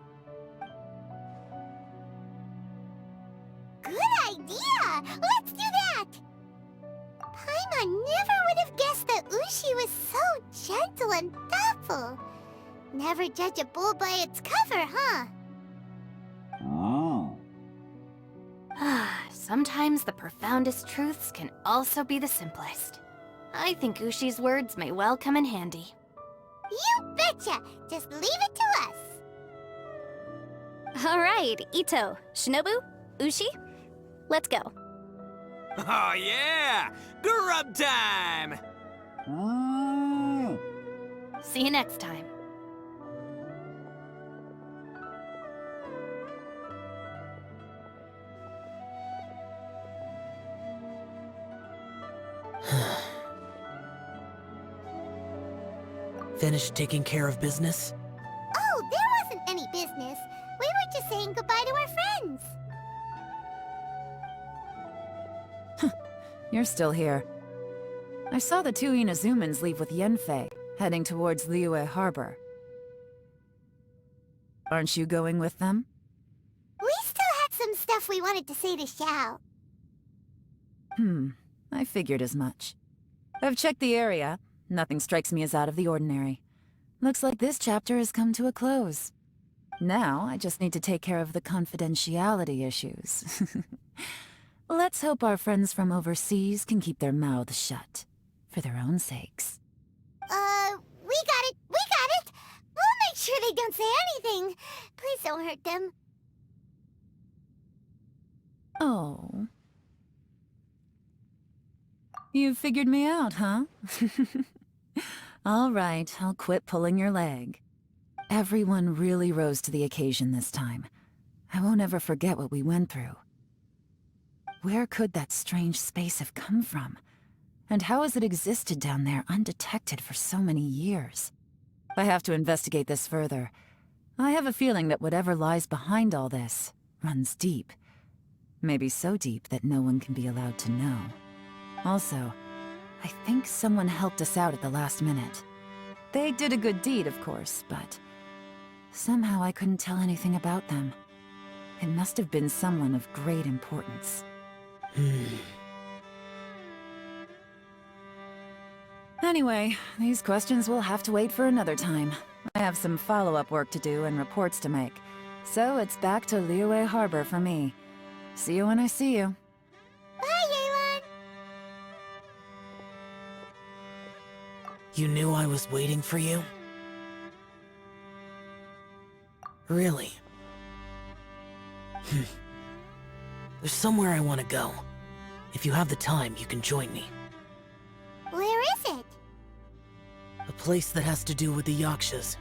Good idea! Let's do that! Paimon never would have guessed that Ushi was so gentle and thoughtful. Never judge a bull by its cover, huh? Sometimes the profoundest truths can also be the simplest. I think Ushi's words may well come in handy. You betcha! Just leave it to us! Alright, Ito, Shinobu, Ushi, let's go. Oh yeah! Grub time! See you next time. Finished taking care of business? Oh, there wasn't any business. We were just saying goodbye to our friends. You're still here. I saw the two Inazumans leave with Yenfei, heading towards Liyue Harbor. Aren't you going with them? We still had some stuff we wanted to say to Xiao. I figured as much. I've checked the area. Nothing strikes me as out of the ordinary. Looks like this chapter has come to a close. Now, I just need to take care of the confidentiality issues. Let's hope our friends from overseas can keep their mouths shut. For their own sakes. We got it! We got it! We'll make sure they don't say anything. Please don't hurt them. Oh. You figured me out, huh? All right, I'll quit pulling your leg. Everyone really rose to the occasion this time. I won't ever forget what we went through. Where could that strange space have come from? And how has it existed down there undetected for so many years? I have to investigate this further. I have a feeling that whatever lies behind all this runs deep. Maybe so deep that no one can be allowed to know. Also, I think someone helped us out at the last minute. They did a good deed, of course, but somehow I couldn't tell anything about them. It must have been someone of great importance. Anyway, these questions will have to wait for another time. I have some follow-up work to do and reports to make. So it's back to Liyue Harbor for me. See you when I see you. Bye, Yelan! You knew I was waiting for you? Really? There's somewhere I want to go. If you have the time, you can join me. Where is it? A place that has to do with the Yakshas.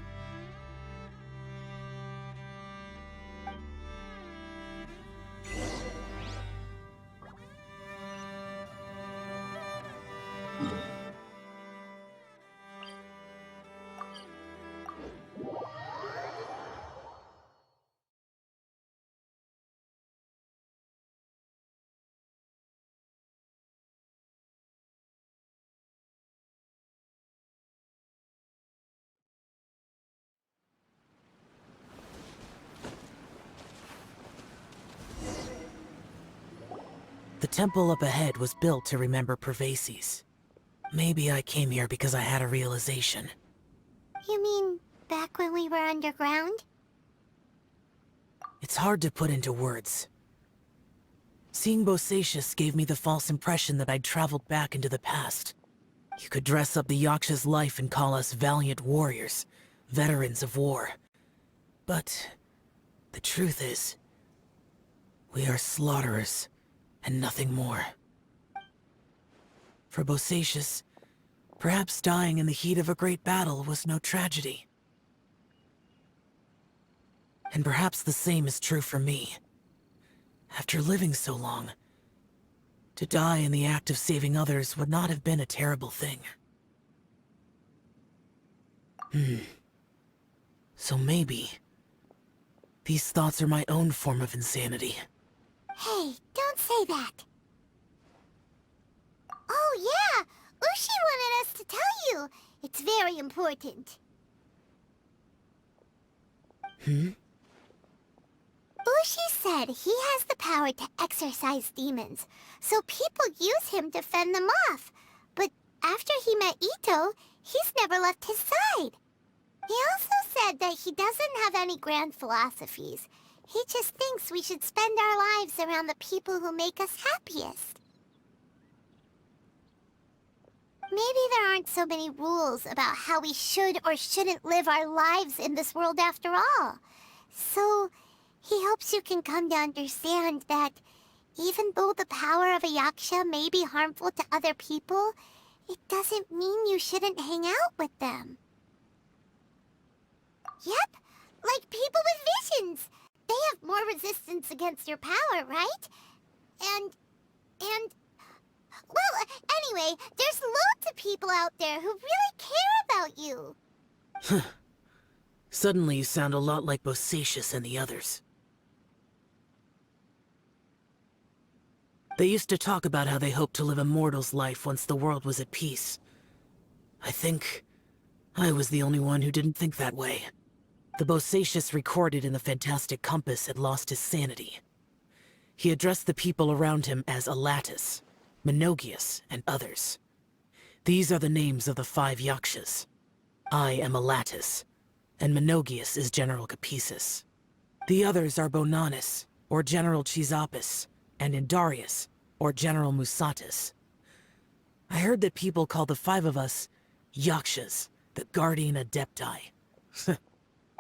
The temple up ahead was built to remember Pervases. Maybe I came here because I had a realization. You mean back when we were underground? It's hard to put into words. Seeing Bosacius gave me the false impression that I'd traveled back into the past. You could dress up the Yaksha's life and call us valiant warriors, veterans of war. But the truth is, we are slaughterers, and nothing more. For Bosacius, perhaps dying in the heat of a great battle was no tragedy. And perhaps the same is true for me. After living so long, to die in the act of saving others would not have been a terrible thing. So maybe these thoughts are my own form of insanity. Hey, don't say that. Oh yeah, Ushi wanted us to tell you. It's very important. Ushi said he has the power to exorcise demons, so people use him to fend them off. But after he met Ito, he's never left his side. He also said that he doesn't have any grand philosophies. He just thinks we should spend our lives around the people who make us happiest. Maybe there aren't so many rules about how we should or shouldn't live our lives in this world after all. So, he hopes you can come to understand that even though the power of a Yaksha may be harmful to other people, it doesn't mean you shouldn't hang out with them. Yep, like people with visions. They have more resistance against your power, right? And... Well, anyway, there's loads of people out there who really care about you. Suddenly you sound a lot like Bosacius and the others. They used to talk about how they hoped to live a mortal's life once the world was at peace. I think I was the only one who didn't think that way. The Bosacius recorded in the Fantastic Compass had lost his sanity. He addressed the people around him as Alatus, Menogias, and others. These are the names of the 5 Yakshas. I am Alatus, and Menogias is General Capisis. The others are Bonanis, or General Chisapis, and Indarius, or General Musatis. I heard that people call the 5 of us Yakshas, the Guardian Adepti.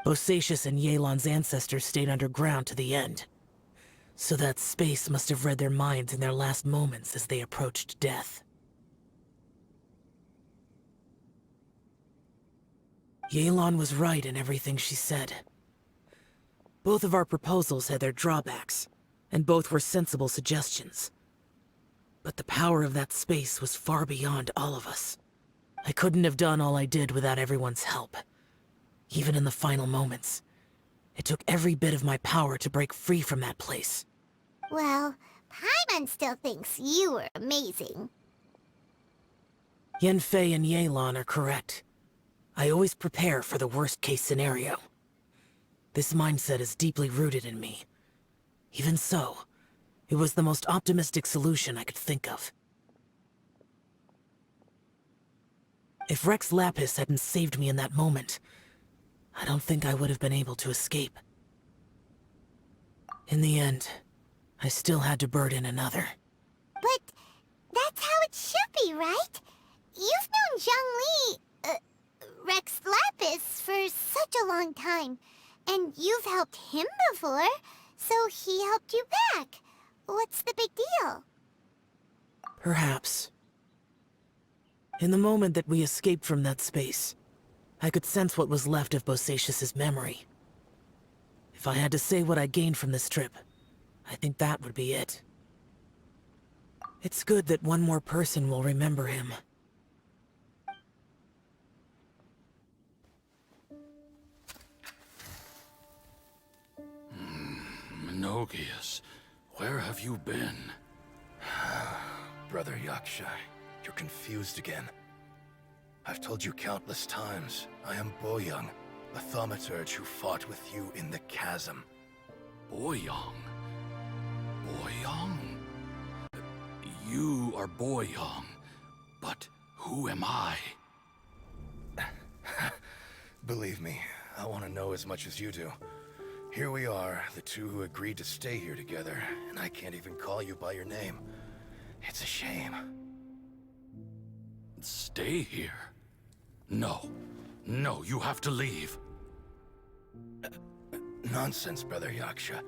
Bosacius and Yelan's ancestors stayed underground to the end. So that space must have read their minds in their last moments as they approached death. Yelan was right in everything she said. Both of our proposals had their drawbacks, and both were sensible suggestions. But the power of that space was far beyond all of us. I couldn't have done all I did without everyone's help. Even in the final moments, it took every bit of my power to break free from that place. Well, Paimon still thinks you were amazing. Yanfei and Yelan are correct. I always prepare for the worst-case scenario. This mindset is deeply rooted in me. Even so, it was the most optimistic solution I could think of. If Rex Lapis hadn't saved me in that moment, I don't think I would have been able to escape. In the end, I still had to burden another. But that's how it should be, right? You've known Zhongli, Rex Lapis, for such a long time. And you've helped him before, so he helped you back. What's the big deal? Perhaps. In the moment that we escaped from that space, I could sense what was left of Bosacius's memory. If I had to say what I gained from this trip, I think that would be it. It's good that one more person will remember him. Menogias, where have you been? Brother Yaksha, you're confused again. I've told you countless times, I am Boyoung, a thaumaturge who fought with you in the chasm. Boyoung? Boyoung? You are Boyoung, but who am I? Believe me, I want to know as much as you do. Here we are, the two who agreed to stay here together, and I can't even call you by your name. It's a shame. Stay here? No. No, you have to leave. Nonsense, Brother Yaksha.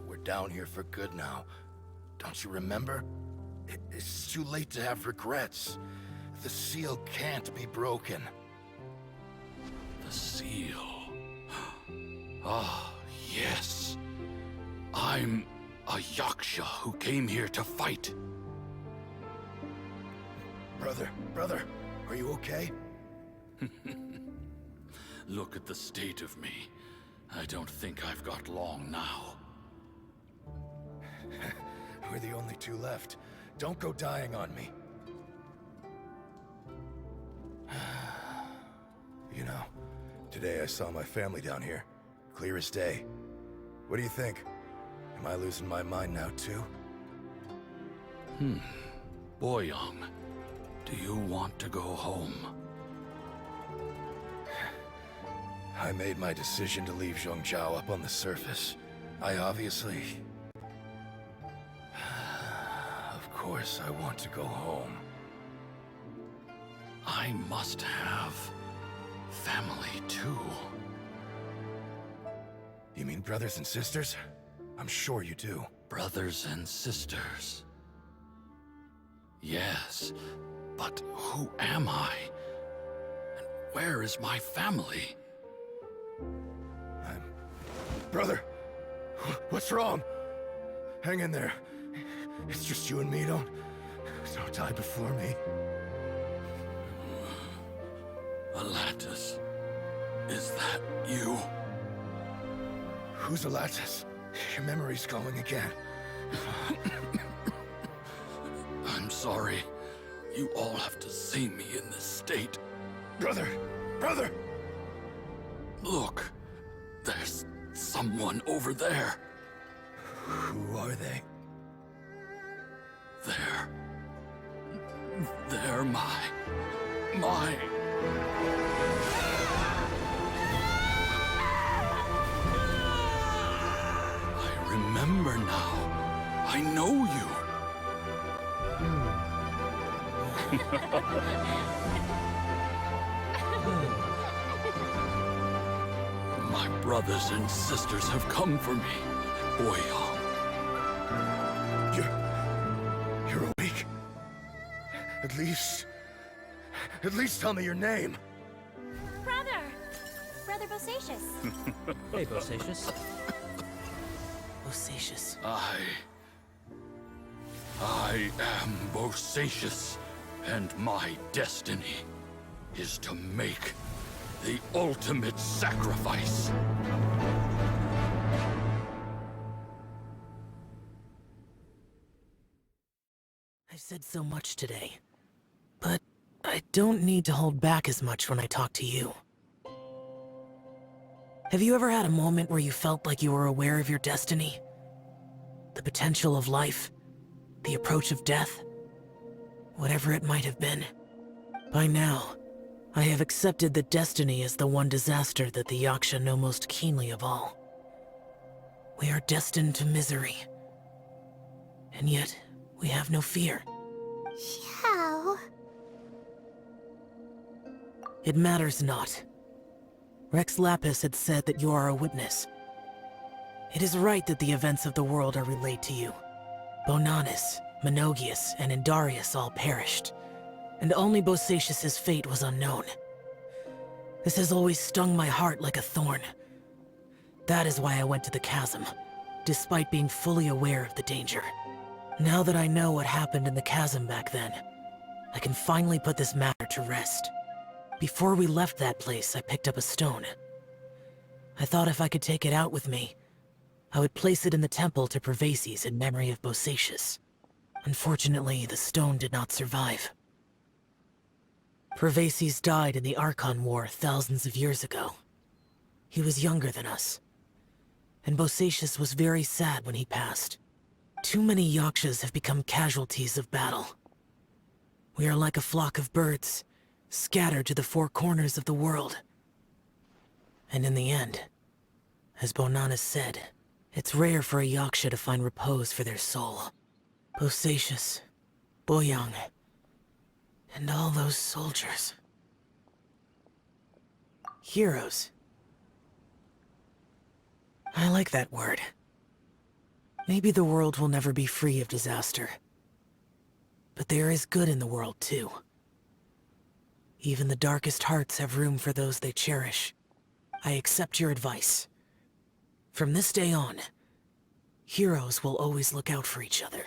We're down here for good now. Don't you remember? It's too late to have regrets. The seal can't be broken. The seal. Ah, yes. I'm a Yaksha who came here to fight. Brother, are you okay? Look at the state of me. I don't think I've got long now. We're the only two left. Don't go dying on me. You know, today I saw my family down here. Clear as day. What do you think? Am I losing my mind now, too? Boyoung, do you want to go home? I made my decision to leave Zhongzhou up on the surface. I obviously... Of course I want to go home. I must have family too. You mean brothers and sisters? I'm sure you do. Brothers and sisters. Yes, but who am I? And where is my family? Brother, what's wrong? Hang in there. It's just you and me, don't die before me. Alatus, is that you? Who's Alatus? Your memory's going again. I'm sorry. You all have to see me in this state. Brother! Brother! Look, there's someone over there. Who are they? They're my... I remember now. I know you. My brothers and sisters have come for me, Boyong. You're awake. At least tell me your name. Brother Bosacius. Hey, Bosacius. Bosacius. I am Bosacius, and my destiny is to make the ultimate sacrifice. I've said so much today, but I don't need to hold back as much when I talk to you. Have you ever had a moment where you felt like you were aware of your destiny? The potential of life? The approach of death? Whatever it might have been. By now, I have accepted that destiny is the one disaster that the Yaksha know most keenly of all. We are destined to misery. And yet, we have no fear. Xiao. It matters not. Rex Lapis had said that you are a witness. It is right that the events of the world are relayed to you. Bonanis, Menogias, and Indarius all perished, and only Bosacius' fate was unknown. This has always stung my heart like a thorn. That is why I went to the chasm, despite being fully aware of the danger. Now that I know what happened in the chasm back then, I can finally put this matter to rest. Before we left that place, I picked up a stone. I thought if I could take it out with me, I would place it in the temple to Pervases in memory of Bosacius. Unfortunately, the stone did not survive. Pervases died in the Archon War thousands of years ago. He was younger than us, and Bosacius was very sad when he passed. Too many Yakshas have become casualties of battle. We are like a flock of birds, scattered to the four corners of the world. And in the end, as Bonanis said, it's rare for a Yaksha to find repose for their soul. Bosacius, Boyong, and all those soldiers. Heroes. I like that word. Maybe the world will never be free of disaster. But there is good in the world, too. Even the darkest hearts have room for those they cherish. I accept your advice. From this day on, heroes will always look out for each other.